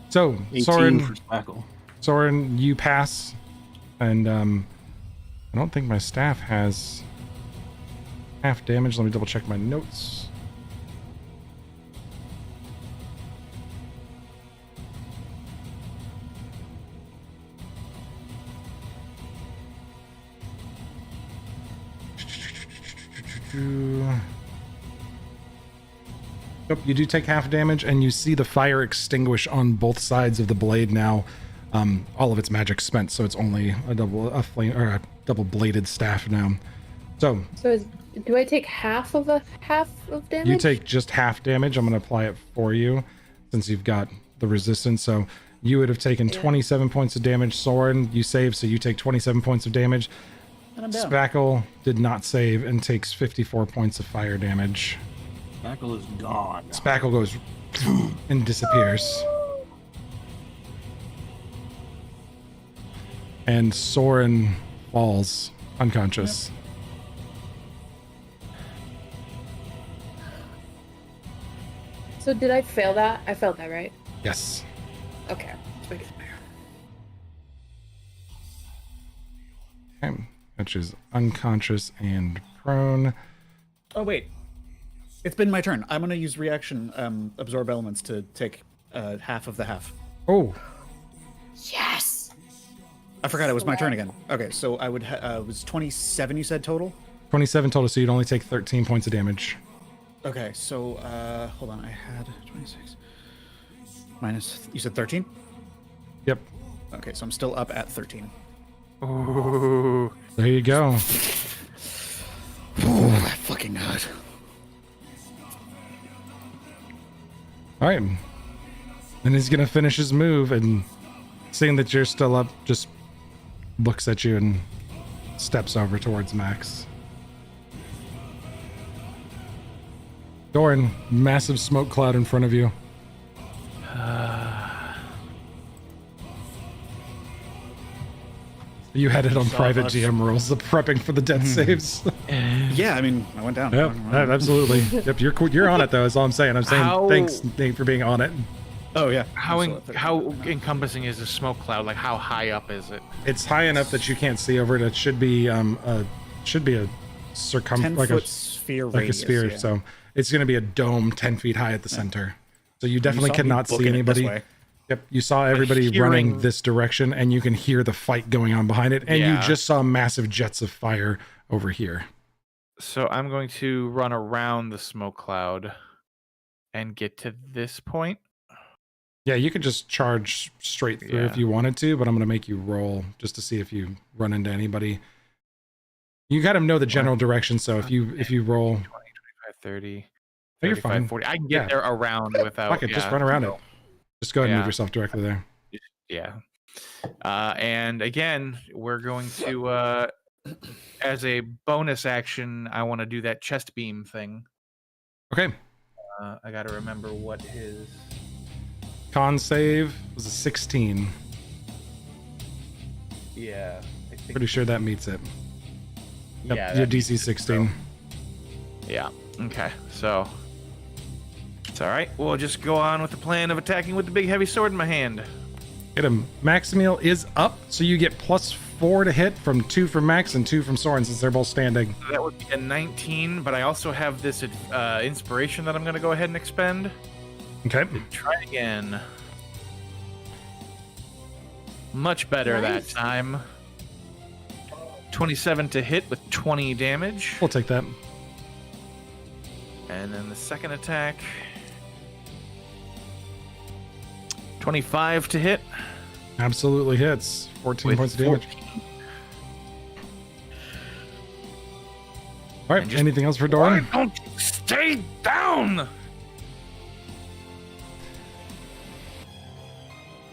So, 18 Soren, for Spackle. Soren, you pass. And I don't think my staff has half damage. Let me double check my notes. Yep, you do take half damage, and you see the fire extinguish on both sides of the blade now. All of its magic spent, so it's only a double bladed staff now. So do I take half of damage? you take just half damage. I'm going to apply it for you since you've got the resistance. So you would have taken 27 points of damage. Soren, you save, so you take 27 points of damage. And I'm down. Spackle did not save and takes 54 points of fire damage. Spackle is gone. Spackle goes and disappears. And Soren falls unconscious. So did I fail that? I failed that, right? Yes. Okay. Okay. Which is unconscious and prone. Oh wait, it's been my turn. I'm gonna use reaction absorb elements to take half of the half. Oh, Yes. I forgot it was my turn again. Okay, so I would it was 27 you said total? 27 total, so you'd only take 13 points of damage. Okay, so hold on, I had 26 minus, you said 13? Yep. Okay, so I'm still up at 13. Ooh. There you go. Oh my fucking god. All right. Then he's going to finish his move, and seeing that you're still up, just looks at you and steps over towards Max. Doran, massive smoke cloud in front of you. You had it on private GM rules, the prepping for the death saves. Yeah, I mean, I went down. Yep, absolutely. Yep, you're on it though. Is all I'm saying. I'm saying thanks, Nate, for being on it. Oh yeah. How I'm still at 13 how right now. encompassing is the smoke cloud? Like how high up is it? It's high enough that you can't see over it. It should be a 10 like a foot sphere like radius, a sphere. yeah. So it's going to be a dome 10 feet high at the center. So you definitely saw me cannot see booking it this anybody. way. Yep, you saw everybody running hearing- this direction, and you can hear the fight going on behind it, and you Yeah. just saw massive jets of fire over here. So I'm going to run around the smoke cloud and get to this point. Yeah, you could just charge straight through if Yeah. you wanted to, but I'm going to make you roll just to see if you run into anybody. You got to know the general direction, so if you roll, 20, 25, 30, Oh, you're 35, fine. 40. I can Yeah. get there around without. fuck it, just run around it. Just go ahead and move Yeah. yourself directly there. Yeah. And again, we're going to, as a bonus action, I want to do that chest beam thing. Okay, I got to remember what his. con save was a 16. Yeah. I think, Pretty sure that meets it. Yep, yeah. your that DC means it, 16. so- Yeah. Okay. So. It's all right. We'll just go on with the plan of attacking with the big heavy sword in my hand. Hit him. Maximiel is up, so you get +4 to hit from 2 from Max and 2 from Soren since they're both standing. That would be a 19, but I also have this inspiration that I'm going to go ahead and expend. Okay. Try again. Much better Nice. that time. 27 to hit with 20 damage. We'll take that. And then the second attack. 25 to hit. Absolutely hits. 14 with points of damage. 14. All right, And just- anything else for Doran? Why don't you stay down?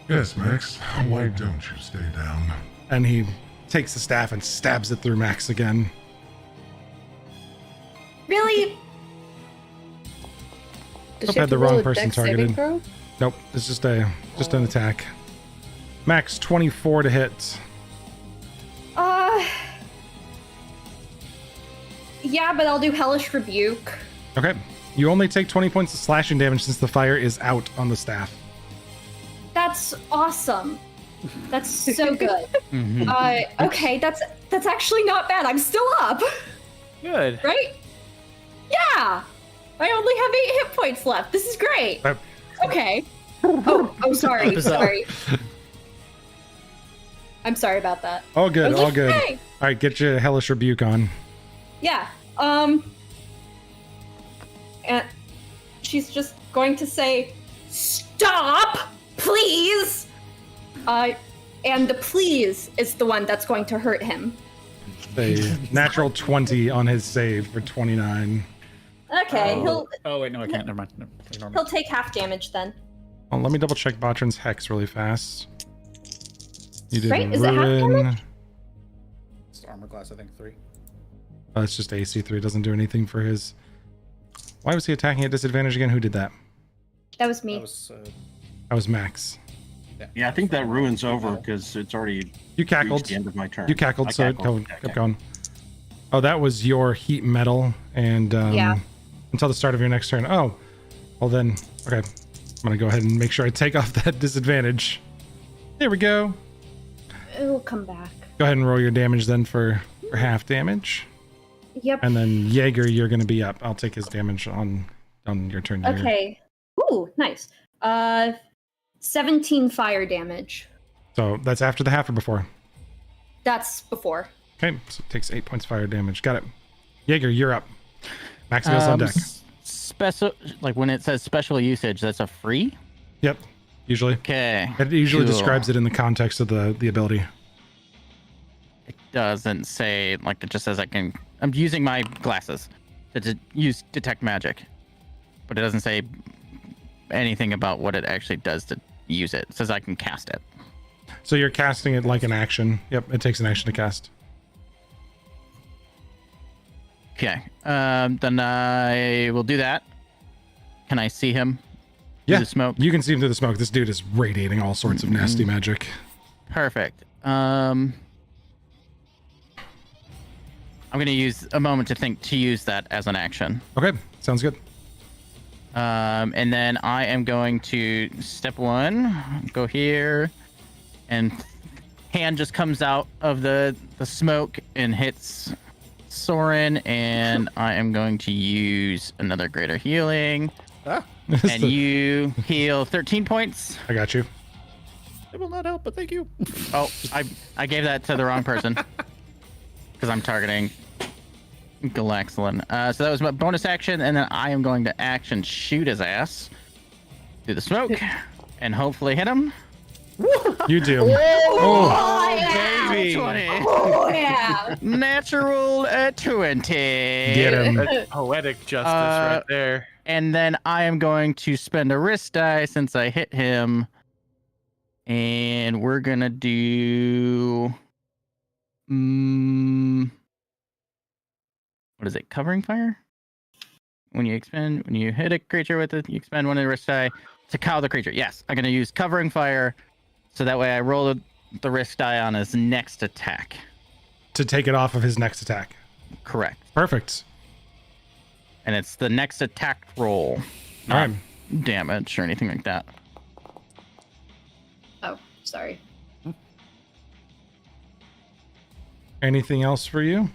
Yes, Max. Why don't you stay down? And he takes the staff and stabs it through Max again. Really? Does Nope, she have had the to roll wrong a person dex saving targeted. throw? Nope, it's just an attack. Max 24 to hit. Yeah, but I'll do Hellish Rebuke. Okay. You only take 20 points of slashing damage since the fire is out on the staff. That's awesome. That's so good. Mhm. Okay, that's actually not bad. I'm still up, Good. right? Yeah. I only have 8 hit points left. This is great. Uh, Okay. Oh, sorry. Up is up. Sorry. I'm sorry about that. All I good, was all like, good. "Hey." All right, get your Hellish Rebuke on. Yeah. And she's just going to say, "Stop, please." And the please is the one that's going to hurt him. A natural 20 on his save for 29. Okay, Oh wait, no, I can't. Never mind. No, ignore me. he'll take half damage then. Oh, let me double check Botran's Hex really fast. You did Right, is it half ruin. It's armor class, I think 3. Oh, it's just AC3. Doesn't do anything for his. Why was he attacking at disadvantage again? Who did that? That was me. That was That was Max. Yeah, I think that ruin's over because it's already You reached cackled. the end of my turn. You cackled, I so it cackled. kept Okay. going. Oh, that was your heat metal, and Yeah. until the start of your next turn. Oh, well then, okay. I'm gonna go ahead and make sure I take off that disadvantage. There we go. It'll come back. Go ahead and roll your damage then for half damage, Yep. and then Jaeger, you're gonna be up. I'll take his damage on your turn. Jaeger. Okay. Ooh, nice. 17 fire damage. So that's after the half or before. That's before. Okay, so it takes 8 points fire damage. Got it. Jaeger, you're up. Maximal's on deck. Special, like when it says special usage, that's a free. Yep, usually. Okay. It usually cool. describes it in the context of the ability. It doesn't say, like, it just says I'm using my glasses to use detect magic, but it doesn't say anything about what it actually does to use it. It says I can cast it. So you're casting it like an action. Yep, it takes an action to cast. Okay. Then I will do that. Can I see him? Through Yeah, the smoke. you can see him through the smoke. This dude is radiating all sorts of nasty magic. Perfect. I'm gonna use a moment to think to use that as an action. Okay, sounds good. And then I am going to step 1, go here, and hand just comes out of the smoke and hits Soren, and I am going to use another greater healing. Ah, And you heal 13 points. I got you. It will not help, but thank you. Oh, I gave that to the wrong person. Because I'm targeting Galaxlin. So that was my bonus action, and then I am going to action shoot his ass through the smoke and hopefully hit him. You do. Oh, yeah. Baby. 20. Oh, yeah. Natural 20. Get him. That's poetic justice right there. And then I am going to spend a wrist die since I hit him. And we're going to do... what is it? Covering fire? When you hit a creature with it, you expend one of the wrist die to cow the creature. Yes, I'm going to use covering fire. So that way I roll the risk die on his next attack. To take it off of his next attack. Correct. Perfect. And it's the next attack roll. All right. Not damage or anything like that. Oh, sorry. Anything else for you?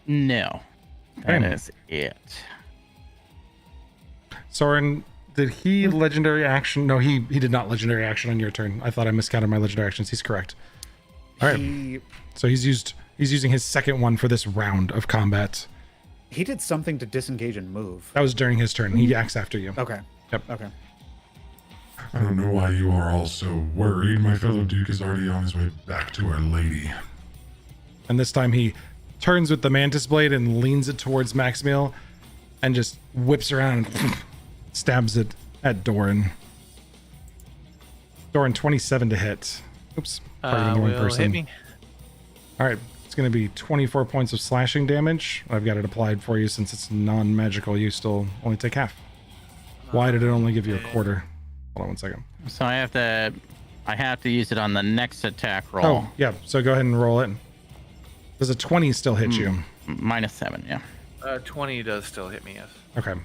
No. That Okay. is it. Soren, did he legendary action? No, he did not legendary action on your turn. I thought I miscounted my legendary actions. He's correct. All right. So he's using his second one for this round of combat. He did something to disengage and move. That was during his turn. He acts after you. Okay. Yep. Okay. I don't know why you are all so worried. My fellow Duke is already on his way back to Our Lady. And this time he turns with the mantis blade and leans it towards Maximiel and just whips around and stabs it at Doran. Doran, 27 to hit. Oops. Targeting the wrong Will person. hit me. All right. It's going to be 24 points of slashing damage. I've got it applied for you since it's non-magical. You still only take half. Why did it only give you a quarter? Hold on one second. So I have to use it on the next attack roll. Oh, yeah. So go ahead and roll it. Does a 20 still hit you? -7, yeah. 20 does still hit me, yes. Okay. And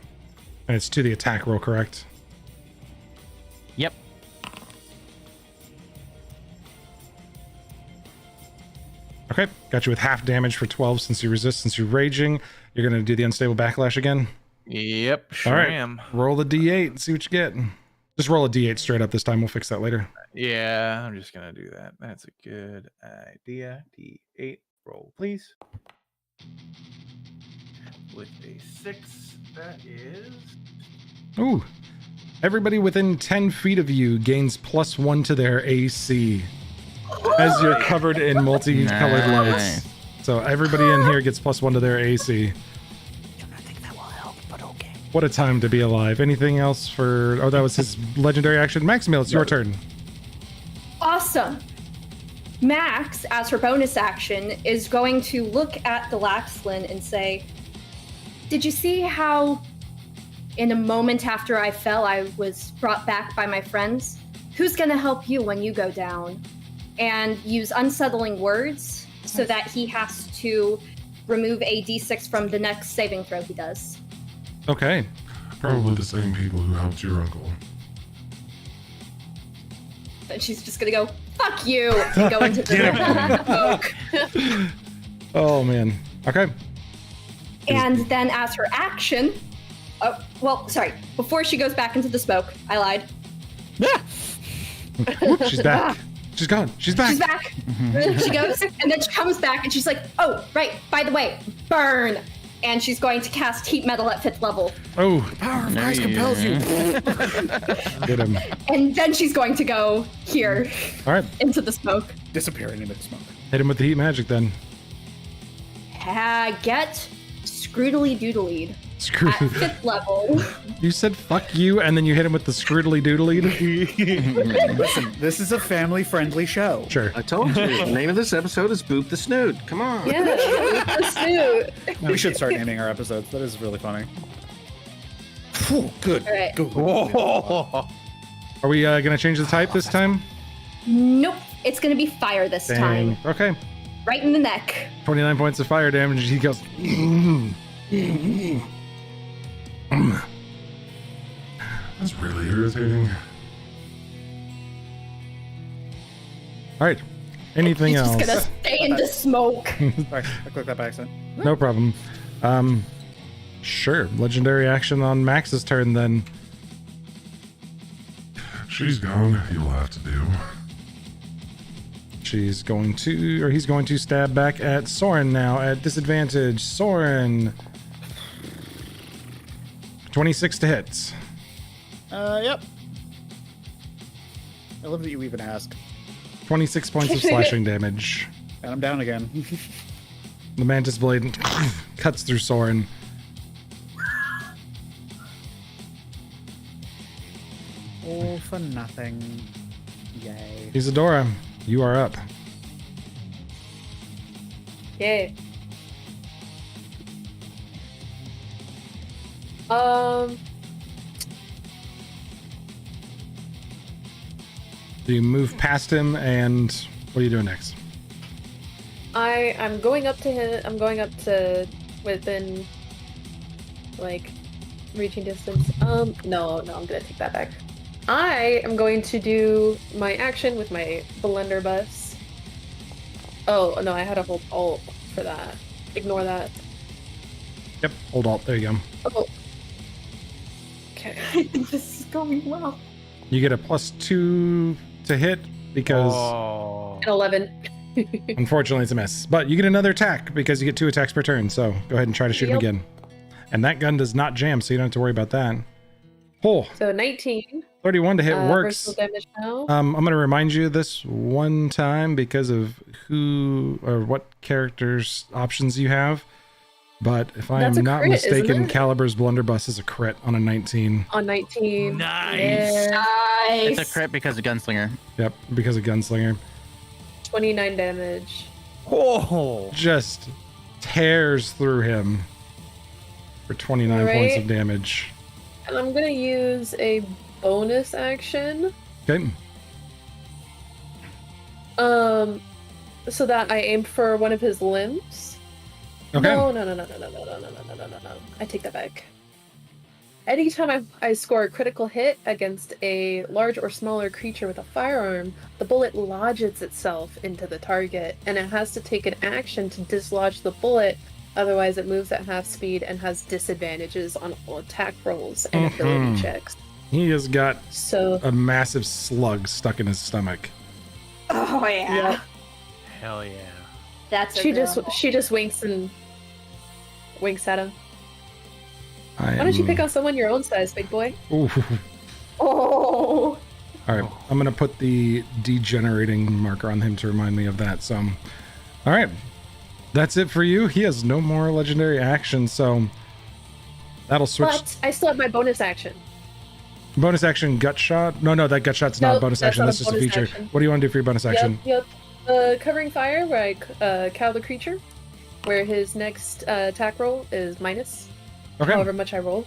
it's to the attack roll, correct? Yep. Okay. Got you with half damage for 12 since you resist. Since you're raging, you're going to do the unstable backlash again? Yep, sure All right. am. Roll a d8 and see what you get. Just roll a d8 straight up this time. We'll fix that later. Yeah, I'm just gonna do that. That's a good idea. D8 roll, please. With a 6, that is. Ooh. Everybody within 10 feet of you gains +1 to their AC as you're covered in multicolored lights. So everybody in here gets +1 to their AC. What a time to be alive. Anything else for... Oh, that was his legendary action. Maximiel, it's your turn. Awesome. Max, as her bonus action, is going to look at Galaxlin and say, "Did you see how in a moment after I fell, I was brought back by my friends? Who's going to help you when you go down?" And use unsettling words so that he has to remove a d6 from the next saving throw he does. Okay. Probably the same people who helped your uncle. And she's just going to go, "Fuck you," and go into the smoke. Oh, man. Okay. And then as her action, before she goes back into the smoke, I lied. Whoop, she's back. She's gone. She's back. She's back. She goes, and then she comes back, and she's like, "Oh, right, by the way, burn." And she's going to cast Heat Metal at 5th level. Oh. Power of Christ compels you. Get him. And then she's going to go here All right. into the smoke. Disappearing into the smoke. Hit him with the heat magic then. Get Scroodly Doodlied Screw. at 5th level. You said fuck you, and then you hit him with the scroodly doodly. Listen, this is a family-friendly show. Sure. I told you. The name of this episode is Boop the Snoot. Come on. Yeah, the snoot. We should start naming our episodes. That is really funny. Phew, good. All right. Good. Are we going to change the type this time? Nope, it's going to be fire this time. Okay. Right in the neck. 29 points of fire damage. He goes. That's really irritating. All right. Anything He's else? just going to stay in the smoke. Sorry, I clicked that by accident. No problem. Sure. Legendary action on Max's turn then. She's gone. You'll have to do. He's going to stab back at Soren now at disadvantage. Soren. 26 to hit. Yep. I love that you even ask. 26 points of slashing damage. And I'm down again. The Mantis Blade cuts through Soren. All for nothing. Yay. Isadora, you are up. Yay. Do you move past him, and what are you doing next? I'm going up to him. I'm going up to within, like, reaching distance. No, I'm gonna take that back. I am going to do my action with my blunderbuss. Oh, no, I had to hold Alt for that. Ignore that. Yep, hold Alt. There you go. Oh. Okay. I think this is going well. You get a +2 to hit because Oh. An 11. unfortunately it's a miss. But you get another attack because you get 2 attacks per turn. So go ahead and try to shoot him Yep. again. And that gun does not jam, so you don't have to worry about that. Oh, So 19. 31 to hit works. Versatile damage now. I'm going to remind you of this one time because of who or what characters options you have. But if I That's am a not crit, isn't mistaken, it? Caliber's blunderbuss is a crit on a 19. On 19. Nice. Yeah. Nice. It's a crit because of Gunslinger. Yep, because of Gunslinger. 29 damage. Oh. Just tears through him for 29 points of Right. damage. And I'm gonna use a bonus action. Okay. So that I aim for one of his limbs. Okay. No. I take that back. Anytime I score a critical hit against a large or smaller creature with a firearm, the bullet lodges itself into the target, and it has to take an action to dislodge the bullet. Otherwise, it moves at half speed and has disadvantages on all attack rolls and ability checks. He has got So, a massive slug stuck in his stomach. Oh yeah. yeah, Hell yeah. That's she just winks at him. Why don't you pick on someone your own size, big boy? Ooh. Oh. All right, I'm gonna put the degenerating marker on him to remind me of that. So, all right, that's it for you. He has no more legendary action, so that'll switch. But I still have my bonus action. Bonus action, gut shot. No, that gut shot's not a Nope, bonus that's action. not a That's just a bonus feature. action. What do you want to do for your bonus action? Yep. Covering fire, where I cow the creature, where his next attack roll is minus. Okay, However much I roll.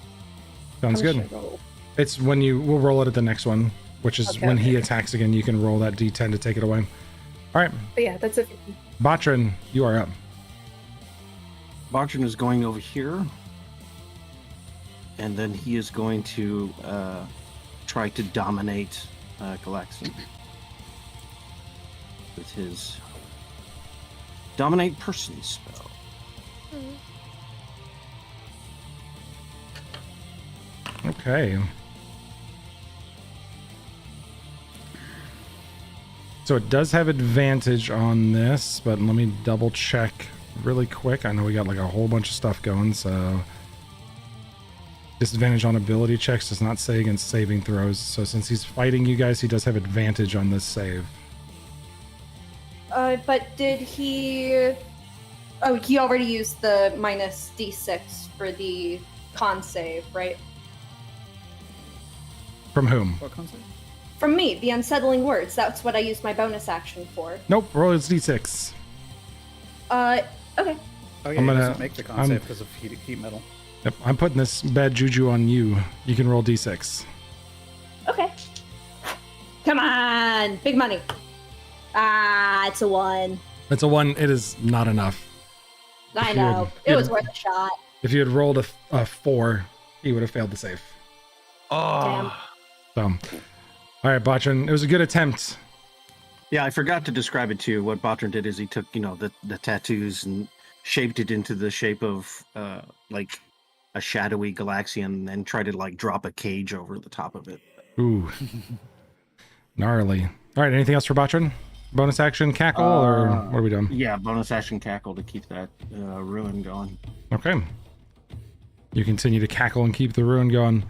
sounds How much good. should I roll? It's when we'll roll it at the next one, which is Okay, when he okay. attacks again. You can roll that d10 to take it away. All right, But yeah, that's it. Botrin, you are up. Bartran is going over here. And then he is going to try to dominate Galaxian with his Dominate Person spell. Okay. So it does have advantage on this, but let me double check really quick. I know we got like a whole bunch of stuff going, so disadvantage on ability checks does not say against saving throws. So since he's fighting you guys, he does have advantage on this save. But did he? Oh, he already used the minus d6 for the con save, right? From whom? What concept? From me, the unsettling words. That's what I used my bonus action for. Nope, roll his d6. Okay. Oh yeah, I'm he gonna- doesn't make the concept because of heat metal. Yep, I'm putting this bad juju on you. You can roll d6. Okay. Come on, big money. Ah, it's a 1. It's a 1. It is not enough. I If you had- know. It was worth a shot. If you had rolled a 4, he would have failed the save. Oh. So, all right, Botchin, it was a good attempt. Yeah, I forgot to describe it to you. What Bartran did is he took, the tattoos and shaped it into the shape of like a shadowy Galaxian and try to like drop a cage over the top of it. Ooh. Gnarly. All right, anything else for Botrin? Bonus action cackle, or what are we doing? Yeah, bonus action cackle to keep that ruin going. Okay. You continue to cackle and keep the ruin going.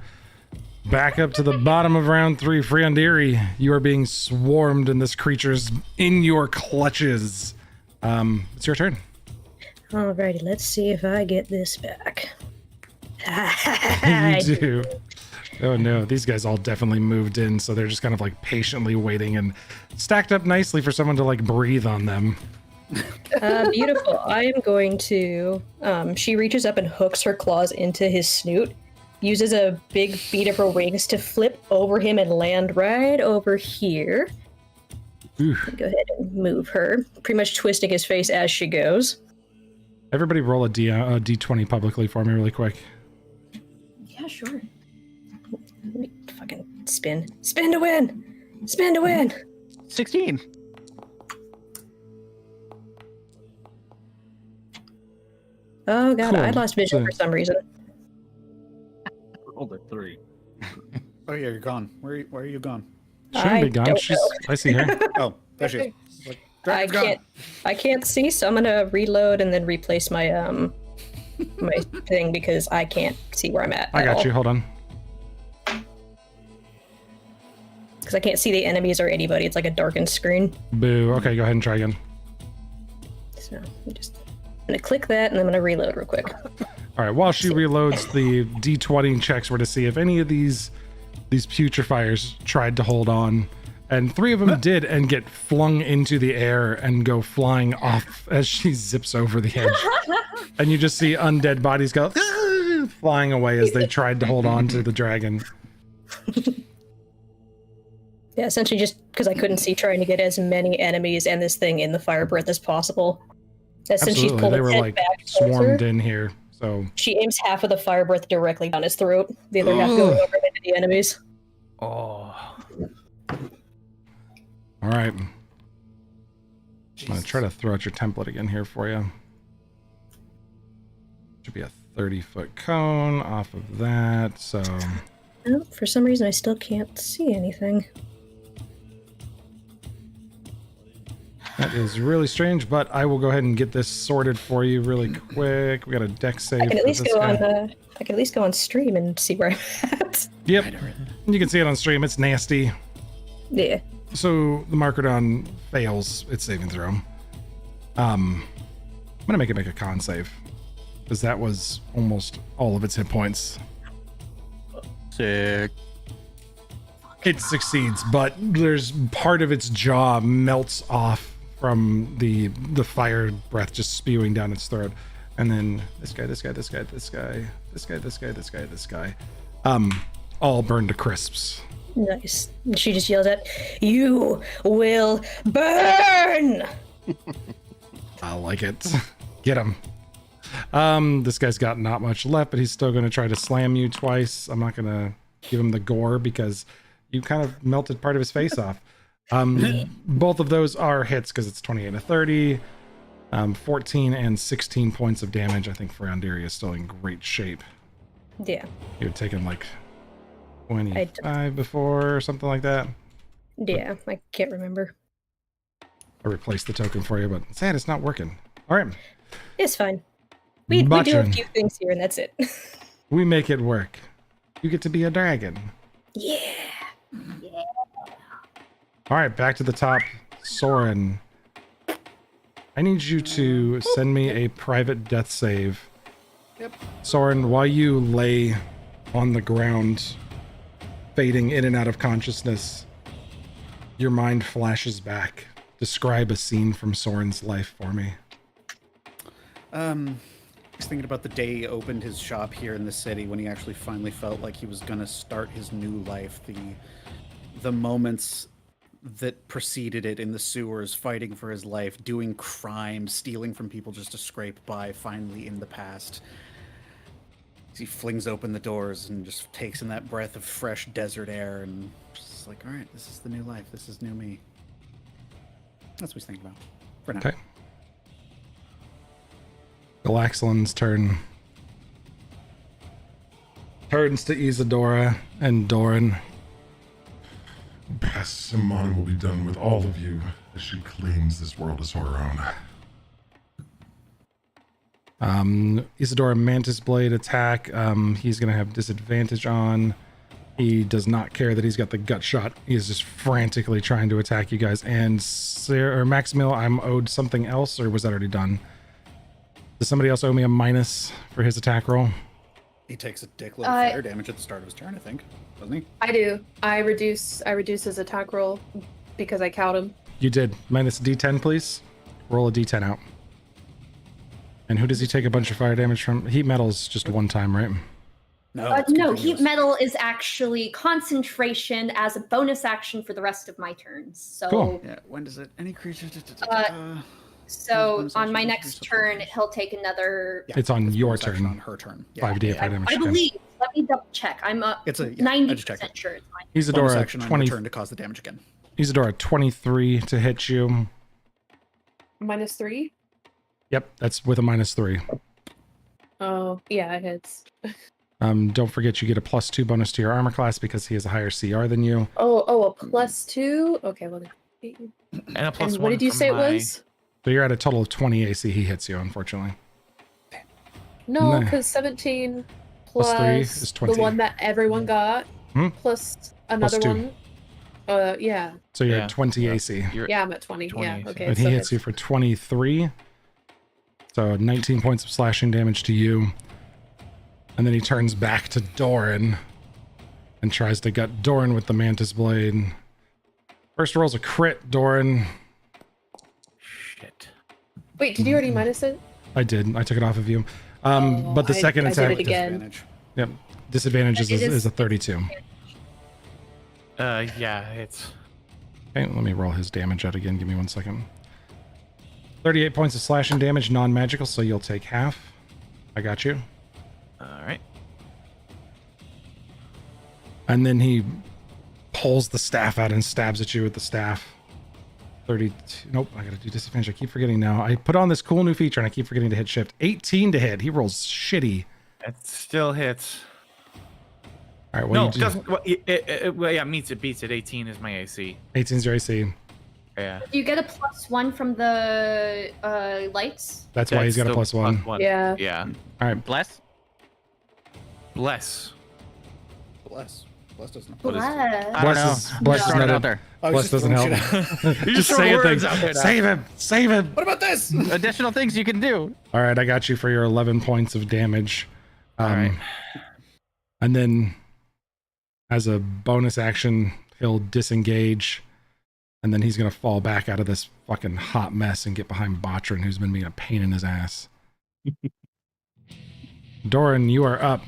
Back up to the bottom of round 3, Friandiri. You are being swarmed and this creature's in your clutches. It's your turn. Alrighty, let's see if I get this back. You do. Oh no, these guys all definitely moved in, so they're just kind of like patiently waiting and stacked up nicely for someone to like breathe on them. Beautiful. I am going to. She reaches up and hooks her claws into his snoot, uses a big beat of her wings to flip over him and land right over here. Go ahead and move her, pretty much twisting his face as she goes. Everybody roll a D20 publicly for me really quick. Yeah, sure. Let me fucking spin. Spin to win! Spin to win! 16. Oh god, Cool. I lost vision So- for some reason. Rolled a 3. Oh yeah, you're gone. Where are you gone? Shouldn't be gone. don't She's. know. I see her. Oh, there she is. Like, I Dragon's gone. can't see, so I'm gonna reload and then replace my my thing because I can't see where I'm at. I got you. Hold on. Because I can't see the enemies or anybody. It's like a darkened screen. Boo. Okay, go ahead and try again. So I'm gonna click that and I'm gonna reload real quick. All right. While she reloads, the D20 checks were to see if any of these putrefiers tried to hold on, and 3 of them did and get flung into the air and go flying off as she zips over the edge. And you just see undead bodies go flying away as they tried to hold on to the dragon. Yeah, essentially just because I couldn't see, trying to get as many enemies and this thing in the fire breath as possible. Since she's Absolutely, pulled they its were head like back closer, swarmed in here. So she aims half of the fire breath directly down his throat, the other half going over into the enemies. Oh. all right. I'm gonna try to throw out your template again here for you. Should be a 30-foot cone off of that. So Oh, for some reason I still can't see anything. that is really strange, but I will go ahead and get this sorted for you really quick. We got a deck save. I can at for least this go guy. on I can at least go on stream and see where I'm at. Yep. You can see it on stream. It's nasty. Yeah. So the Markerdon fails its saving throw. I'm gonna make it make a con save, because that was almost all of its hit points. Sick. It succeeds, but there's part of its jaw melts off from the fire breath just spewing down its throat. And then this guy, all burned to crisps. Nice. And she just yells out, "You will burn!" I like it. Get him. This guy's got not much left, but he's still going to try to slam you twice. I'm not going to give him the gore because you kind of melted part of his face off. Both of those are hits because it's 28 and a 30, 14 and 16 points of damage. I think Ferrandiri is still in great shape. Yeah. You had taken like 25 before or something like that. Yeah, I can't remember. I replaced the token for you, but sad it's not working. All right. It's fine. We do a Butchin. few things here and that's it. We make it work. You get to be a dragon. Yeah. All right, back to the top. Soren, I need you to send me a private death save. Yep. Soren, while you lay on the ground, fading in and out of consciousness, your mind flashes back. Describe a scene from Soren's life for me. He's thinking about the day he opened his shop here in the city when he actually finally felt like he was gonna start his new life. The moments that preceded it in the sewers, fighting for his life, doing crime, stealing from people just to scrape by, finally in the past. He flings open the doors and just takes in that breath of fresh desert air and just like, all right, this is the new life. This is new me. That's what he's thinking about for now. Okay. Galaxlan's turn. Turns to Isadora and Doran. Past Simon will be done with all of you as she claims this world is her own. Isadora Mantis Blade attack. He's gonna have disadvantage on. He does not care that he's got the gut shot. He is just frantically trying to attack you guys. And Sarah, or Maximil, I'm owed something else, or was that already done? Does somebody else owe me a minus for his attack roll? He takes a dick load of fire damage at the start of his turn, I think, doesn't he? I do. I reduce his attack roll because I count him. You did. Minus D10, please. Roll a D10 out. And who does he take a bunch of fire damage from? Heat metal is just one time, right? No, No, heat metal is actually concentration as a bonus action for the rest of my turns. So, Cool. Yeah, when does it? Any creature? so on my next turn, he'll take another. It's on your bonus action turn. on her turn. 5d of fire damage. I believe. Let me double check. I'm It's a 90% sure it's mine. bonus Isadora, action on your turn to cause the damage again. Isadora, 23 to hit you. -3? Yep, that's with a -3. Oh, yeah, it hits. Don't forget you get a +2 bonus to your armor class because he has a higher CR than you. Oh, a +2? Okay, well, And a plus and one. what did you from say it my- was? So you're at a total of 20 AC. He hits you, unfortunately. No, No. because 17 Plus plus 3 is 20. the one that everyone got, Hmm? plus another 2. one. Yeah. So you're Yeah. at 20 AC. You're- Yeah, I'm at 20. 20, Yeah, so- okay. And he hits you for 23. So 19 points of slashing damage to you. And then he turns back to Doran and tries to gut Doran with the Mantis Blade. First roll's a crit, Doran. Shit. Wait, did you already minus it? I did. I took it off of you. But the second I attack. did it again. Disadvantage. Yep. Disadvantage It is a 32. Yeah, it's. Okay, let me roll his damage out again. Give me 1 second. 38 points of slashing damage, non-magical, so you'll take half. I got you. All right. And then pulls the staff out and stabs at you with the staff. 32. Nope, I gotta do disadvantage. I keep forgetting now. I put on this cool new feature and I keep forgetting to hit shift. 18 to hit. He rolls shitty. It still hits. All right, No, what it doesn't. Well, yeah, meets it, beats it. 18 is my AC. 18 is your AC. Yeah. Do you get a +1 from the lights? That's why he's got a still +1. Yeah. Yeah. All right, Bless. Bless. Bless doesn't. What is it? I don't Bless know. is- Bless is Throwing it not out a- there. Bless doesn't help. You just Say throw it, words thing. out there now. Save him! Save him! What about this? Additional things you can do. All right, I got you for your 11 points of damage. All right. And then, as a bonus action, he'll disengage, and then he's gonna fall back out of this fucking hot mess and get behind Botrin, who's been being a pain in his ass. Doran, you are up.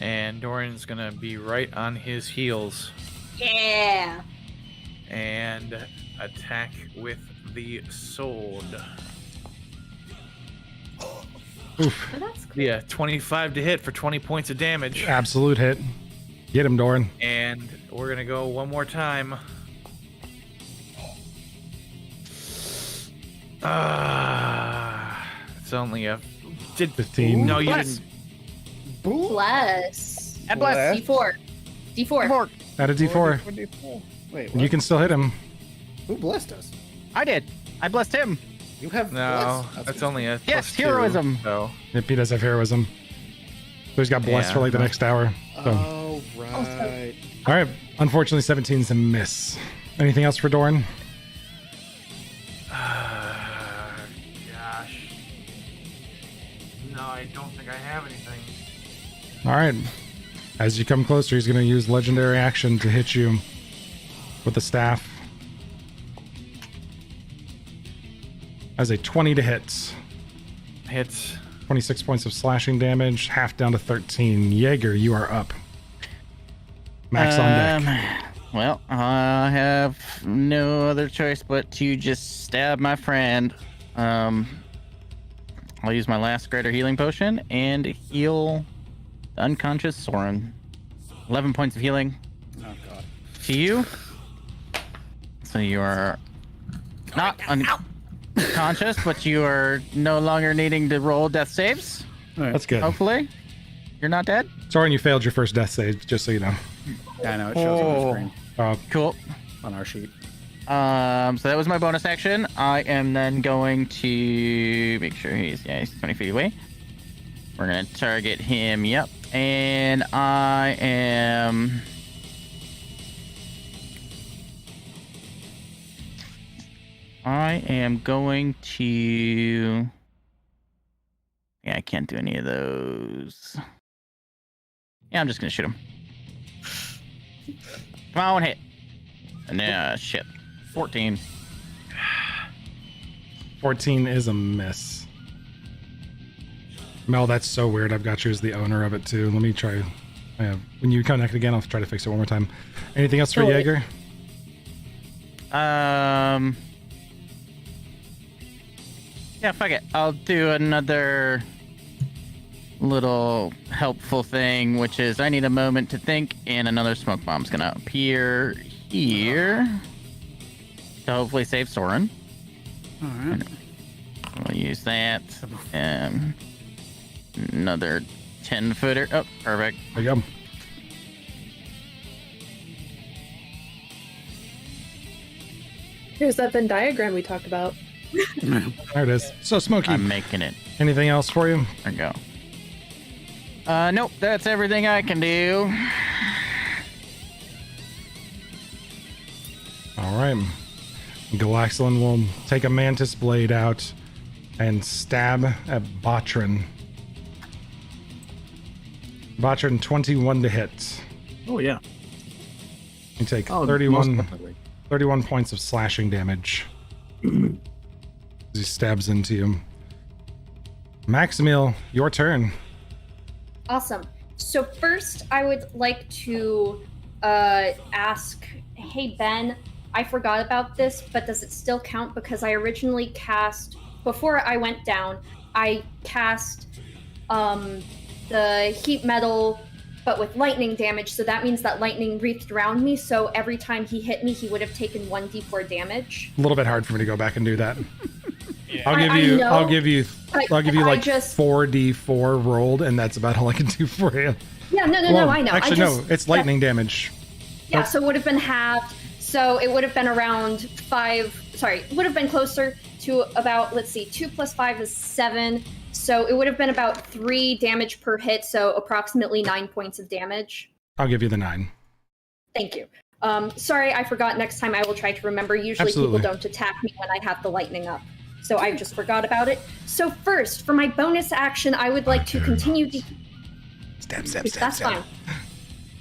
And Doran's gonna be right on his heels Yeah. and attack with the sword. Oof, Oh, that's cool. Yeah, 25 to hit for 20 points of damage. absolute hit. Get him, Doran. And we're gonna go one more time. It's only a. Did 15. No, you Bless. didn't. Bless. And bless. D4. D4. Add a D4. Wait, You can still hit him. Who blessed us? I did. I blessed him. You have No, blessed? that's only a. Yes, +2, heroism. So Yep, he does have heroism. So he's got blessed Yeah. for like the next hour. So. Oh right. All right. Unfortunately, 17 is a miss. Anything else for Doran? gosh. No, I don't think I have anything. All right. As you come closer, he's going to use legendary action to hit you with the staff. As a 20 to hit. Hits. 26 points of slashing damage, half down to 13. Jaeger, you are up. Max on deck. Well, I have no other choice but to just stab my friend. I'll use my last greater healing potion and heal the unconscious Soren. 11 points of healing Oh god. to you. So you are not unconscious, but you are no longer needing to roll death saves, That's good. hopefully. You're not dead? Soren, you failed your first death save, just so you know. Yeah, I know, it shows on the screen Cool. on our sheet. So that was my bonus action. I am then going to make sure he's 20 feet away. We're gonna target him. Yep. And I am going to. Yeah, I can't do any of those. Yeah, I'm just gonna shoot him. Come on, hit. And shit. 14. 14 is a miss. Mel, that's so weird. I've got you as the owner of it too. Let me try. When you connect again, I'll try to fix it one more time. Anything else for Jaeger? Yeah, fuck it. I'll do another little helpful thing, which is I need a moment to think, and another smoke bomb's gonna appear here to hopefully save Soren. All right. We'll use that. Another 10-footer. Oh, perfect. There you go. Here's that Venn diagram we talked about. There it is. So, Smokey, I'm making it. anything else for you? There we go. Nope, that's everything I can do. All right. Galaxlin will take a mantis blade out and stab at Botrin. Botrin, 21 to hit. Oh, yeah. You take Oh, 31, most definitely. 31 points of slashing damage. As he stabs into you. Maximil, your turn. Awesome. So first, I would like to ask, hey Ben, I forgot about this, but does it still count? Because I originally cast, before I went down, I cast the heat metal, but with lightning damage. So that means that lightning wreathed around me. So every time he hit me, he would have taken 1d4 damage. A little bit hard for me to go back and do that. I'll I give you like just 4d4 rolled, and that's about all I can do for you. Yeah, no, I know. Actually, no, it's lightning damage. Yeah, so it would have been halved. So it would have been around 5. Sorry, it would have been closer to about, let's see, 2 plus 5 is 7. So it would have been about 3 damage per hit. So approximately 9 points of damage. I'll give you the 9. Thank you. Sorry, I forgot. Next time I will try to remember. Usually Absolutely. people don't attack me when I have the lightning up. So I just forgot about it. So first, for my bonus action, I would like to continue to... Stab. That's fine.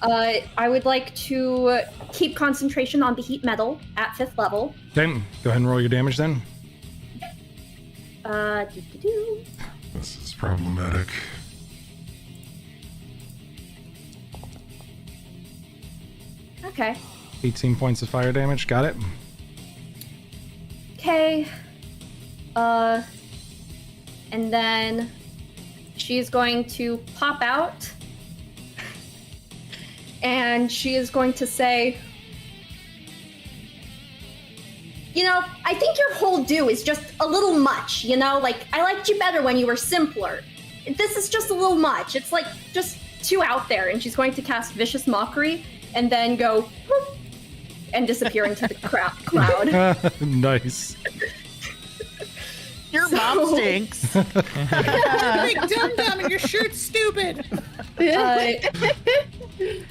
I would like to keep concentration on the heat metal at 5th level. Okay, go ahead and roll your damage then. This is problematic. Okay. 18 points of fire damage. Got it. Okay. And then she's going to pop out. And she is going to say, you know, I think your whole do is just a little much, you know? Like, I liked you better when you were simpler. This is just a little much. It's like just too out there. And she's going to cast Vicious Mockery and then go whoop, and disappear into the cloud. Nice. Your mom stinks. Big dum-dum and your shirt's stupid.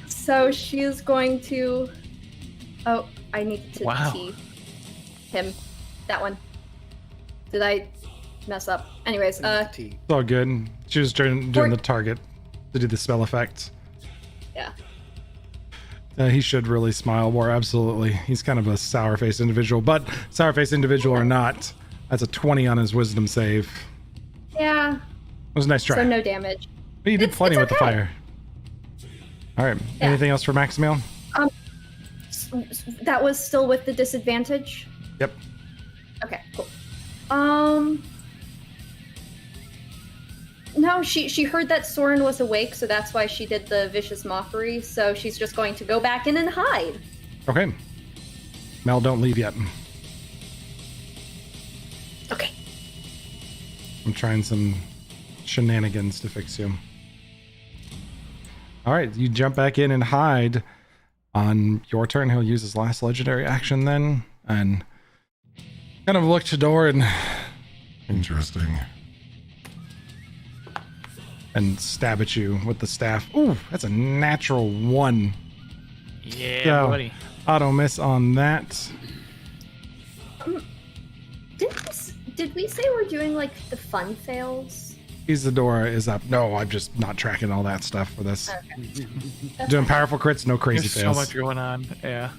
So she is going to... Oh, I need to T him. That one. Did I mess up? Anyways, It's all good. She was doing the target to do the spell effect. Yeah. He should really smile more, absolutely. He's kind of a sour-faced individual, but sour-faced individual or not, that's a 20 on his wisdom save. Yeah. It was a nice try. So no damage. But you did plenty with the fire. All right. Yeah. Anything else for Maximil? That was still with the disadvantage? Yep. Okay, cool. No, she heard that Soren was awake, so that's why she did the Vicious Mockery. So she's just going to go back in and hide. Okay. Mel, don't leave yet. Okay. I'm trying some shenanigans to fix you. All right, you jump back in and hide. On your turn, he'll use his last legendary action then, and kind of look to Doran. Interesting. And stab at you with the staff. Ooh, that's a natural 1. Yeah, So, buddy. auto miss on that. Did we say we're doing like the fun fails? Isadora is up. No, I'm just not tracking all that stuff for this. Okay. Doing powerful crits, no crazy There's fails. so much going on. Yeah.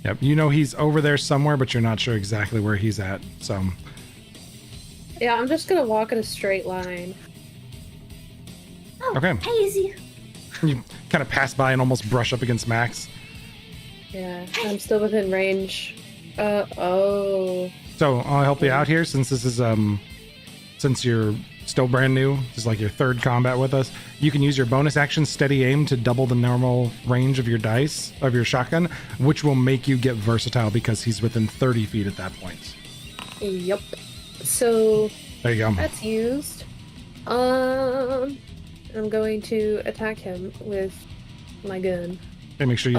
Yep, you know he's over there somewhere, but you're not sure exactly where he's at. So, Yeah, I'm just gonna walk in a straight line. Oh, Okay. Hazy. you kind of pass by and almost brush up against Max. Yeah, I'm still within range. Oh. So I'll help you out here since this is since you're still brand new, this is like your third combat with us. You can use your bonus action steady aim to double the normal range of your dice of your shotgun, which will make you get versatile because he's within 30 feet at that point. Yep. So There you go. that's used. I'm going to attack him with my gun. Okay, make sure you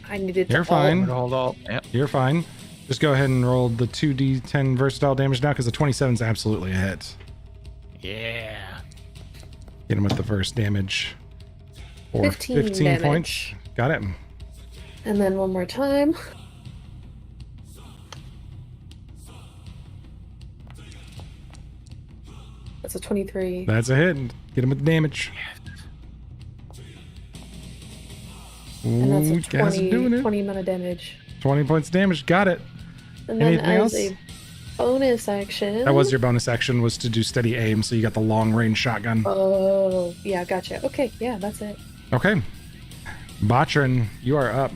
I needed to You're fine. Hold all. Yep. You're fine. Just go ahead and roll the 2d10 versatile damage now because the 27 is absolutely a hit. Yeah. Hit him with the first damage for 15 15 points. damage. Got it. And then one more time. That's a 23. That's a hit. Get him with the damage. And that's Ooh, a you guys are doing 20, it. 20 amount of damage. 20 points of damage. Got it. And then Anything as else? a bonus action. That was your bonus action, was to do steady aim, so you got the long range shotgun. Oh, yeah, gotcha. Okay, yeah, that's it. Okay. Botrin, you are up.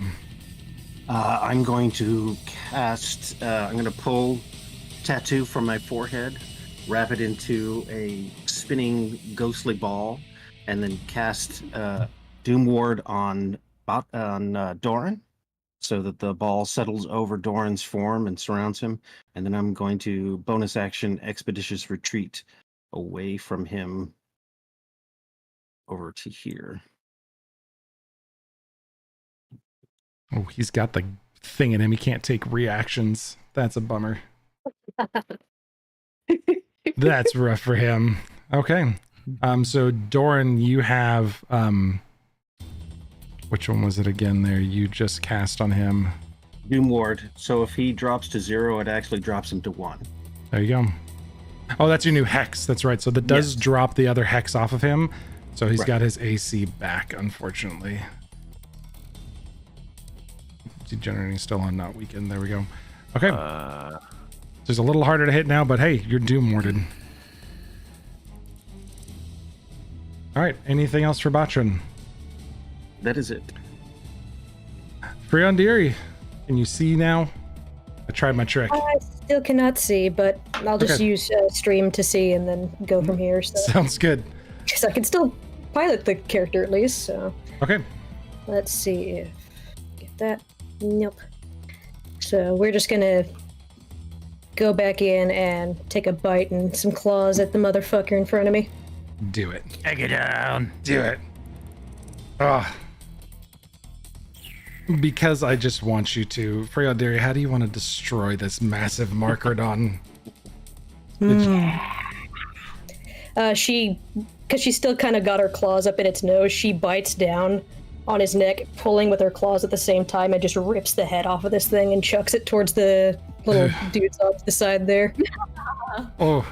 I'm going to cast. I'm going to pull tattoo from my forehead, wrap it into a spinning ghostly ball, and then cast Doom Ward on Doran, so that the ball settles over Doran's form and surrounds him. And then I'm going to bonus action Expeditious Retreat away from him over to here. Oh, he's got the thing in him. He can't take reactions. That's a bummer. That's rough for him. Okay. So Doran, you have which one was it again there? You just cast on him. Doom Ward. So if he drops to 0, it actually drops him to 1. There you go. Oh, that's your new hex. That's right. So that does drop the other hex off of him. So he's got his AC back, unfortunately. Degenerating still on not weakened. There we go. Okay. So it's a little harder to hit now, but hey, you're doom warded. All right. Anything else for Botrin? That is it. Freon Deary, can you see now? I tried my trick. I still cannot see, but I'll just Okay. use stream to see and then go from here. So, Sounds good. because I can still pilot the character at least. So Okay. let's see if get that. Nope. So we're just gonna go back in and take a bite and some claws at the motherfucker in front of me. Do it. Take it down. Do it. Ah. Because I just want you to. Freya Derry, how do you want to destroy this massive Markerdon? Because she still kind of got her claws up in its nose, she bites down on his neck, pulling with her claws at the same time, and just rips the head off of this thing and chucks it towards the little dudes off to the side there. Oh.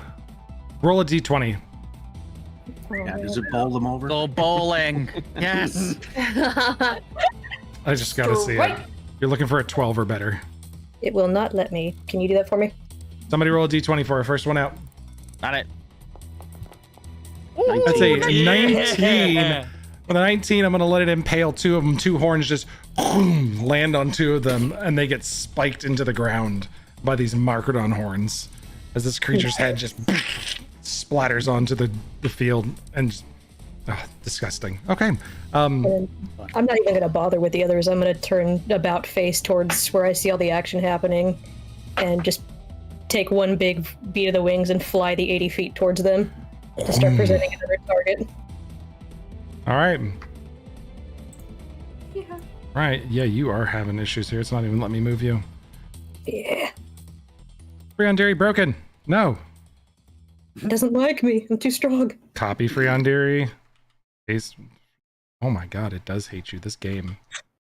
Roll a d20. Yeah, does it bowl them over? Go bowling. Yes. I just gotta see it. You're looking for a 12 or better. It will not let me. Can you do that for me? Somebody roll a d20 for our first one out. Got it. That's a 19. With a 19, I'm going to let it impale two of them. Two horns just land on two of them, and they get spiked into the ground by these Markerdon horns as this creature's head just splatters onto the field. And disgusting. Okay. And I'm not even going to bother with the others. I'm going to turn about face towards where I see all the action happening and just take one big beat of the wings and fly the 80 feet towards them. to start presenting another target. All right. Yeah. Right. Yeah, you are having issues here. It's not even letting me move you. Yeah. Freon broken. No. It doesn't like me. I'm too strong. Copy Freon Oh my god, it does hate you, this game.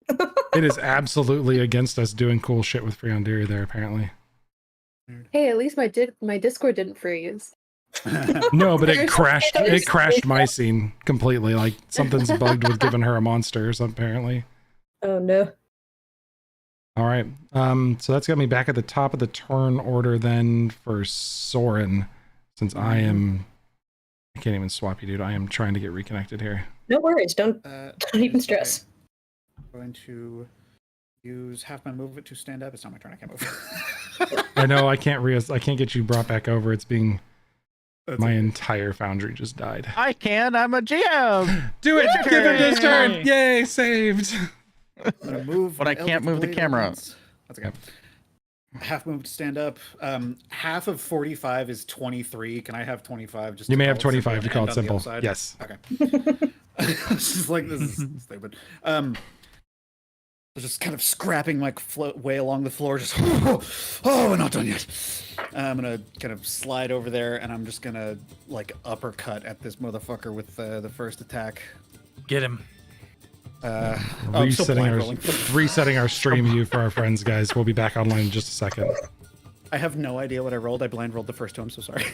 It is absolutely against us doing cool shit with Freon there, apparently. Hey, at least my Discord didn't freeze. No, but it crashed my scene completely. Like something's bugged with giving her a monster or something, apparently. Oh no. All right. So that's got me back at the top of the turn order then for Soren, since I can't even swap you, dude. I am trying to get reconnected here. No worries. Don't even stress. I'm going to use half my movement to stand up. It's not my turn. I can't move. I know. I can't get you brought back over. It's being my entire foundry just died. I can. I'm a GM. Do it. Give him his turn. Yay! Saved. I'm gonna move, but I can't move the camera. That's okay. Half move to stand up. Half of 45 is 23. Can I have 25? Just you may have 25 to call it simple. Yes. Okay. It's just like this is stupid. Just kind of scrapping my way along the floor. Just we're not done yet. I'm gonna kind of slide over there, and I'm just gonna like uppercut at this motherfucker with the first attack. Get him. Resetting our stream view for our friends, guys. We'll be back online in just a second. I have no idea what I rolled. I blind rolled the first two. I'm so sorry.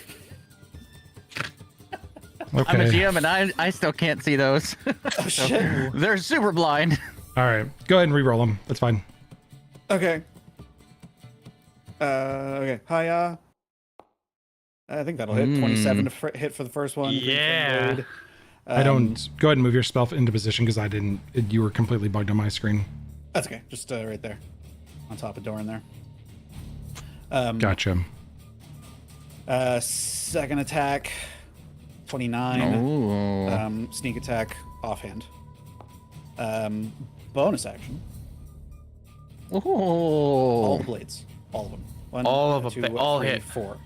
Okay. I'm a GM and I still can't see those. Oh shit. They're super blind. All right, go ahead and re-roll them. That's fine. Okay. Okay. Hi. I think that'll hit. 27 to hit for the first one. Yeah. I don't. Go ahead and move yourself into position because I didn't. You were completely bugged on my screen. That's okay. Just right there, on top of Doran there. Gotcha. Second attack, 29. Ooh. Sneak attack, offhand. Bonus action. Ooh. All the blades, all of them. One, All of them, two, they all three, hit. 4.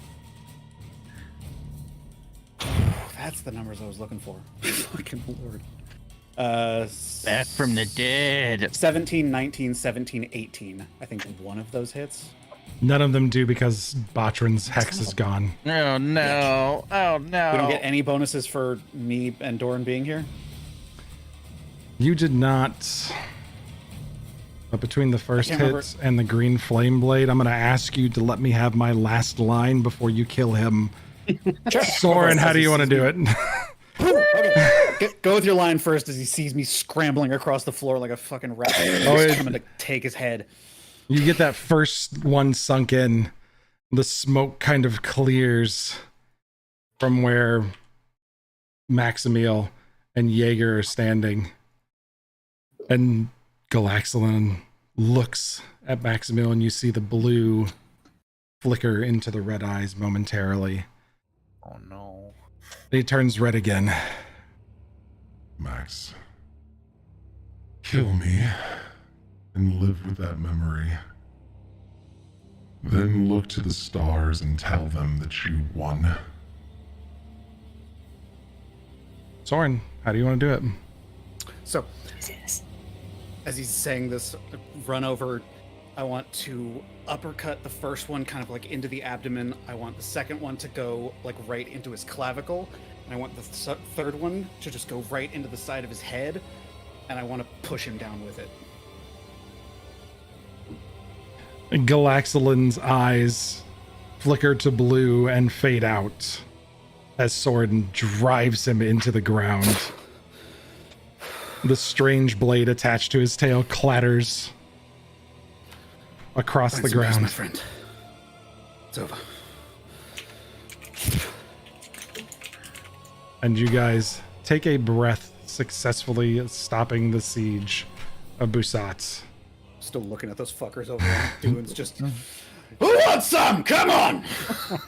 That's the numbers I was looking for. Fucking lord. Back from the dead. 17, 19, 17, 18. I think one of those hits. None of them do because Botran's hex is gone. Oh no! Oh no! We don't get any bonuses for me and Doran being here. You did not. But between the first hit and the green flame blade, I'm going to ask you to let me have my last line before you kill him. Soren, how do you want to do it? Okay. Go with your line first as he sees me scrambling across the floor like a fucking rat. Coming to take his head. You get that first one sunk in. The smoke kind of clears from where Maximiel and Jaeger are standing. And Galaxolin looks at Maximiel and you see the blue flicker into the red eyes momentarily. Oh no. He turns red again. Max, kill me and live with that memory. Then look to the stars and tell them that you won. Soren, how do you want to do it? So, as he's saying this, run over. I want to uppercut the first one kind of like into the abdomen. I want the second one to go like right into his clavicle. And I want the third one to just go right into the side of his head. And I want to push him down with it. Galaxolin's eyes flicker to blue and fade out as Soren drives him into the ground. The strange blade attached to his tail clatters across the ground. My friend. It's over. And you guys take a breath, successfully stopping the siege of Busat. Still looking at those fuckers over there. Dude's just... Who wants some? Come on!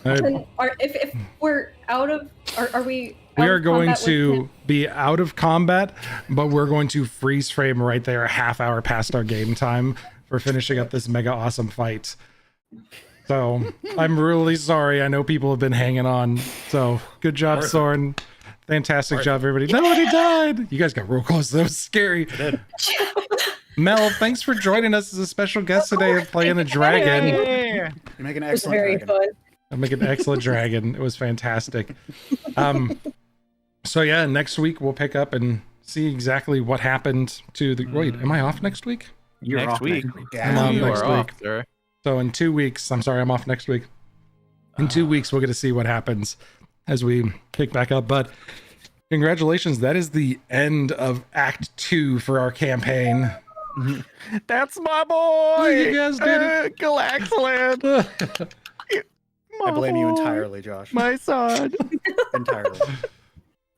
If we're out of... Are we... We are going to be out of combat, but we're going to freeze frame right there a half hour past our game time for finishing up this mega awesome fight. So I'm really sorry. I know people have been hanging on. So good job, Soren. Fantastic job, everybody. Nobody died. You guys got real close. That was scary. Mel, thanks for joining us as a special guest today and playing a dragon. You make an It was excellent very dragon. fun. I'm making an excellent dragon. It was fantastic. So yeah, next week we'll pick up and see exactly what happened to the. Wait, am I off next week? You're Next off week. next week. I'm off You next are week. off, sir. So in 2 weeks, I'm sorry, I'm off next week. In 2 weeks, we'll get to see what happens as we pick back up. But congratulations, that is the end of Act 2 for our campaign. That's my boy. You guys did it. Galaxland. I blame you entirely, Josh. My son. Entirely.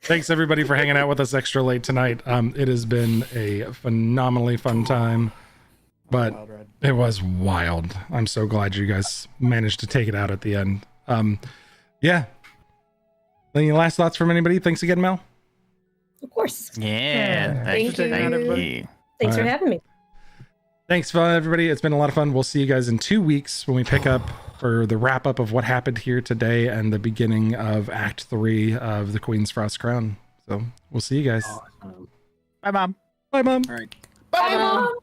Thanks everybody for hanging out with us extra late tonight. It has been a phenomenally fun time, but Wild ride. it was wild. I'm so glad you guys managed to take it out at the end. Yeah. Any last thoughts from anybody? Thanks again, Mel. Of course. Yeah. Thank you. you. Thanks for Alright. having me. Thanks, everybody. It's been a lot of fun. We'll see you guys in 2 weeks when we pick up for the wrap up of what happened here today and the beginning of Act 3 of the Queen's Frost Crown. So we'll see you guys. Awesome. Bye, Mom. Bye, Mom. All right. Bye, Mom.